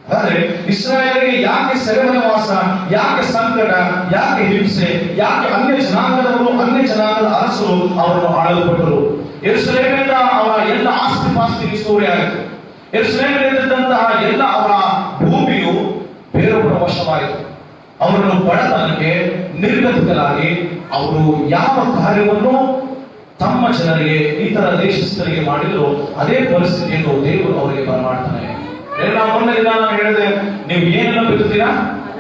ಹಾಗಾದ್ರೆ ಇಸ್ರಾಯೇಲಿಗೆ ಯಾಕೆ ಸೆರೆಮನೆ ವಾಸ, ಯಾಕೆ ಸಂಕಟ, ಯಾಕೆ ಹಿಂಸೆ, ಯಾಕೆ ಅನ್ಯ ಜನಾಂಗದವರು, ಅನ್ಯ ಜನಾಂಗದ ಅರಸರು ಅವರನ್ನು ಆಳಲ್ಪಟ್ಟರು? ಯೆರೂಸಲೇಮಿನಿಂದ ಅವರ ಎಲ್ಲ ಆಸ್ತಿ ಪಾಸ್ತಿಗೆ ಸೂರೆ ಆಯಿತು. ಯೆರೂಸಲೇಮಿನಲ್ಲಿದ್ದಂತಹ ಎಲ್ಲ ಅವರ ಭೂಮಿಯು ಬೇರೊಬ್ಬರ ವಶವಾಯಿತು. ಅವರನ್ನು ಬಡತನಕ್ಕೆ ನಿರ್ಗತಿಕರಾಗಿ ಅವರು ಯಾವ ಕಾರ್ಯವನ್ನು ತಮ್ಮ ಜನರಿಗೆ ಇತರ ದೇಶಸ್ಥರಿಗೆ ಮಾಡಿದ್ರು ಅದೇ ಪರಿಸ್ಥಿತಿಯನ್ನು ದೇವರು ಅವರಿಗೆ ಬರಮಾಡ್ತಾನೆ. ನಾವು ಮೊನ್ನೆ ದಿನ ನಾನು ಹೇಳಿದೆ, ನೀವು ಏನನ್ನು ಬಿತ್ತುತ್ತೀರಾ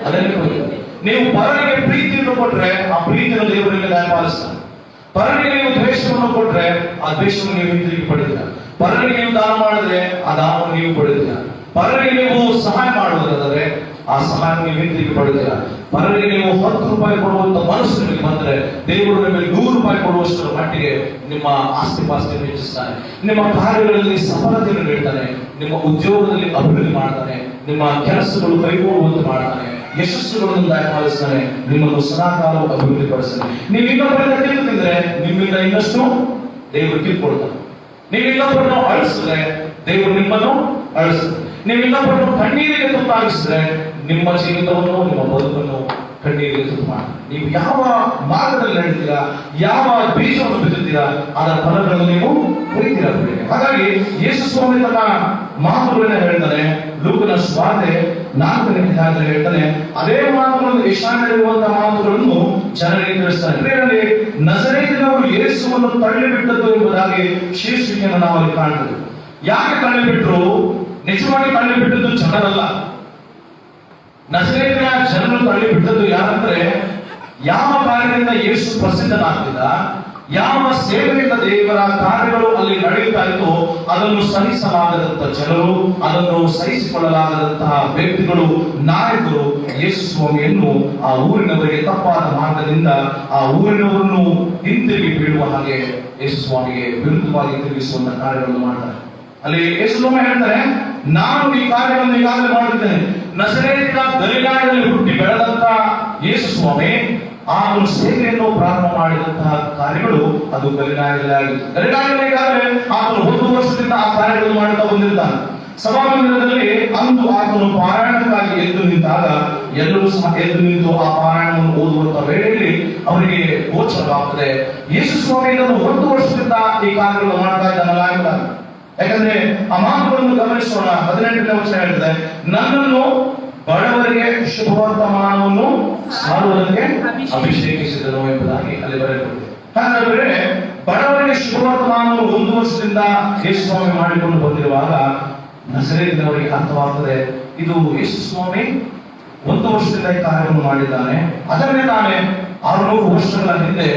ಅದನ್ನೇ ಕೊಯ್ಯುತ್ತೀರಿ. ನೀವು ಪರನಿಗೆ ಪ್ರೀತಿಯನ್ನು ಕೊಟ್ರೆ ಆ ಪ್ರೀತಿಯನ್ನು ದೇವರಿಗೆ ದಯಪಾಲಿಸ್ತಾನೆ. ಪರನಿಗೆ ನೀವು ದ್ವೇಷವನ್ನು ಕೊಟ್ರೆ ಆ ದ್ವೇಷವನ್ನು ನೀವು ಹಿಂತಿರುಗಿ ಪಡೆದಿಲ್ಲ. ಪರನಿಗೆ ನೀವು ದಾನ ಮಾಡಿದ್ರೆ ಆ ದಾನವನ್ನು ನೀವು ಪಡೆದಿಲ್ಲ. ಪರರಿಗೆ ನೀವು ಸಹಾಯ ಮಾಡುವುದಾದರೆ ಆ ಸಹಾಯ ನೀವು ಹಿಂತಿರುಗಿ ಪಡೆದಿಲ್ಲ. ಪರರಿಗೆ ನೀವು 10 ರೂಪಾಯಿ ಕೊಡುವಂತ ಮನಸ್ಸು ನಿಮಗೆ ಬಂದರೆ ದೇವರು ನಿಮಗೆ 100 ರೂಪಾಯಿ ಕೊಡುವಷ್ಟರ ಮಟ್ಟಿಗೆ ನಿಮ್ಮ ಆಸ್ತಿ ಪಾಸ್ತಿಯನ್ನು ಹೆಚ್ಚಿಸ್ತಾನೆ. ನಿಮ್ಮ ಕಾರ್ಯಗಳಲ್ಲಿ ಸಫಲತೆಯನ್ನು ನೀಡ್ತಾನೆ. ನಿಮ್ಮ ಉದ್ಯೋಗದಲ್ಲಿ ಅಭಿವೃದ್ಧಿ ಮಾಡ್ತಾನೆ. ನಿಮ್ಮ ಕೆಲಸಗಳು ಕೈಗೂಡುವಂತೆ ಮಾಡ್ತಾನೆ. ಯಶಸ್ಸುಗಳನ್ನು ದಯಪಾಲಿಸ್ತಾನೆ. ನಿಮ್ಮನ್ನು ಸದಾಕಾಲ ಅಭಿವೃದ್ಧಿ ಪಡಿಸ್ತಾನೆ. ನೀವು ಇನ್ನೊಬ್ಬರಿಂದ ಕಿತ್ತು ತಿಂದ್ರೆ ನಿಮ್ಮಿಂದ ಇನ್ನಷ್ಟು ದೇವರು ಕಿತ್ಕೊಳ್ತಾನೆ. ನೀವು ಇನ್ನೊಬ್ಬರನ್ನು ಅಳಿಸಿದ್ರೆ ದೇವರು ನಿಮ್ಮನ್ನು ಅಳಿಸುತ್ತೆ. ನೀವು ಇನ್ನೊಬ್ಬರನ್ನು ಕಣ್ಣೀರಿಗೆ ತುತ್ತಾಗಿಸಿದ್ರೆ ನಿಮ್ಮ ಜೀವಿತವನ್ನು, ನಿಮ್ಮ ಬದುಕನ್ನು ಕಣ್ಣೀರಿಗೆ ತುತ್ತು ಮಾಡಿ. ನೀವು ಯಾವ ಮಾರ್ಗದಲ್ಲಿ ನಡೆತೀರಾ, ಯಾವ ಬೀಜವನ್ನು ಬಿತ್ತುತ್ತೀರಾ, ಅದರ ಫಲಗಳನ್ನು ನೀವು ಕೊಯ್ತೀರಾ. ಹಾಗಾಗಿ ಯೇಸು ಸ್ವಾಮಿ ತನ್ನ ಮಾತುಗಳನ್ನ ಹೇಳ್ತಾನೆ. ಲೂಕನ ಸುವಾರ್ತೆ 4ನೇ ಅಧ್ಯಾಯದಲ್ಲಿ ಹೇಳ್ತಾನೆ, ಅದೇ ಮಾತುಗಳನ್ನು ಯೆಶಾಯನಲ್ಲಿರುವಂತಹ ಮಾತುಗಳನ್ನು ಜನರಿಗೆ ತಿಳಿಸ್ತಾನೆ. ಇದರಲ್ಲಿ ನಜರೇತಿನವರು ಯೇಸುವನ್ನು ತಳ್ಳಿಬಿಟ್ಟದ್ದು ಎಂಬುದಾಗಿ ಶೀರ್ಷಿಕೆಯನ್ನು ನಾವು ಅಲ್ಲಿ ಕಾಣ್ತೇವೆ. ಯಾಕೆ ತಳ್ಳಿಬಿಟ್ರು? ನಿಜವಾಗಿ ತಳ್ಳಿಬಿಟ್ಟದ್ದು ಜನರಲ್ಲ. ನಜರೇತಿನ ಜನರು ತಳ್ಳಿಬಿಟ್ಟದ್ದು ಯಾರಂದ್ರೆ, ಯಾವ ಕಾರ್ಯದಿಂದ ಯೇಸು ಪ್ರಸಿದ್ಧನಾಗ್ತಿದ್ದ, ಯಾವ ಸೇವೆಯಿಂದ ದೇವರ ಕಾರ್ಯಗಳು ಅಲ್ಲಿ ನಡೆಯುತ್ತಾ ಇತ್ತು, ಅದನ್ನು ಸಹಿಸಲಾಗದಂತ ಜನರು, ಅದನ್ನು ಸಹಿಸಿಕೊಳ್ಳಲಾಗದಂತಹ ವ್ಯಕ್ತಿಗಳು, ನಾಯಕರು ಯೇಸು ಸ್ವಾಮಿಯನ್ನು ಆ ಊರಿನವರಿಗೆ ತಪ್ಪಾದ ಮಾರ್ಗದಿಂದ ಆ ಊರಿನವರನ್ನು ಹಿಂತಿರುಗಿ ಬೀಳುವ ಹಾಗೆ ಯೇಸು ಸ್ವಾಮಿಗೆ ವಿರುದ್ಧವಾಗಿ ತಿರುಗಿಸುವಂತ ಕಾರ್ಯಗಳನ್ನು ಮಾಡ್ತಾರೆ. ಅಲ್ಲಿ ಯೇಸು ಸ್ವಾಮಿ ಹೇಳ್ತಾರೆ, ನಾನು ಈ ಕಾರ್ಯವನ್ನು ಈಗಾಗಲೇ ಮಾಡಿದ್ದೇನೆ. ನಜರೇತಿನ ಗಲಿಲಾಯದಲ್ಲಿ ಹುಟ್ಟಿ ಬೆಳೆದಂತ ಯೇಸು ಸ್ವಾಮಿ ಆತನು ಸೇವೆಯನ್ನು ಪ್ರಾರಂಭ ಮಾಡಿದಂತಹ ಕಾರ್ಯಗಳು ಅದು ಗಲಿಲಾಯದಲ್ಲಿ ಆಗಿತ್ತು. ಗಲಿಲಾಯದಲ್ಲಿ ಈಗಾಗಲೇ ಆತನು 1 ವರ್ಷದಿಂದ ಆ ಕಾರ್ಯಗಳನ್ನು ಮಾಡುತ್ತಾ ಬಂದಿರ್ತಾನೆ. ಸಭಾಮಂದಿರದಲ್ಲಿ ಅಂದು ಆತನು ಪಾರಾಯಣಕ್ಕಾಗಿ ಎದ್ದು ನಿಂತಾಗ ಎಲ್ಲರೂ ಸಹ ಎದ್ದು ನಿಂತು ಆ ಪಾರಾಯಣವನ್ನು ಓದುವಂತ ವೇಳೆಯಲ್ಲಿ ಅವರಿಗೆ ಗೋಚರವಾಗ್ತದೆ, ಯೇಸು ಸ್ವಾಮಿ 1 ವರ್ಷದಿಂದ ಈ ಕಾರ್ಯಗಳನ್ನು ಮಾಡ್ತಾ ಇದ್ದಾನಲ್ಲ ಎಂಬುದಾಗಿ. ಯಾಕಂದ್ರೆ ಆ ಮಾತುಗಳನ್ನು ಗಮನಿಸೋಣ. 18ನೇ ವಚನ ಹೇಳ್ತದೆ, ನನ್ನನ್ನು ಬಡವರಿಗೆ ಶುಭವರ್ತಮಾನವನ್ನು ಸಾರುವುದಕ್ಕೆ ಅಭಿಷೇಕಿಸಿದನು ಎಂಬುದಾಗಿ ಅಲ್ಲಿ ಬರೆಯಲ್ಪಟ್ಟಿದೆ. ಹಾಗಾದ್ರೆ ಬಡವರಿಗೆ ಶುಭವರ್ತಮಾನವನ್ನು 1 ವರ್ಷದಿಂದ ಯೇಸು ಸ್ವಾಮಿ ಮಾಡಿಕೊಂಡು ಬಂದಿರುವಾಗ ನಜರೇತಿನವರಿಗೆ ಅರ್ಥವಾಗ್ತದೆ, ಇದು ಯೇಸು ಸ್ವಾಮಿ 1 ವರ್ಷದಿಂದ ಈ ಕಾರ್ಯವನ್ನು ಮಾಡಿದ್ದಾನೆ. ಅದನ್ನೇ ತಾನೇ 600 ವರ್ಷಗಳ ಹಿಂದೆ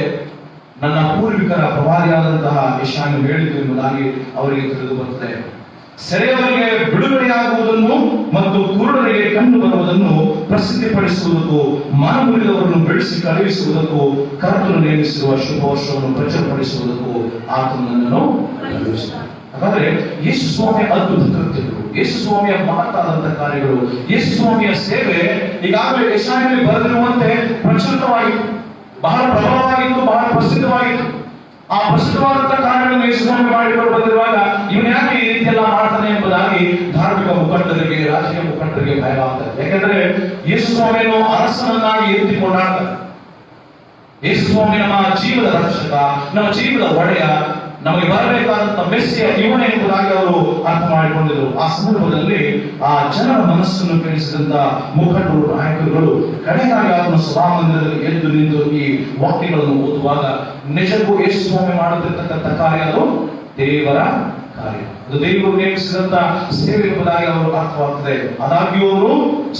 ನನ್ನ ಪೂರ್ವಿಕರ ಪ್ರವಾದಿಯಾದಂತಹ ಯೆಶಾಯನು ಹೇಳಿತು ಎಂಬುದಾಗಿ ಅವರಿಗೆ ತಿಳಿದು ಬರುತ್ತದೆ. ಸೆರೆಯವರಿಗೆ ಬಿಡುಗಡೆಯಾಗುವುದನ್ನು ಮತ್ತು ಕುರುಡರಿಗೆ ಕಂಡು ಬರುವುದನ್ನು ಪ್ರಸಿದ್ಧಿಪಡಿಸುವುದಕ್ಕೂ ಮನಮುರಿದವರನ್ನು ಬೆಳೆಸಿ ಕಳುಹಿಸುವುದಕ್ಕೂ ಕರ್ತನು ನೇಮಿಸಿರುವ ಶುಭ ವರ್ಷವನ್ನು ಪ್ರಚುರಪಡಿಸುವುದಕ್ಕೂ ಆತನು ನನ್ನನ್ನು ಕಳುಹಿಸಿದನು. ಹಾಗಾದ್ರೆ ಯೇಸು ಸ್ವಾಮಿಯ ಅದ್ಭುತ ಕೃತ್ಯಗಳು, ಯೇಸು ಸ್ವಾಮಿಯ ಮಹತ್ತಾದಂತಹ ಕಾರ್ಯಗಳು, ಯೇಸು ಸ್ವಾಮಿಯ ಸೇವೆ ಈಗಾಗಲೇ ಯೆಶಾಯನಲ್ಲಿ ಬರೆದಿರುವಂತೆ ಪ್ರಚಲಿತವಾಗಿತ್ತು, ಬಹಳ ಪ್ರಬಲವಾಗಿತ್ತು, ಬಹಳ ಪ್ರಸಿದ್ಧವಾಗಿತ್ತು. ಆ ಪ್ರಸಿದ್ಧವಾದಂತಹ ಕಾರ್ಯಗಳನ್ನು ಯೇಸು ಸ್ವಾಮಿ ಮಾಡಿಕೊಂಡು ಬಂದಿರುವಾಗ ಇವನು ಯಾಕೆ ಈ ರೀತಿ ಎಲ್ಲ ಮಾಡ್ತಾನೆ ಎಂಬುದಾಗಿ ಧಾರ್ಮಿಕ ಮುಖಂಡರಿಗೆ, ರಾಜಕೀಯ ಮುಖಂಡರಿಗೆ ಭಯವಾಗ್ತದೆ. ಯಾಕಂದ್ರೆ ಯೇಸು ಸ್ವಾಮಿಯನ್ನು ಅರಸನನ್ನಾಗಿ ಎತ್ತಿಕೊಂಡಾಡ್ತಾರೆ. ಯೇಸು ಸ್ವಾಮಿ ನಮ್ಮ ಜೀವದ ರಕ್ಷಕ, ನಮ್ಮ ಜೀವದ ಒಡೆಯ, ನಮಗೆ ಬರಬೇಕಾದಂತ ಮೆಸ್ಸಿಯ ಇವನೇ ಎಂಬುದಾಗಿ ಅವರು ಅರ್ಥ ಮಾಡಿಕೊಂಡಿದ್ರು. ಆ ಸಂದರ್ಭದಲ್ಲಿ ಆ ಜನರ ಮನಸ್ಸನ್ನು ಕೇಳಿಸಿದಂತ ಮುಖಂಡರು, ನಾಯಕರುಗಳು ಕಡೆಯಾಗಿ ಆತನ ಸಭಾಮಂದಿರದಲ್ಲಿ ಎದ್ದು ನಿಂತು ಈ ವಾಕ್ಯಗಳನ್ನು ಓದುವಾಗ ನಿಜಕ್ಕೂ ಯೇಸು ಸ್ವಾಮಿ ಮಾಡುತ್ತಿರ್ತಕ್ಕಂಥ ಕಾರ್ಯ ಅದು ದೇವರ ಕಾರ್ಯ, ಅದು ದೇವರು ನೇಮಿಸಿದಂತ ಸೇವೆ ಎಂಬುದಾಗಿ ಅವರು ಅರ್ಥವಾಗ್ತದೆ. ಆದಾಗ್ಯೂ ಅವರು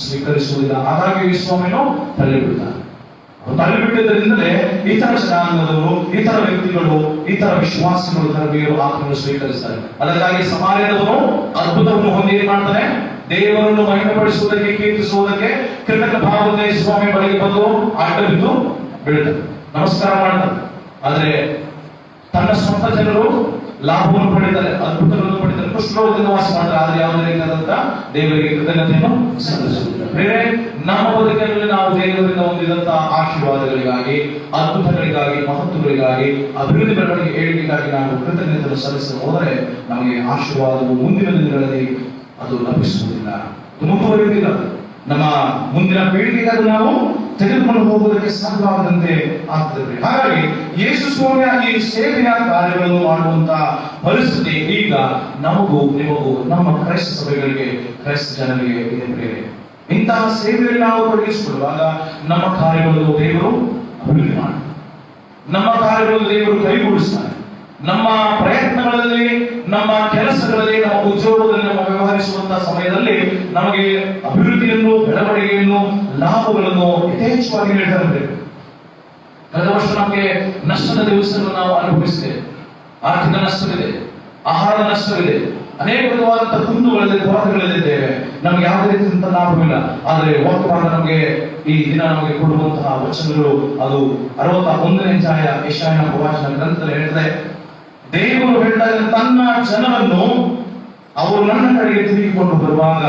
ಸ್ವೀಕರಿಸುವುದಿಲ್ಲ. ಆದಾಗ್ಯೂ ಈ ಸ್ವಾಮಿಯನ್ನು ತಳ್ಳಿಬಿಡ್ತಾರೆ. ತಳ್ಳಿಬಿಟ್ಟಿದ್ದರಿಂದಲೇ ಇತರ ಜನಾಂಗದವರು, ಇತರ ವ್ಯಕ್ತಿಗಳು, ಇತರ ವಿಶ್ವಾಸಿಗಳು, ಧರ್ಮೀಯರು ಆತನನ್ನು ಸ್ವೀಕರಿಸ್ತಾರೆ. ಅದಕ್ಕಾಗಿ ಸಮಾರ್ಯದವನು ಅದ್ಭುತವನ್ನು ಹೊಂದಿ ಏನ್ ಮಾಡ್ತಾನೆ, ದೇವರನ್ನು ಮಹಿಮೆಪಡಿಸುವುದಕ್ಕೆ, ಕೀರ್ತಿಸುವುದಕ್ಕೆ ಕೃತಜ್ಞ ಭಾವನೆ ಸ್ವಾಮಿ ಬಳಿಗೆ ಬಂದು ಅಡ್ಡ ಬಿದ್ದು ಬೀಳ್ತಾನೆ, ನಮಸ್ಕಾರ ಮಾಡ್ತಾನೆ. ಆದ್ರೆ ತನ್ನ ಸ್ವಂತ ಜನರು ಲಾಭವನ್ನು ಪಡೆದರೆ, ಅದ್ಭುತಗಳನ್ನು ಪಡೆದರೆ, ಕುಷ್ಠರೋಗದಿಂದ ವಾಸ ಮಾಡ್ತಾರೆ. ಆದ್ರೆ ಯಾವುದೇ ರೀತಿಯಾದಂತ ದೇವರಿಗೆ ಕೃತಜ್ಞತೆಯನ್ನು ಸಲ್ಲಿಸುವುದಿಲ್ಲ. ಬೇರೆ ನಮ್ಮ ಬದುಕಿನಲ್ಲಿ ನಾವು ದೇವರಿಂದ ಹೊಂದಿದಂತ ಆಶೀರ್ವಾದಗಳಿಗಾಗಿ, ಅದ್ಭುತಗಳಿಗಾಗಿ, ಮಹತ್ವಗಳಿಗಾಗಿ, ಅಭಿವೃದ್ಧಿ ಬೆಳವಣಿಗೆ ಏಳಿಗೆಗಾಗಿ ನಾವು ಕೃತಜ್ಞತೆಯನ್ನು ಸಲ್ಲಿಸಲು ಹೋದರೆ ನಮಗೆ ಆಶೀರ್ವಾದವು ಮುಂದಿನ ದಿನಗಳಲ್ಲಿ ಅದು ಲಭಿಸುವುದಿಲ್ಲ, ಮುಂದುವರಿಯುವುದಿಲ್ಲ. ನಮ್ಮ ಮುಂದಿನ ಪೀಳಿಗೆಗೆ ಅದು ನಾವು ತೆಗೆದುಕೊಂಡು ಹೋಗುವುದಕ್ಕೆ ಸಾಧ್ಯವಾಗದಂತೆ ಆಗ್ತದೆ. ಹಾಗಾಗಿ ಯೇಸು ಸ್ವಾಮಿಯ ಈ ಸೇವೆಯ ಕಾರ್ಯಗಳನ್ನು ಮಾಡುವಂತಹ ಪರಿಸ್ಥಿತಿ ಈಗ ನಮಗೂ ನಿಮಗೂ, ನಮ್ಮ ಕ್ರೈಸ್ತ ಸಭೆಗಳಿಗೆ, ಕ್ರೈಸ್ತ ಜನರಿಗೆ ಇದೆ ಪ್ರೇರೆ. ಇಂತಹ ಸೇವೆಯಲ್ಲಿ ನಾವು ತೊಡಗಿಸಿಕೊಳ್ಳುವಾಗ ನಮ್ಮ ಕಾರ್ಯಗಳನ್ನು ದೇವರು ಅಭಿವೃದ್ಧಿ ಮಾಡ್ತಾರೆ, ನಮ್ಮ ಕಾರ್ಯಗಳನ್ನು ದೇವರು ಕೈಗೂಡಿಸ್ತಾರೆ. ನಮ್ಮ ಪ್ರಯತ್ನಗಳಲ್ಲಿ, ನಮ್ಮ ಕೆಲಸಗಳಲ್ಲಿ, ನಮ್ಮ ಉದ್ಯೋಗದಲ್ಲಿ, ನಮ್ಮ ವ್ಯವಹರಿಸುವಂತಹ ಸಮಯದಲ್ಲಿ ನಮಗೆ ಅಭಿವೃದ್ಧಿಯನ್ನು, ಬೆಳವಣಿಗೆಯನ್ನು, ಲಾಭಗಳನ್ನು ಯಥೇಚ್ಛವಾಗಿ ನೀಡಬೇಕು. ಕಳೆದ ವರ್ಷ ನಮಗೆ ನಷ್ಟದ ದಿವಸವನ್ನು ನಾವು ಅನುಭವಿಸಿದ್ದೇವೆ. ಆರ್ಥಿಕ ನಷ್ಟವಿದೆ, ಆಹಾರ ನಷ್ಟವಿದೆ, ಅನೇಕ ವಿಧವಾದಂತಹ ಕುಂದುಗಳಲ್ಲಿ, ಕೊರತೆಗಳಲ್ಲಿದ್ದೇವೆ. ನಮ್ಗೆ ಯಾವುದೇ ರೀತಿಯಂತ ಲಾಭವಿಲ್ಲ. ಆದರೆ ವಾಕ್ಯಭಾಗ ನಮಗೆ ಈ ದಿನ ನಮಗೆ ಕೊಡುವಂತಹ ವಚನಗಳು, ಅದು 61ನೇ ಅಧ್ಯಾಯ ಯೆಶಾಯನ ಪ್ರವಾಚನ ಗ್ರಂಥದಲ್ಲಿ ಹೇಳಿದ್ರೆ, ದೇವರು ಹೇಳಿದಾಗ ತನ್ನ ಜನರನ್ನು ಅವರು ನನ್ನ ಕಡೆಗೆ ತಿರುಗಿಕೊಂಡು ಬರುವಾಗ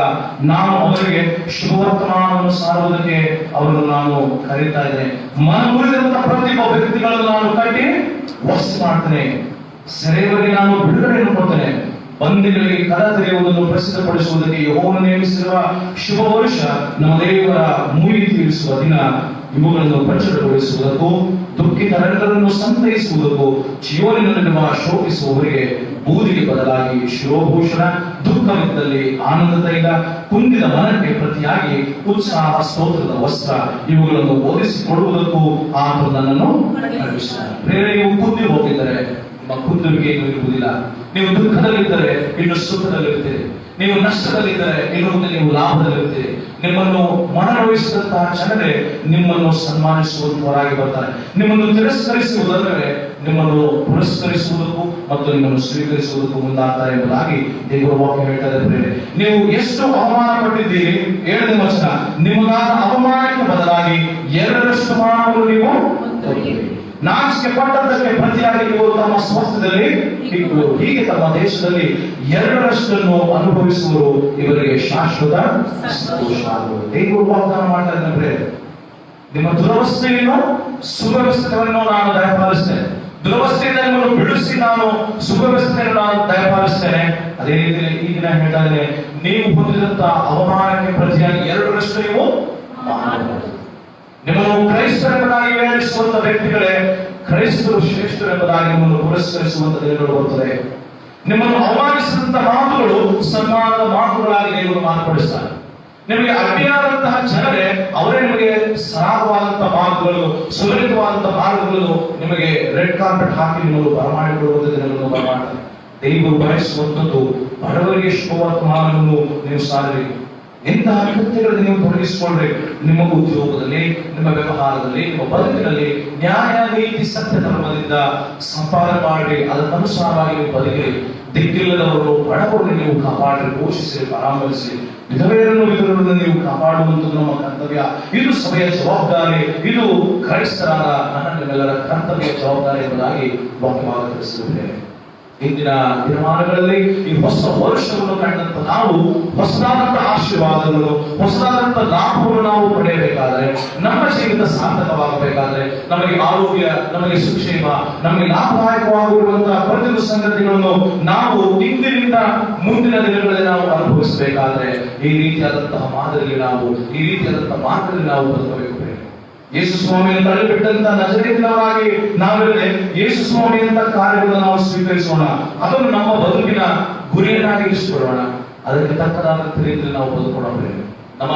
ನಾನು ಅವರಿಗೆ ಶುಭವರ್ತಮಾನವನ್ನು ಸಾರುವುದಕ್ಕೆ ಅವರನ್ನು ನಾನು ಕರೀತಾ ಇದ್ದೇನೆ. ಮನಮುರಿದಂತಹ ಪ್ರತಿಯೊಬ್ಬ ವ್ಯಕ್ತಿಗಳನ್ನು ನಾನು ಕಟ್ಟಿ ವಸ್ತು ಮಾಡ್ತೇನೆ. ಸೆರೆಯವರಿಗೆ ನಾನು ಬಿಡುಗಡೆಯನ್ನು ಕೊಡ್ತೇನೆ. ಬಂದಿಗಳಿಗೆ ಕರ ತೆರೆಯುವುದನ್ನು ಪ್ರಸಿದ್ಧಪಡಿಸುವುದಕ್ಕೆ ಯೆಹೋವನು ನೇಮಿಸಿರುವ ಶುಭ ವರುಷ ನಮ್ಮ ದೇವರ ಮುಯಿ ತೀರಿಸುವ ದಿನ. ಇವುಗಳನ್ನು ಪ್ರಚುರಗೊಳಿಸುವುದಕ್ಕೂ ದುಃಖಿತರೆಲ್ಲರನ್ನು ಸಂತೈಸುವುದಕ್ಕೂ ಚೀಯೋನಿನಲ್ಲಿರುವ ಶೋಕಿಸುವವರಿಗೆ ಬೂದಿಗೆ ಬದಲಾಗಿ ಶಿರೋಭೂಷಣ, ದುಃಖವಿದ್ದಲ್ಲಿ ಆನಂದ ತೈಲ, ಕುಂದಿದ ಮನಕ್ಕೆ ಪ್ರತಿಯಾಗಿ ಉತ್ಸಾಹ ಸ್ತೋತ್ರದ ವಸ್ತ್ರ, ಇವುಗಳನ್ನು ಬೋಧಿಸಿಕೊಡುವುದಕ್ಕೂ ಆತನು ನನ್ನನ್ನು ಕಳುಹಿಸಿದ್ದಾನೆ. ಬೇರೆ ನೀವು ಕುಂದಿ ಹೋಗಿದ್ದರೆ ನಿಮ್ಮ ಕುಂದುವಿಗೆ ಇರುವುದಿಲ್ಲ. ನೀವು ದುಃಖದಲ್ಲಿದ್ದರೆ ಇನ್ನು ಸುಖದಲ್ಲಿರ್ತೀರಿ. ನೀವು ನಷ್ಟದಲ್ಲಿದ್ದರೆ ಇನ್ನು ನೀವು ಲಾಭದಲ್ಲಿರ್ತೀರಿ. ನಿಮ್ಮನ್ನು ಮನನೊಯಿಸಿದಂತಹ ಜನರೇ ನಿಮ್ಮನ್ನು ಸನ್ಮಾನಿಸುವಂತವರಾಗಿ ಬರ್ತಾರೆ. ನಿಮ್ಮನ್ನು ತಿರಸ್ಕರಿಸುವುದಲ್ಲವೇ ನಿಮ್ಮನ್ನು ಪುರಸ್ಕರಿಸುವುದಕ್ಕೂ ಮತ್ತು ನಿಮ್ಮನ್ನು ಸ್ವೀಕರಿಸುವುದಕ್ಕೂ ಮುಂದಾಗ್ತಾರೆ ಎಂಬುದಾಗಿ ದೇವರ ವಾಕ್ಯ ಹೇಳ್ತಾರೆ. ನೀವು ಎಷ್ಟು ಅವಮಾನ ಪಟ್ಟಿದ್ದೀರಿ, 7ನೇ ವಚನ, ನಿಮಗಾದ ಅವಮಾನಕ್ಕೆ ಬದಲಾಗಿ 2ರಷ್ಟು ಮಾನವನ್ನು ನೀವು ನಾಚಿಕೆ ಪಟ್ಟದ್ದಕ್ಕೆ ಪ್ರತಿಯಾಗಿ ನೀವು ತಮ್ಮ ಸ್ವಾಸ್ಥ್ಯದಲ್ಲಿ ಇಟ್ಟುವರು. ಹೀಗೆ ತಮ್ಮ ದೇಶದಲ್ಲಿ 2ರಷ್ಟನ್ನು ಅನುಭವಿಸುವರು, ಇವರಿಗೆ ಶಾಶ್ವತ ಸಂತೋಷವಾಗುವುದು. ದೇವರು ವಾಗ್ದಾನ ಮಾಡ್ತಾ ಇದ್ದಾರೆ, ನಿಮ್ಮ ದುರವಸ್ಥೆಯನ್ನು ಸುವ್ಯವಸ್ಥೆಯನ್ನು ನಾನು ದಯಪಾಲಿಸ್ತೇನೆ. ದುರವಸ್ಥೆಯಿಂದ ನಿಮ್ಮನ್ನು ಬಿಡಿಸಿ ನಾನು ಸುವ್ಯವಸ್ಥೆಯನ್ನು ನಾನು ದಯಪಾಲಿಸ್ತೇನೆ. ಅದೇ ರೀತಿಯಲ್ಲಿ ಈ ದಿನ ಹೇಳ್ತಾ ಇದ್ದೇನೆ, ನೀವು ಹೊಂದಿದಂತ ಅವಮಾನಕ್ಕೆ ಪ್ರತಿಯಾಗಿ 2ರಷ್ಟು ನೀವು ನಿಮ್ಮನ್ನು ಕ್ರೈಸ್ತರೆಂಬುದಾಗಿ ವಿವರಿಸುವಂತ ವ್ಯಕ್ತಿಗಳೇ, ಕ್ರೈಸ್ತರು ಶ್ರೇಷ್ಠರೆಂಬುದಾಗಿ ನಿಮ್ಮನ್ನು ಪುರಸ್ಕರಿಸುವಂತ ದಿನಗಳು ಬರುತ್ತದೆ. ನಿಮ್ಮನ್ನು ಅವಮಾನಿಸಿದಂತ ಮಾತುಗಳು ಸನ್ಮಾನದ ಮಾತುಗಳಾಗಿ ದೇವರು ಮಾರ್ಪಡಿಸ್ತಾರೆ. ನಿಮಗೆ ಅಡ್ಡಿಯಾದಂತಹ ಜನರೇ ಅವರೇ ನಿಮಗೆ ಸರಾಗವಾದಂತಹ ಮಾರ್ಗಗಳು, ಸುಲಲಿತವಾದಂತಹ ಮಾರ್ಗಗಳು ನಿಮಗೆ ರೆಡ್ ಕಾರ್ಪೆಟ್ ಹಾಕಿ ನಿಮ್ಮನ್ನು ಬರಮಾಡಿಕೊಳ್ಳುವಂತ ದಿನಗಳನ್ನು ಬರಮಾಡ್ತಾರೆ. ದೇವರು ಬಯಸುವಂಥದ್ದು ಬಡವರಿಗೆ ಶುಭವರ್ತಮಾನವನ್ನು ನೀವು ಸಾರಲಿ. ಇಂತಹ ಕೃತ್ಯಗಳಲ್ಲಿ ನೀವು ತೊಡಗಿಸಿಕೊಂಡ್ರೆ ನಿಮ್ಮ ಉದ್ಯೋಗದಲ್ಲಿ, ನಿಮ್ಮ ವ್ಯವಹಾರದಲ್ಲಿ, ನಿಮ್ಮ ಬದುಕಿನಲ್ಲಿ ನ್ಯಾಯ, ನೀತಿ, ಸತ್ಯ ಧರ್ಮದಿಂದ ಸಂಪಾದನೆ ಮಾಡಿ ಅದಕ್ಕನುಸಾರವಾಗಿ ನೀವು ಬದುಕಿರಿ. ದಿಕ್ಕಿಲ್ಲದವರು, ಬಡವರನ್ನು ನೀವು ಕಾಪಾಡಿ, ಪೋಷಿಸಿ, ಪರಾಮರಿಸಿ, ವಿಧವೆಯರನ್ನು ವಿಧವೆಯರನ್ನು ನೀವು ಕಾಪಾಡುವಂಥದ್ದು ನಮ್ಮ ಕರ್ತವ್ಯ. ಇದು ಸಭೆಯ ಜವಾಬ್ದಾರಿ. ಇದು ಕ್ರೈಸ್ತರಾದ ನನ್ನ ನಿಮ್ಮೆಲ್ಲರ ಕರ್ತವ್ಯ, ಜವಾಬ್ದಾರಿ ಎಂಬುದಾಗಿ ವಾಕ್ಯವಾಗ ತಿಳಿಸಿದ್ದೇವೆ. ಇಂದಿನ ದಿನಮಾನಗಳಲ್ಲಿ ಈ ಹೊಸ ವರ್ಷವನ್ನು ಕಂಡಂತ ನಾವು ಹೊಸದಾದಂತಹ ಆಶೀರ್ವಾದಗಳು, ಹೊಸದಾದಂತಹ ಲಾಭವನ್ನು ನಾವು ಪಡೆಯಬೇಕಾದ್ರೆ, ನಮ್ಮ ಜೀವಿತ ಸಾರ್ಥಕವಾಗಬೇಕಾದ್ರೆ, ನಮಗೆ ಆರೋಗ್ಯ, ನಮಗೆ ಸುಕ್ಷೇಮ, ನಮಗೆ ಲಾಭದಾಯಕವಾಗಿರುವಂತಹ ಪ್ರತಿಯೊಂದು ಸಂಗತಿಗಳನ್ನು ನಾವು ಇಂದಿನಿಂದ ಮುಂದಿನ ದಿನಗಳಲ್ಲಿ ನಾವು ಅನುಭವಿಸಬೇಕಾದ್ರೆ ಈ ರೀತಿಯಾದಂತಹ ಮಾದರಿಯಲ್ಲಿ ನಾವು, ಈ ರೀತಿಯಾದಂತಹ ಮಾರ್ಗದಲ್ಲಿ ನಾವು ಬದುಕಬೇಕು. ಯೇಸು ಸ್ವಾಮಿಯನ್ನು ತಳ್ಳಿಬಿಟ್ಟಂತ ನಜರೇತಿನವರಾಗಿ ನಾವಿರದೆ ಯೇಸು ಸ್ವಾಮಿಯಂತ ಕಾರ್ಯಗಳನ್ನು ನಾವು ಸ್ವೀಕರಿಸೋಣ. ಅದನ್ನು ನಮ್ಮ ಬದುಕಿನ ಗುರಿಯನ್ನಾಗಿ ಇರಿಸಿಕೊಳ್ಳೋಣ. ಅದಕ್ಕೆ ತಕ್ಕದಾದ ರೀತಿಯಲ್ಲಿ ನಾವು ಬದುಕೋಣ. ನಮ್ಮ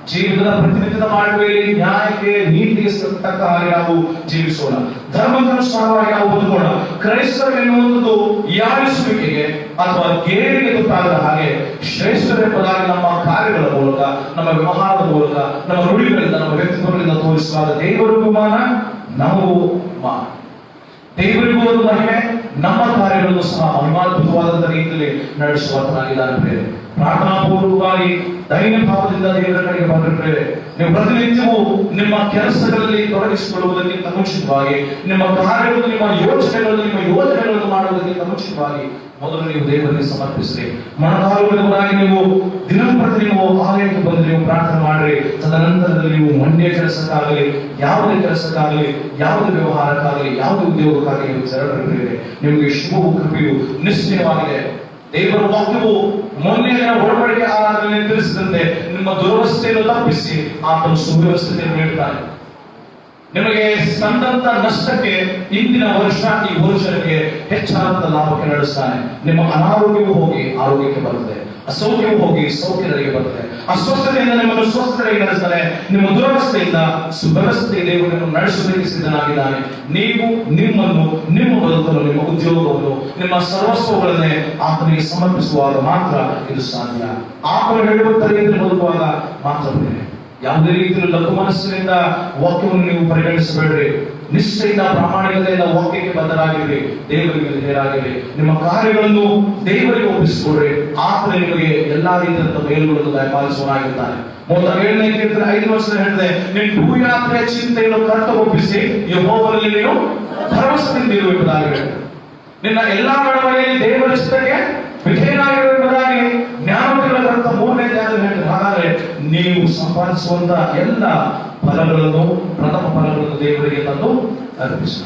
ಜೀವಿತದ ಪ್ರತಿನಿತ್ಯದ ಮಾಡುವೆಯಲ್ಲಿ ನ್ಯಾಯಕ್ಕೆ, ನೀತಿಗೆ ತಕ್ಕ ಹಾಗೆ ನಾವು ಜೀವಿಸೋಣ. ಧರ್ಮಕ್ಕನುಸಾರವಾಗಿ ನಾವು ಬದುಕೋಣ. ಕ್ರೈಸ್ತರು ಎನ್ನುವಂಥದ್ದು ಯಾರಿಸುವಿಕೆಗೆ ಅಥವಾ ಗೇರಿಗೆ ತುತ್ತಾಗದ ಹಾಗೆ ಶ್ರೇಷ್ಠರೆಂಬುದಾಗಿ ನಮ್ಮ ಕಾರ್ಯಗಳ ಮೂಲಕ, ನಮ್ಮ ವ್ಯವಹಾರದ ಮೂಲಕ, ನಮ್ಮ ನುಡಿಗಳಿಂದ, ನಮ್ಮ ವ್ಯಕ್ತಿತ್ವಗಳಿಂದ ತೋರಿಸುವಾಗ ದೇವರಿಗೂ ಮಾನ, ನಮಗೂ ಮಾನ. ದೇವರಿಗೂ ಒಂದು ಮಹಿಮೆ, ನಮ್ಮ ಕಾರ್ಯಗಳನ್ನು ಸಹ ಮಹಿಮಾದ್ಭುತವಾದಂತಹ ರೀತಿಯಲ್ಲಿ ನಡೆಸುವಂತಾಗಿದ್ದಾರೆ. ಪ್ರಾರ್ಥನಾಪೂರ್ವಕವಾಗಿ ದೈನ್ಯ ಭಾವದಿಂದ ದೇವರ ಕಡೆಗೆ ಬಂದಿರುತ್ತೇವೆ. ನೀವು ಪ್ರತಿನಿತ್ಯವೂ ನಿಮ್ಮ ಕೆಲಸಗಳಲ್ಲಿ ತೊಡಗಿಸಿಕೊಳ್ಳುವುದಕ್ಕಿಂತ ಮುಂಚಿತವಾಗಿ, ನಿಮ್ಮ ಕಾರ್ಯಗಳು, ನಿಮ್ಮ ಯೋಜನೆಗಳನ್ನು ಮಾಡುವುದಕ್ಕಿಂತ ಮುಂಚಿತವಾಗಿ ಮೊದಲು ನೀವು ದೇವರಿಗೆ ಸಮರ್ಪಿಸಿರಿ. ಮೊಣಕಾಲುಗಳಾಗಿ ನೀವು ದಿನಂಪ್ರತಿ ನೀವು ಆಲಯಕ್ಕೆ ಬಂದು ನೀವು ಪ್ರಾರ್ಥನೆ ಮಾಡಿರಿ. ತದನಂತರದಲ್ಲಿ ನೀವು ಮಂಡ್ಯ ಕೆಲಸಕ್ಕಾಗಲಿ, ಯಾವುದೇ ಕೆಲಸಕ್ಕಾಗಲಿ, ಯಾವುದೇ ವ್ಯವಹಾರಕ್ಕಾಗಲಿ, ಯಾವುದೇ ಉದ್ಯೋಗಕ್ಕಾಗಲಿ ನೀವು ತೆರಳಿರಿ. ನಿಮಗೆ ಶುಭವು, ಕೃಪೆಯು ನಿಶ್ಚಯವಾಗಿದೆ. ದೇವರ ವಾಕ್ಯವು ಮೊನ್ನೆಯ ಒಡಂಬಡಿಕೆ ಆಧಾರದಲ್ಲಿ ತಿಳಿಸಿದಂತೆ ನಿಮ್ಮ ದುರವಸ್ಥೆಯನ್ನು ತಪ್ಪಿಸಿ ಆತನು ಸುವ್ಯವಸ್ಥೆಯನ್ನು ನೀಡುತ್ತಾನೆ. ನಿಮಗೆ ಸಂದಂತ ನಷ್ಟಕ್ಕೆ ಇಂದಿನ ವರ್ಷ, ಈ ವರ್ಷಕ್ಕೆ ಹೆಚ್ಚಾದಂತ ಲಾಭಕ್ಕೆ ನಡೆಸ್ತಾನೆ. ನಿಮ್ಮ ಅನಾರೋಗ್ಯವು ಹೋಗಿ ಆರೋಗ್ಯಕ್ಕೆ ಬರುತ್ತದೆ. ಅಸೌಖ್ಯವು ಹೋಗಿ ಸೌಖ್ಯದಲ್ಲಿಗೆ ಬರ್ತದೆ. ಅಸ್ವಸ್ಥತೆಯಿಂದ ನಿಮ್ಮನ್ನು ಸ್ವಸ್ಥತೆಗೆ ನಡೆಸ್ತಾನೆ. ನಿಮ್ಮ ದುರವಸ್ಥೆಯಿಂದ ಸುವ್ಯವಸ್ಥೆಗೆ ದೇವರನ್ನು ನಡೆಸುವುದಕ್ಕೆ ಸಿದ್ಧನಾಗಿದ್ದಾನೆ. ನೀವು ನಿಮ್ಮನ್ನು, ನಿಮ್ಮ ಬದುಕನ್ನು, ನಿಮ್ಮ ಉದ್ಯೋಗವನ್ನು, ನಿಮ್ಮ ಸರ್ವಸ್ವಗಳನ್ನೇ ಆತನಿಗೆ ಸಮರ್ಪಿಸುವಾಗ ಮಾತ್ರ ಇದು ಸಾಧ್ಯ. ಆತನು ಹೇಳುವ ತಲೆಯಲ್ಲಿ ಬದುಕುವಾಗ ಮಾತ್ರವೇ. ಯಾವುದೇ ರೀತಿಯಲ್ಲಿ ಲಘು ಮನಸ್ಸಿನಿಂದ ವಾಕ್ಯವನ್ನು ನೀವು ಪರಿಗಣಿಸಬೇಡ್ರಿ. ನಿಷ್ಠೆಯಿಂದ, ಪ್ರಾಮಾಣಿಕತೆಯಿಂದ ವಾಕ್ಯಕ್ಕೆ ಬದ್ಧರಾಗಿರಿ, ದೇವರಿಗೆ ವಿಧೇಯರಾಗಿರಿ. ನಿಮ್ಮ ಕಾರ್ಯಗಳನ್ನು ದೇವರಿಗೆ ಒಪ್ಪಿಸಿಕೊಡ್ರಿ. ಆತನ ನಿಮಗೆ ಎಲ್ಲಾ ರೀತಿಯ ಮೇಲುಗಳನ್ನು ದಯಪಾಲಿಸುವನಾಗಿರ್ತಾನೆ. 37ನೇ ಕೀರ್ತನೆ 5 ವರ್ಷ ಹೇಳಿದೆ, ನಿನ್ನ ಭೂಯಾತ್ರೆಯ ಚಿಂತೆಯನ್ನು ಕರ್ತ ಒಪ್ಪಿಸಿ ಯೆಹೋವನಲ್ಲಿ ನೀನು ಭರವಸೆಯಿಂದಿರು ಎಂಬುದಾಗಿ ಹೇಳಿದೆ. ನಿನ್ನ ಎಲ್ಲಾ ನಡವಳಿಕೆಯಲ್ಲಿ ದೇವರ ಚಿತ್ತಕ್ಕೆ ವಿಧೇಯನಾಗಿರು ಎಂಬುದಾಗಿ ಜ್ಞಾನೋದಯಗಳ ಗ್ರಂಥ 3ನೇ ಅಧ್ಯಾಯದಲ್ಲಿ ಹೇಳಿದೆ. ಹಾಗಾದ್ರೆ ನೀವು ಸಂಪಾದಿಸುವಂತ ಎಲ್ಲ ಫಲಗಳನ್ನು, ಪ್ರಥಮ ಫಲಗಳನ್ನು ದೇವರಿಗೆ ತಂದು ಅರ್ಪಿಸಿ.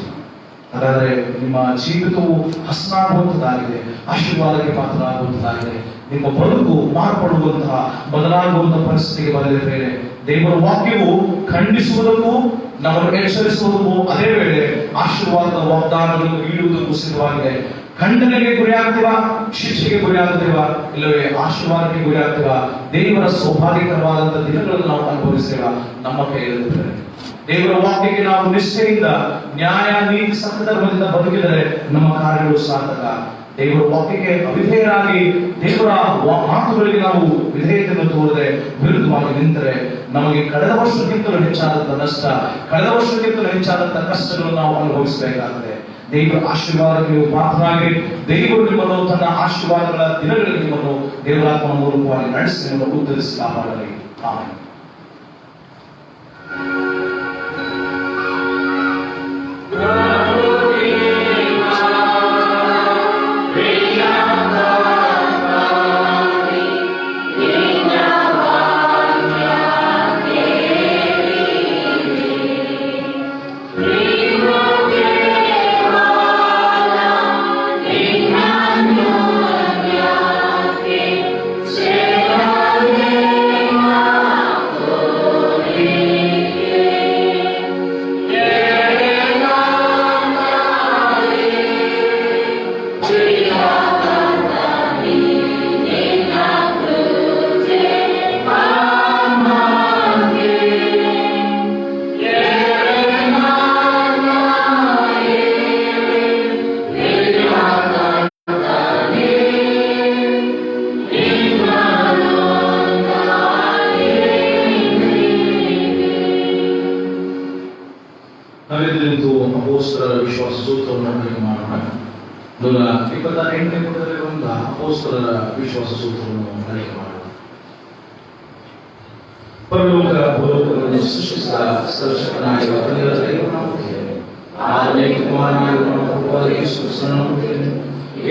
ಹಾಗಾದ್ರೆ ನಿಮ್ಮ ಜೀವಿತವು ಹಸನಾಗುವಂತದ್ದಾಗಿದೆ, ಆಶೀರ್ವಾದಕ್ಕೆ ಪಾತ್ರರಾಗುವಂತದ್ದಾಗಿದೆ. ನಿಮ್ಮ ಬದುಕು ಮಾರ್ಪಡುವಂತಹ, ಬದಲಾಗುವಂತಹ ಪರಿಸ್ಥಿತಿಗೆ ಬರಲಿದೆ. ದೇವರ ವಾಕ್ಯವು ಖಂಡಿಸುವುದಕ್ಕೂ ನಮ್ಮನ್ನು ಎಚ್ಚರಿಸುವುದಕ್ಕೂ ಅದೇ ವೇಳೆ ಆಶೀರ್ವಾದದ ವಾಗ್ದಾನಗಳನ್ನು ನೀಡುವುದಕ್ಕೂ ಸಿದ್ಧವಾಗಿದೆ. ಖಂಡನೆಗೆ ಗುರಿ ಆಗ್ತೀವಾ, ಶಿಕ್ಷೆಗೆ ಗುರಿ ಆಗ್ತೀವಾ, ಇಲ್ಲವೇ ಆಶೀರ್ವಾದಕ್ಕೆ ಗುರಿ ಆಗ್ತೀವಾ, ದೇವರ ಸೌಭಾಗ್ಯಕರವಾದಂತಹ ದಿನಗಳನ್ನು ನಾವು ಅನುಭವಿಸ್ತೇವಾ, ನಮ್ಮ ಕೈಯಲ್ಲಿರುತ್ತದೆ. ದೇವರ ವಾಕ್ಯಕ್ಕೆ ನಾವು ನಿಷ್ಠೆಯಿಂದ, ನ್ಯಾಯ, ನೀತಿ, ಸತ್ಯಧರ್ಮದಿಂದ ಬದುಕಿದರೆ ನಮ್ಮ ಕಾರ್ಯಗಳು ಸಾರ್ಥಕ. ದೇವರ ವಾಕ್ಯಕ್ಕೆ ಅವಿಧೇಯರಾಗಿ, ದೇವರ ಮಾತುಗಳಿಗೆ ನಾವು ವಿಧೇಯತೆಯನ್ನು ತೋರದೆ ವಿರುದ್ಧವಾಗಿ ನಿಂತರೆ ನಮಗೆ ಕಳೆದ ವರ್ಷಕ್ಕಿಂತಲೂ ಹೆಚ್ಚಾದಂತಹ ನಷ್ಟ, ಕಳೆದ ವರ್ಷಕ್ಕಿಂತಲೂ ಹೆಚ್ಚಾದಂತಹ ಕಷ್ಟಗಳನ್ನು ನಾವು ಅನುಭವಿಸಬೇಕಾಗಿದೆ. ದೇವರ ಆಶೀರ್ವಾದಕ್ಕೆ ನೀವು ಪಾತ್ರರಾಗಿ, ದೇವರು ನಿಮ್ಮನ್ನು ತನ್ನ ಆಶೀರ್ವಾದಗಳ ದಿನಗಳಲ್ಲಿ ನಿಮ್ಮನ್ನು ದೇವರಾತ್ಮನ ಮೂಲಕವಾಗಿ ನಡೆಸಿ ನಿಮ್ಮನ್ನು ಉತ್ತರಿಸಿ ಕಾಪಾಡಲಿ. ಆಮೆನ್. ನಾವೆಲ್ಲರಿಗೂ ಅಪೊಸ್ತಲರ ವಿಶ್ವಾಸ ಸೂತ್ರವನ್ನು ಅಧ್ಯಯನ ಮಾಡೋಣ. 128ನೇ ಪುಟದಲ್ಲಿರುವಂತಹ ಅಪೊಸ್ತಲರ ವಿಶ್ವಾಸ ಸೂತ್ರವನ್ನು ಅಧ್ಯಯನ ಮಾಡೋಣ. ಪರಲೋಕ ಭೂಲೋಕಗಳನ್ನು ಸೃಷ್ಟಿಸಿದ ಸರ್ವಶಕ್ತನಾಗಿರುವ ತಂದೆಯ ದೈವನಾಮಕ್ಕೆ, ಆತನೇ ಕುಮಾರನಾಗಿರುವ ನಮ್ಮ ಪ್ರಭುವಾದ ಯೇಸು ಕ್ರಿಸ್ತನ ನಾಮಕ್ಕೆ,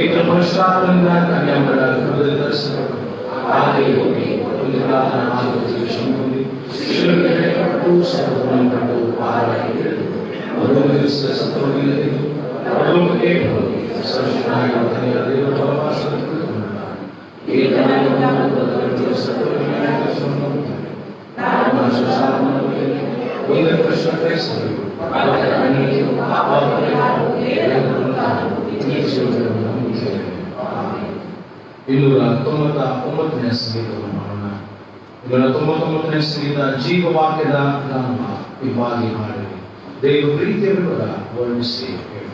ಏಕ ಪವಿತ್ರಾತ್ಮನಿಂದ ಕನ್ಯಾಮರಿಯ ಗರ್ಭದಲ್ಲಿ ಧರಿಸಲ್ಪಟ್ಟು ಆತನಿಗೆ ಹೋಗಿ ಪುಣ್ಯಗಳಾದ ಆದಿಪತಿಗೆ ಶ್ರಮ ಹೊಂದಿ ಶಿಲುಬೆಗೆ ನೇರಲ್ಪಟ್ಟು ಸತ್ತವರನ್ನು ಕಂಡು ಆಹಾರವಾಗಿ ಇಳಿದು ಮರುನಿರೀಕ್ಷಿಸಿದ ಸತ್ತವರನ್ನು ಎದ್ದು ಪರಲೋಕಕ್ಕೆ ಹೋಗಿ ಸರ್ವಶಕ್ತನಾಗಿರುವ ತಂದೆಯ ದೇವರ ಬಲಪಾರ್ಶ್ವದಲ್ಲಿ ಕುಳಿತುಕೊಂಡಿದ್ದಾನೆ. ಇನ್ನೂರ 99ನೇ ಸಂಗೀತವನ್ನು ಮಾಡೋಣ. 99ನೇ ಸಂಗೀತ ಜೀವವಾಕ್ಯದ ಗಾನ ವಿಭಾಗಿ ಮಾಡಿ ದೇವ ಪ್ರೀತಿಯ ವಿವರ ವರ್ಣಿಸಿ ಹೇಳಿ.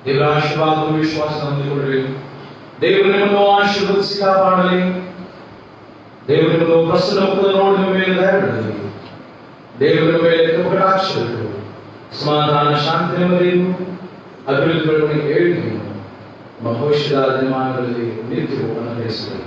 ದೇವರ ಆಶೀರ್ವಾದ ವಿಶ್ವಾಸ ಹೊಂದಿಕೊಳ್ಳಿ. ದೇವರು ನಿಮ್ಮನ್ನು ಆಶೀರ್ವದಿಸಿ ಕಾಪಾಡಲಿ. ದೇವರು ನಿಮ್ಮನ್ನು ಪ್ರಸನ್ನ ಮುಖದ ನೋಡಿ ನಿಮ್ಮ ಮೇಲೆ ದಯ ಬಿಡಲಿ. ದೇವರ ಮೇಲೆ ಕಟಾಕ್ಷಗಳು ಸಮಾಧಾನ ಶಾಂತಿ ನೆಮ್ಮದಿಯನ್ನು ಅಭಿವೃದ್ಧಿ ಬೆಳವಣಿಗೆ ಏಳಿಗೆಯನ್ನು ನಮ್ಮ ಭವಿಷ್ಯದ ದಿನಮಾನಗಳಲ್ಲಿ ನಿತ್ಯವೂ ಅನುಗ್ರಹಿಸಲಿ.